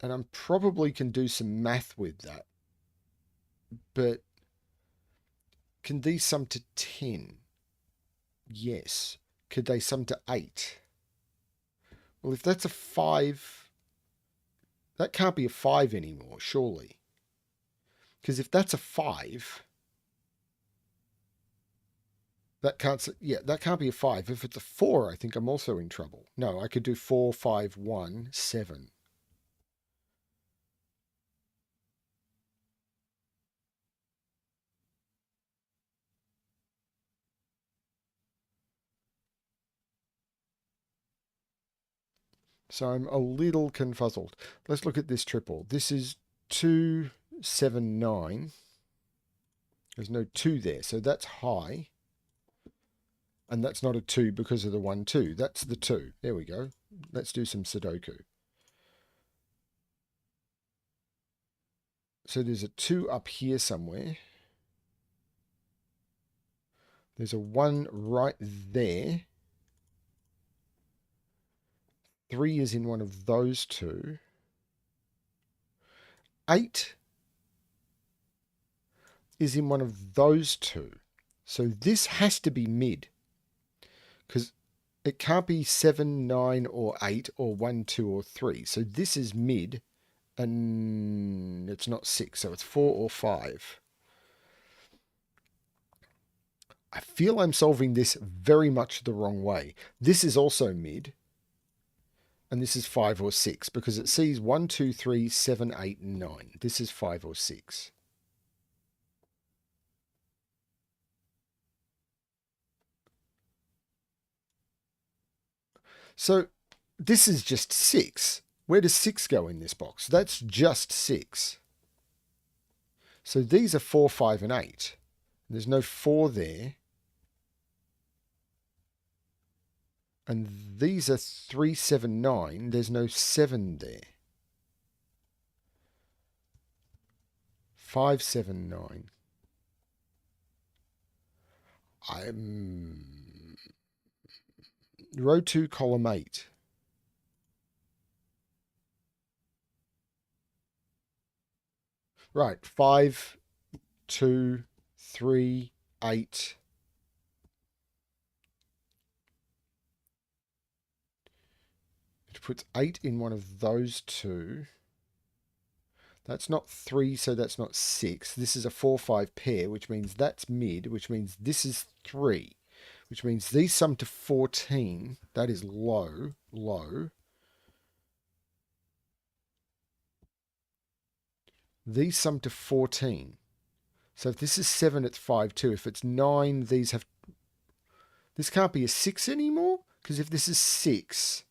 And I probably can do some math with that. But can these sum to 10? Yes. Could they sum to 8? Well, if that's a 5, that can't be a 5 anymore, surely. Because if that's a 5, That can't, yeah, that can't be a 5. If it's a 4, I think I'm also in trouble. No, I could do 4, 5, 1, 7. So I'm a little confuzzled. Let's look at this triple. This is 2, 7, 9. There's no 2 there, so that's high. And that's not a 2 because of the 1, 2. That's the 2. There we go. Let's do some Sudoku. So there's a 2 up here somewhere. There's a 1 right there. 3 is in one of those two. 8 is in one of those two. So this has to be mid. Because it can't be 7, 9, or 8, or 1, 2, or 3. So this is mid. And it's not 6. So it's 4 or 5. I feel I'm solving this very much the wrong way. This is also mid. And this is 5 or 6 because it sees 1, 2, 3, 7, 8, and 9. This is 5 or 6. So this is just 6. Where does 6 go in this box? That's just 6. So these are 4, 5, and 8. There's no 4 there. And these are 3, 7, 9. There's no 7 there. 5, 7, 9. I'm row 2, column 8. Right, 5, 2, 3, 8. It puts 8 in one of those two. That's not 3, so that's not 6. This is a 4, 5 pair, which means that's mid, which means this is 3, which means these sum to 14. That is low, low. These sum to 14. So if this is 7, it's 5, 2. If it's 9, these have... This can't be a 6 anymore, because if this is 6...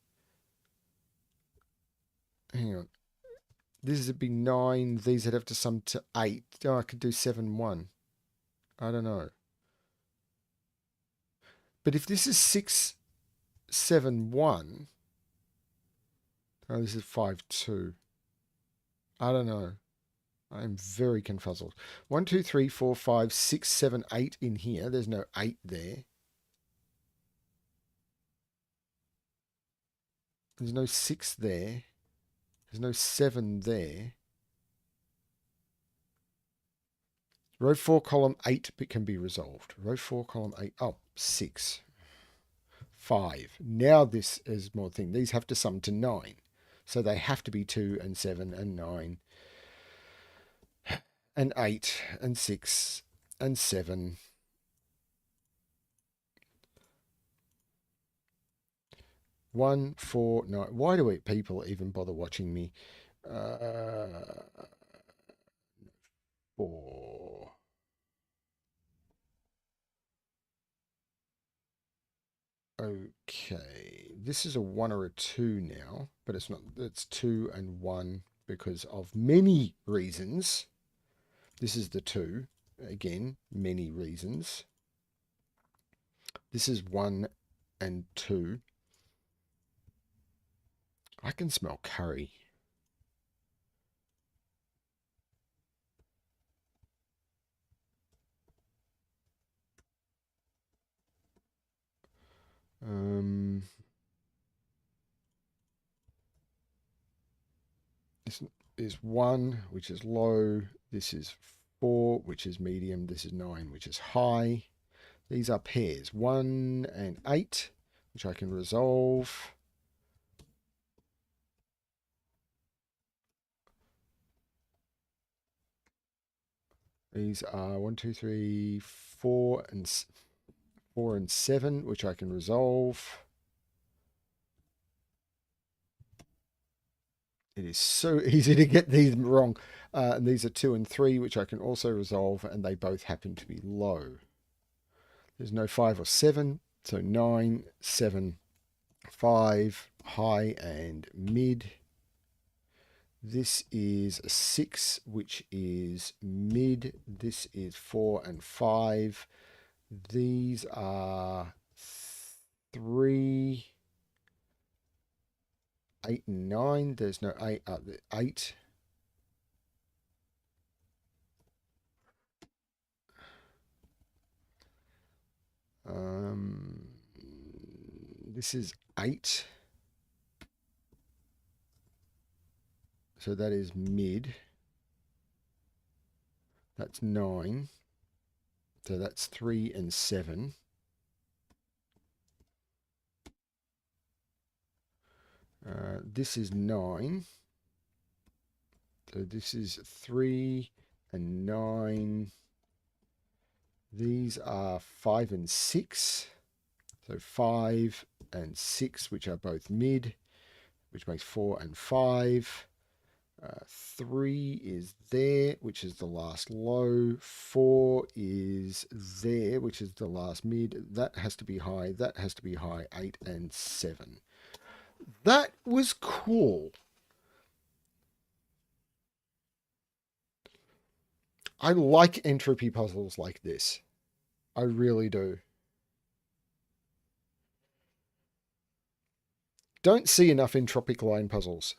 Hang on. This would be 9. These would have to sum to 8. Oh, I could do 7, 1. I don't know. But if this is 6, 7, 1... Oh, this is 5, 2. I don't know. I'm very confuzzled. 1, 2, 3, 4, 5, 6, 7, 8 in here. There's no 8 there. There's no 6 there. There's no 7 there. Row 4, column 8 can be resolved. Row 4, column 8. Oh, 6. 5. Now this is more thing. These have to sum to 9. So they have to be 2 and 7 and 9 and 8 and 6 and 7. One, 4, 9. Why do people even bother watching me? 4. Okay, this is a 1 or a 2 now, but it's not. It's 2 and 1 because of many reasons. This is the 2. Again, many reasons. This is 1 and 2. I can smell curry. This is 1, which is low. This is 4, which is medium. This is 9, which is high. These are pairs, 1 and 8, which I can resolve. These are 1, 2, 3, 4, and 4 and 7, which I can resolve. It is so easy to get these wrong. And these are 2 and 3, which I can also resolve, and they both happen to be low. There's no 5 or 7, so 9, 7, 5, high and mid. This is a 6, which is mid. This is 4 and 5. These are 3, 8 and 9. There's no 8. 8. This is 8. So that is mid. That's 9. So that's 3 and 7. This is 9. So this is 3 and 9. These are 5 and 6. So 5 and 6, which are both mid, which makes 4 and 5. 3 is there, which is the last low. 4 is there, which is the last mid. That has to be high. That has to be high. 8 and 7. That was cool. I like entropy puzzles like this. I really do. Don't see enough entropic line puzzles.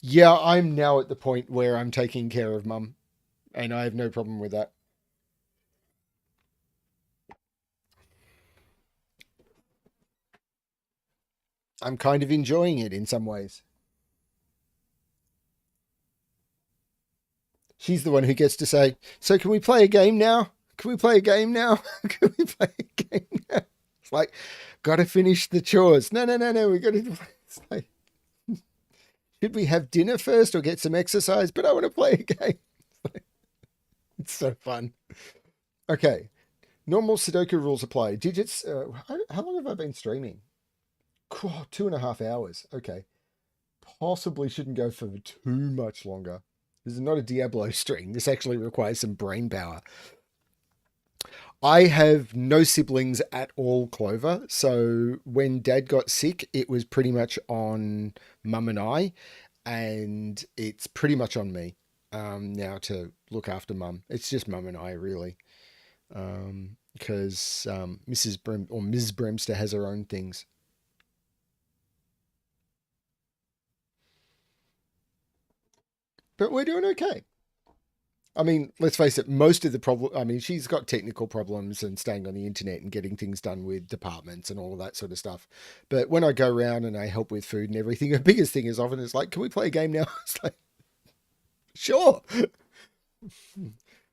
Yeah, I'm now at the point where I'm taking care of Mum, and I have no problem with that. I'm kind of enjoying it in some ways. She's the one who gets to say, "So can we play a game now? Can we play a game now? Can we play a game now?" It's like, gotta finish the chores. No, no, no, no. We gotta. It's like, should we have dinner first or get some exercise? But I want to play a game. It's so fun. Okay. Normal Sudoku rules apply. Digits. How long have I been streaming? Cool, 2.5 hours. Okay. Possibly shouldn't go for too much longer. This is not a Diablo stream. This actually requires some brain power. I have no siblings at all, Clover. So when Dad got sick, it was pretty much on Mum and I, and it's pretty much on me now to look after Mum. It's just Mum and I, really, because Mrs. Brem or Ms. Bremster has her own things. But we're doing okay. I mean, let's face it, most of the problem, I mean, she's got technical problems and staying on the internet and getting things done with departments and all of that sort of stuff. But when I go around and I help with food and everything, the biggest thing is often it's like, can we play a game now? It's like, sure.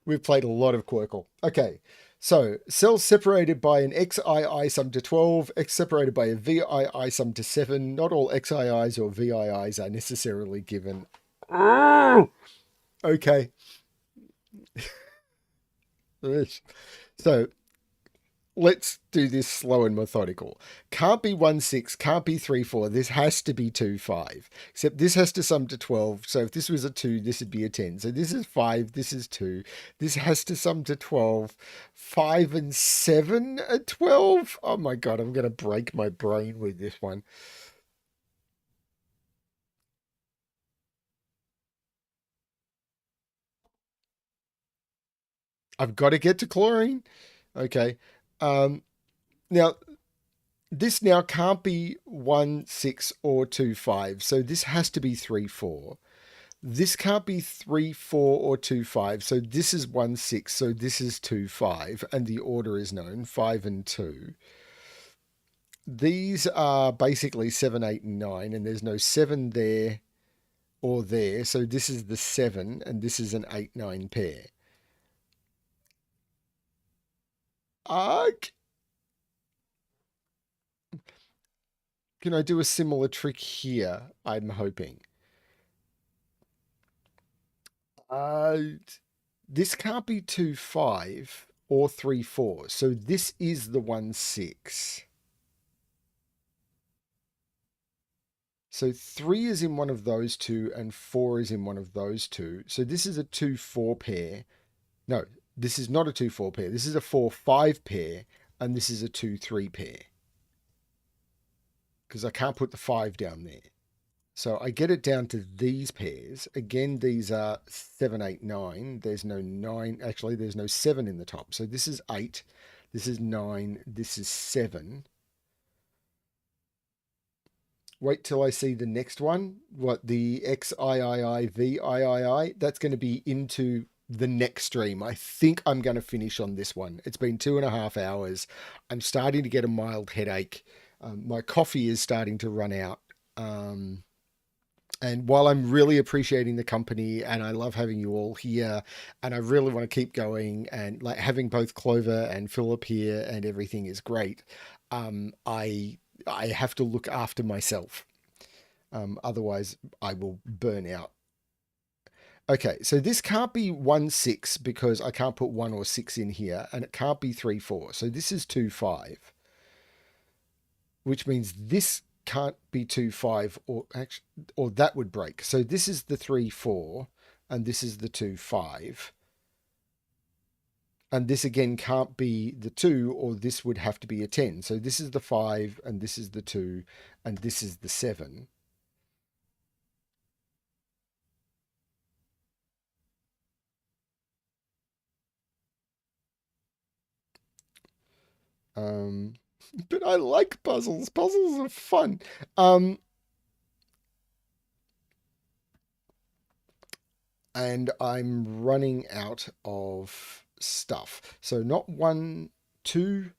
We've played a lot of Quirkle. Okay. So cells separated by an XII sum to 12, X separated by a VII sum to 7. Not all XIIs or VIIs are necessarily given. Okay. So let's do this slow and methodical. Can't be 1 6, can't be 3 4. This has to be 2 5. Except this has to sum to 12. So if this was a 2, this would be a 10. So this is 5, this is 2. This has to sum to 12. 5 and 7 are 12. Oh my God, I'm going to break my brain with this one. I've got to get to chlorine. Okay. Um, now, this now can't be 1 6 or 2 5. So this has to be 3 4. This can't be 3 4 or 2 5. So this is 1 6. So this is 2 5. And the order is known 5 and 2. These are basically 7, 8, and 9. And there's no 7 there or there. So this is the 7. And this is an 8, 9 pair. Arg! Can I do a similar trick here? I'm hoping. Uh, this can't be 2, 5 or 3, 4. So this is the 1, 6. So 3 is in one of those two and 4 is in one of those two. So this is a 2, 4 pair. No, this is not a 2, 4 pair. This is a 4, 5 pair. And this is a 2, 3 pair. Because I can't put the 5 down there. So I get it down to these pairs. Again, these are 7, 8, 9. There's no 9. Actually, there's no 7 in the top. So this is 8. This is 9. This is 7. Wait till I see the next one. What, the XIIIVIII? That's going to be into the next stream. I think I'm going to finish on this one. It's been 2.5 hours. I'm starting to get a mild headache. My coffee is starting to run out. And while I'm really appreciating the company and I love having you all here and I really want to keep going and like having both Clover and Philip here and everything is great, I have to look after myself. Otherwise, I will burn out. Okay, so this can't be 1, 6 because I can't put 1 or 6 in here, and it can't be 3, 4. So this is 2, 5, which means this can't be 2, 5, or actually, or that would break. So this is the 3, 4, and this is the 2, 5. And this again can't be the 2, or this would have to be a 10. So this is the 5, and this is the 2, and this is the 7. Um, but I like puzzles. Puzzles are fun. And I'm running out of stuff. So not 1, 2,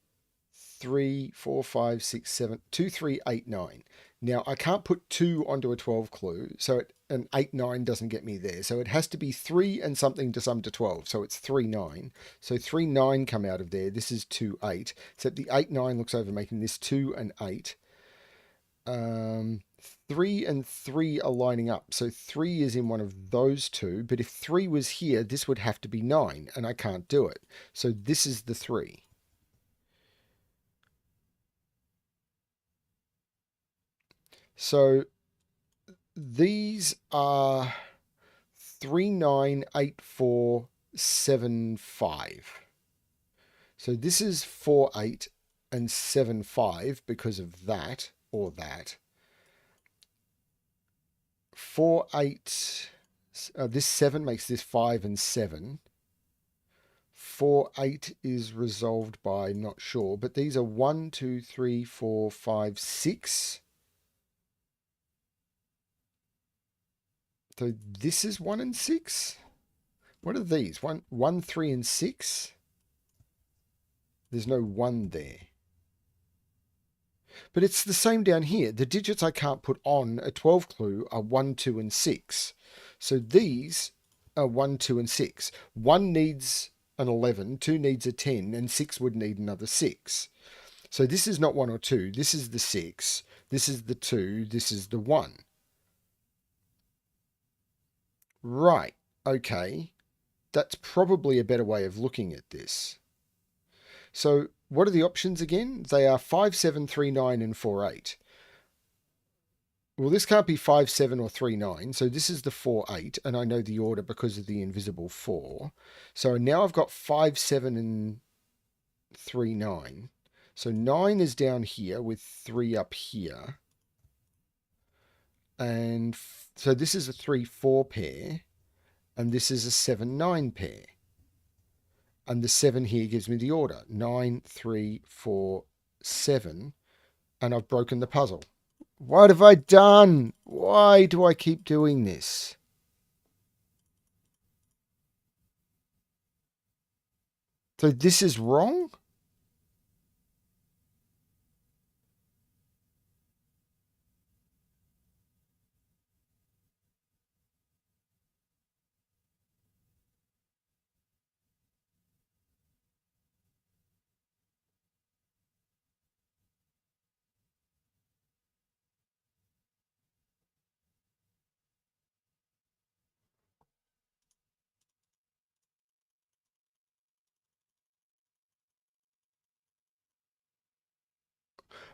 3, 4, 5, 6, 7, 2, 3, 8, 9. Now I can't put 2 onto a 12 clue, so an 8, 9 doesn't get me there. So it has to be 3 and something to sum to 12. So it's 3, 9. So 3, 9 come out of there. This is 2, 8. Except the 8, 9 looks over making this 2 and 8. 3 and 3 are lining up. So 3 is in one of those two. But if 3 was here, this would have to be 9. And I can't do it. So this is the 3. So these are 3, 9, 8, 4, 7, 5. So this is 4, 8 and 7, 5 because of that or that. 4, 8, this 7 makes this 5 and 7. 4, 8 is resolved by not sure, but these are 1, 2, 3, 4, 5, 6. So this is 1 and 6. What are these? 1, 3, and 6? There's no 1 there. But it's the same down here. The digits I can't put on a 12 clue are 1, 2, and 6. So these are 1, 2, and 6. 1 needs an 11, 2 needs a 10, and 6 would need another 6. So this is not 1 or 2. This is the 6. This is the 2. This is the 1. Right. Okay. That's probably a better way of looking at this. So what are the options again? They are 5, 7, 3, 9, and 4, 8. Well, this can't be 5, 7, or 3, 9. So this is the 4, 8. And I know the order because of the invisible 4. So now I've got 5, 7, and 3, 9. So 9 is down here with 3 up here. And so this is a 3, 4 pair. And this is a 7, 9 pair. And the 7 here gives me the order. 9, 3, 4, 7. And I've broken the puzzle. What have I done? Why do I keep doing this? So this is wrong?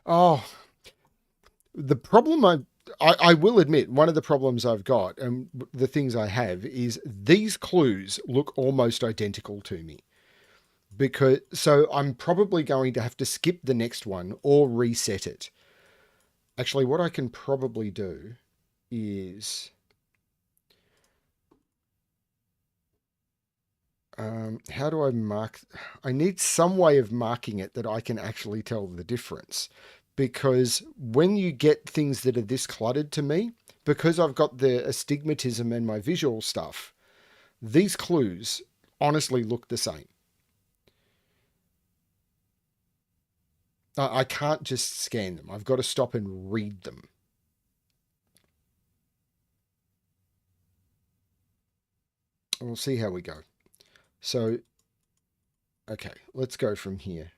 Oh, the problem I will admit, one of the problems I've got and the things I have is these clues look almost identical to me. Because so I'm probably going to have to skip the next one or reset it. Actually, what I can probably do is how do I mark? I need some way of marking it that I can actually tell the difference. Because when you get things that are this cluttered to me, because I've got the astigmatism and my visual stuff, these clues honestly look the same. I can't just scan them. I've got to stop and read them. We'll see how we go. So, okay, let's go from here.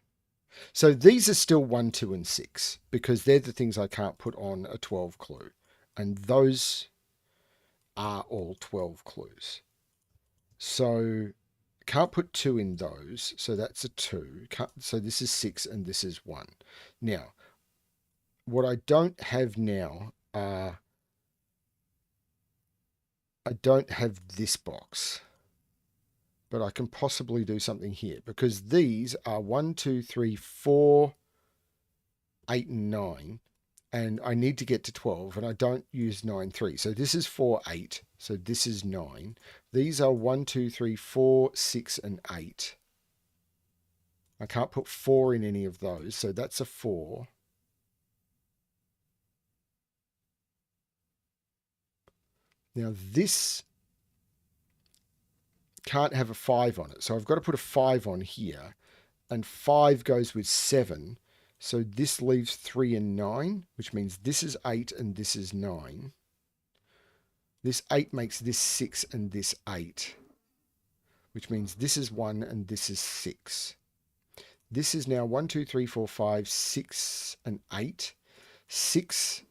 So these are still 1, 2, and 6 because they're the things I can't put on a 12 clue. And those are all 12 clues. So can't put 2 in those. So that's a 2. So this is 6 and this is 1. Now, what I don't have now are I don't have this box. But I can possibly do something here because these are 1, 2, 3, 4, 8, and 9. And I need to get to 12 and I don't use 9, 3. So this is 4, 8. So this is 9. These are 1, 2, 3, 4, 6, and 8. I can't put 4 in any of those. So that's a 4. Now this can't have a 5 on it. So I've got to put a 5 on here. And 5 goes with 7. So this leaves 3 and 9, which means this is 8 and this is 9. This 8 makes this 6 and this 8, which means this is 1 and this is 6. This is now 1, 2, 3, 4, 5, 6, and 8. 6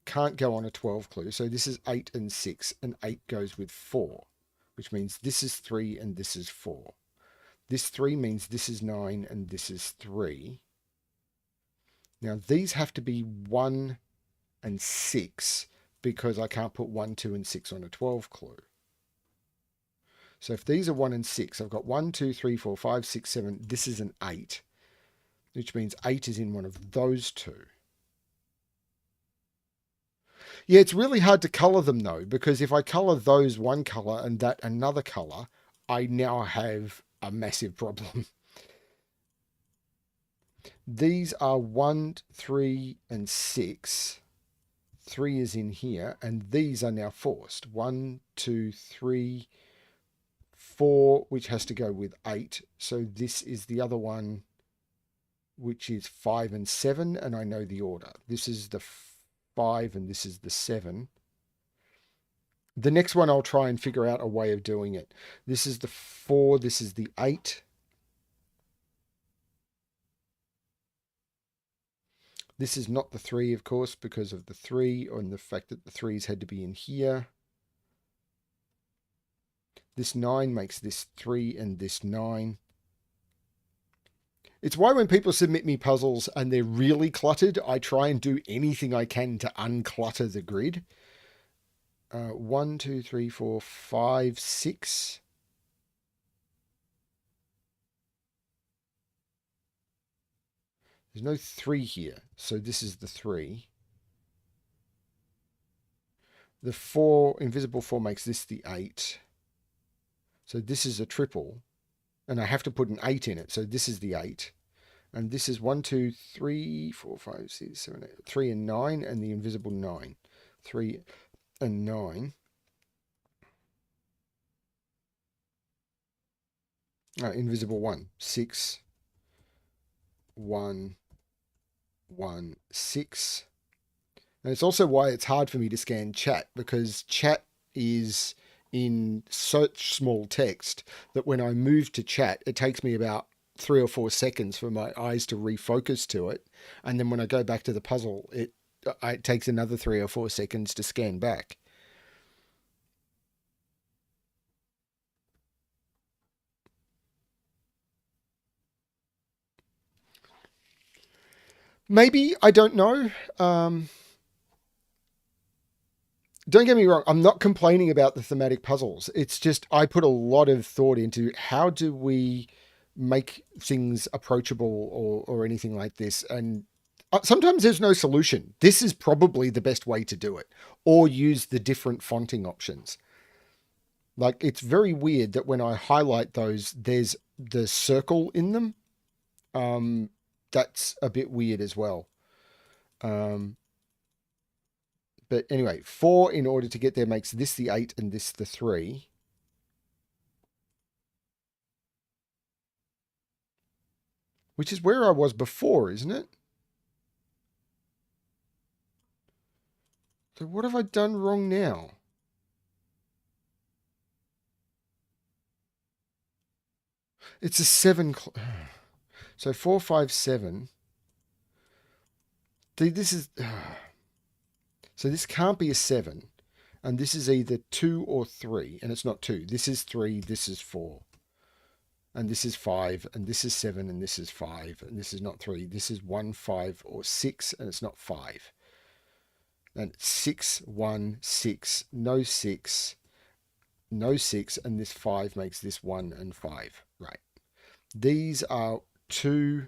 can't go on a 12 clue. So this is 8 and 6, and 8 goes with 4, which means this is 3 and this is 4. This 3 means this is 9 and this is 3. Now these have to be 1 and 6 because I can't put 1, 2, and 6 on a 12 clue. So if these are 1 and 6, I've got 1, 2, 3, 4, 5, 6, 7. This is an 8, which means 8 is in one of those two. Yeah, it's really hard to colour them though, because if I colour those one colour and that another colour, I now have a massive problem. These are 1, 3, and 6. 3 is in here, and these are now forced. 1, 2, 3, 4, which has to go with 8. So this is the other one, which is 5 and 7, and I know the order. This is the 5 and this is the 7. The next one I'll try and figure out a way of doing it. This is the 4, this is the 8. This is not the 3, of course, because of the 3 and the fact that the 3's had to be in here. This 9 makes this 3 and this 9. It's why when people submit me puzzles and they're really cluttered, I try and do anything I can to unclutter the grid. 1, 2, 3, 4, 5, 6. There's no 3 here, so this is the 3. The 4, invisible 4 makes this the 8. So this is a triple, and I have to put an 8 in it, so this is the 8. And this is 1, 2, 3, 4, 5, 6, 7, 8, 3 and 9, and the invisible 9. 3 and 9. Invisible 1. 6, 1, 1, 6. And it's also why it's hard for me to scan chat, because chat is in such small text that when I move to chat, it takes me about 3 or 4 seconds for my eyes to refocus to it. And then when I go back to the puzzle, it takes another 3 or 4 seconds to scan back. Maybe, I don't know. Don't get me wrong, I'm not complaining about the thematic puzzles. It's just I put a lot of thought into how do we make things approachable or anything like this. And sometimes there's no solution. This is probably the best way to do it, or use the different fonting options. Like, it's very weird that when I highlight those, there's the circle in them. Um, that's a bit weird as well. Um, but anyway, 4 in order to get there makes this the 8 and this the 3. Which is where I was before, isn't it? So what have I done wrong now? It's a 7. So 4, 5, 7. See, this is... So this can't be a 7. And this is either 2 or 3. And it's not 2. This is 3, this is 4. And this is 5. And this is 7. And this is 5. And this is not 3. This is 1, 5, or 6. And it's not 5. And 6, 1, 6. No 6. No 6. And this 5 makes this 1 and 5. Right. These are 2,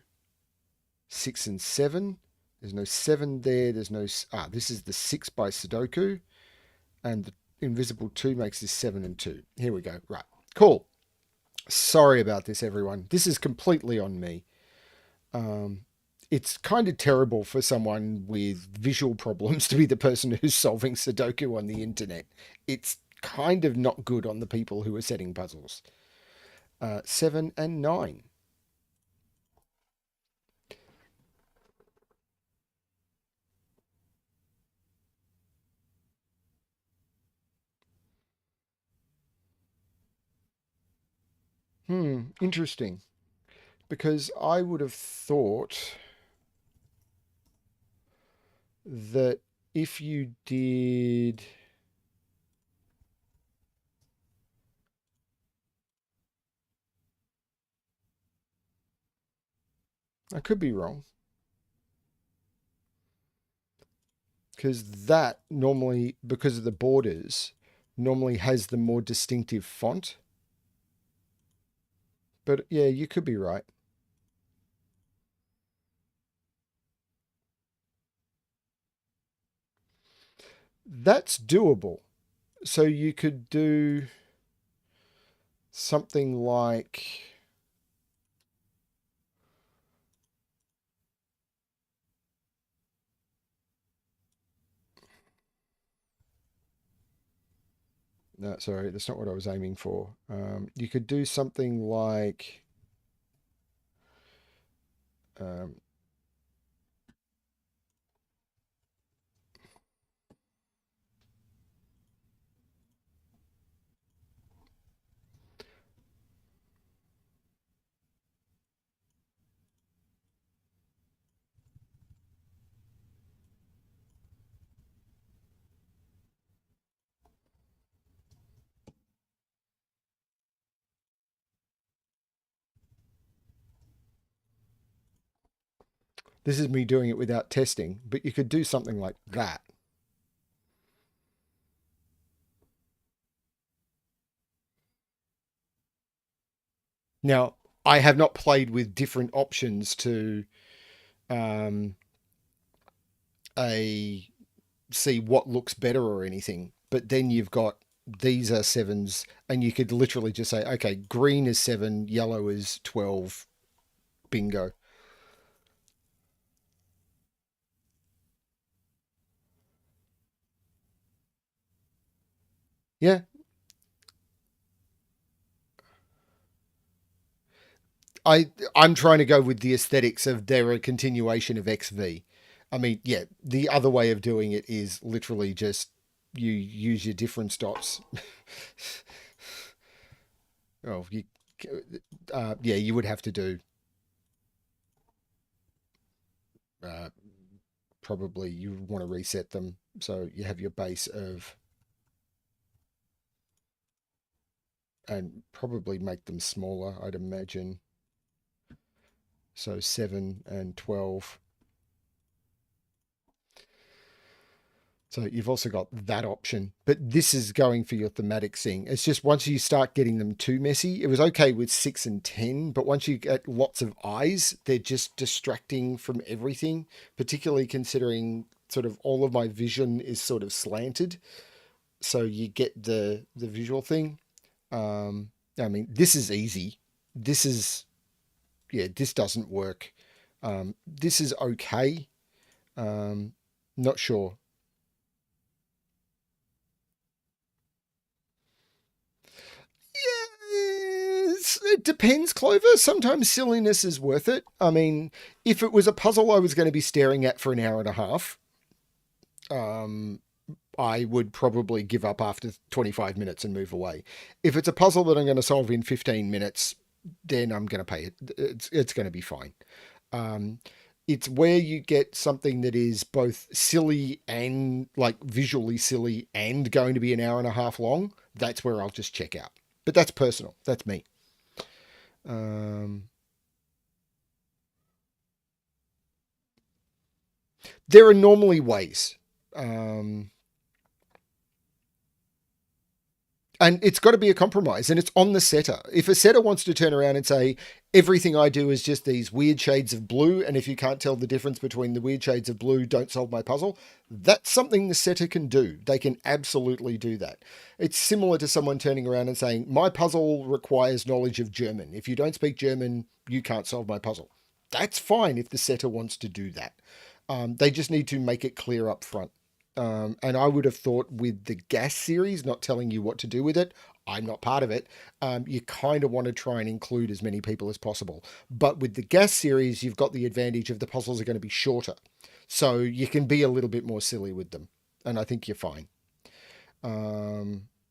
6, and 7. There's no 7 there. There's no... this is the 6 by Sudoku. And the invisible 2 makes this 7 and 2. Here we go. Right. Cool. Sorry about this, everyone. This is completely on me. It's kind of terrible for someone with visual problems to be the person who's solving Sudoku on the internet. It's kind of not good on the people who are setting puzzles. 7 and 9. Interesting. Because I would have thought that if you did... I could be wrong. Because that normally, because of the borders, normally has the more distinctive font. But yeah, you could be right. That's doable. So you could do something like... No, sorry, that's not what I was aiming for. You could do something like... this is me doing it without testing, but you could do something like that. Now, I have not played with different options to um, a see what looks better or anything. But then you've got these are 7s, and you could literally just say, okay, green is 7, yellow is 12, bingo. Yeah, I'm trying to go with the aesthetics of they're a continuation of XV. I mean, yeah, the other way of doing it is literally just you use your difference dots. Oh, yeah, you would have to do uh, probably you want to reset them so you have your base of and probably make them smaller, I'd imagine. So 7 and 12. So you've also got that option, but this is going for your thematic thing. It's just once you start getting them too messy, it was okay with 6 and 10, but once you get lots of eyes, they're just distracting from everything, particularly considering sort of all of my vision is sort of slanted. So you get the visual thing. I mean, this is easy. This is, yeah, this doesn't work. This is okay. Um, Not sure. Yes, it depends, Clover. Sometimes silliness is worth it. I mean, if it was a puzzle I was going to be staring at for an hour and a half, um, I would probably give up after 25 minutes and move away. If it's a puzzle that I'm going to solve in 15 minutes, then I'm going to pay it. It's going to be fine. Um, it's where you get something that is both silly and like visually silly and going to be an hour and a half long. That's where I'll just check out. But that's personal. That's me. Um, there are normally ways. Um, and it's got to be a compromise, and it's on the setter. If a setter wants to turn around and say, everything I do is just these weird shades of blue, and if you can't tell the difference between the weird shades of blue, don't solve my puzzle, that's something the setter can do. They can absolutely do that. It's similar to someone turning around and saying, my puzzle requires knowledge of German. If you don't speak German, you can't solve my puzzle. That's fine if the setter wants to do that. They just need to make it clear up front. And I would have thought with the gas series, not telling you what to do with it, I'm not part of it. You kind of want to try and include as many people as possible. But with the gas series, you've got the advantage of the puzzles are going to be shorter. So you can be a little bit more silly with them. And I think you're fine.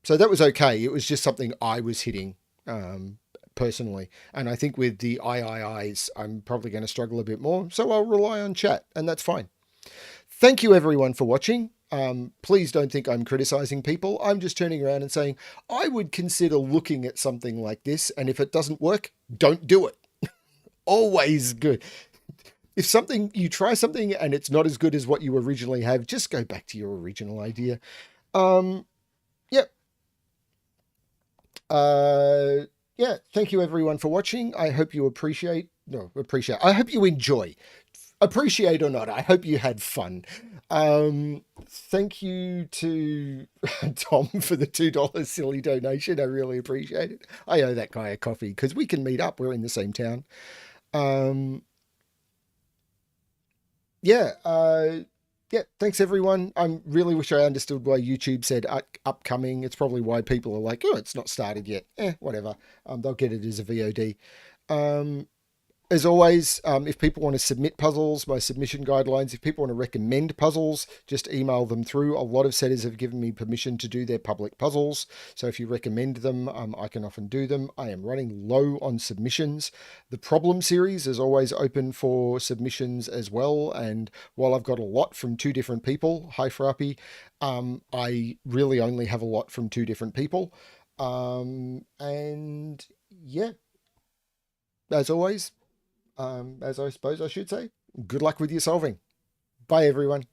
So that was okay. It was just something I was hitting personally. And I think with the IIIs, I'm probably going to struggle a bit more. So I'll rely on chat, and that's fine. Thank you, everyone, for watching. Please don't think I'm criticizing people. I'm just turning around and saying I would consider looking at something like this, and if it doesn't work, don't do it. Always good. If something you try something and it's not as good as what you originally have, just go back to your original idea. Um, yep. Yeah. Thank you, everyone, for watching. I hope you appreciate. No, appreciate. I hope you enjoy. Appreciate or not, I hope you had fun. Thank you to Tom for the $2 silly donation. I really appreciate it. I owe that guy a coffee because we can meet up. We're in the same town. Um, yeah. Yeah. Thanks, everyone. I really wish I understood why YouTube said upcoming. It's probably why people are like, oh, it's not started yet. Whatever. They'll get it as a VOD. Um, As always, if people want to submit puzzles, my submission guidelines, if people want to recommend puzzles, just email them through. A lot of setters have given me permission to do their public puzzles. So if you recommend them, I can often do them. I am running low on submissions. The problem series is always open for submissions as well. And while I've got a lot from two different people, hi Frappy, I really only have a lot from two different people. And yeah, as always, as I suppose I should say, good luck with your solving. Bye, everyone.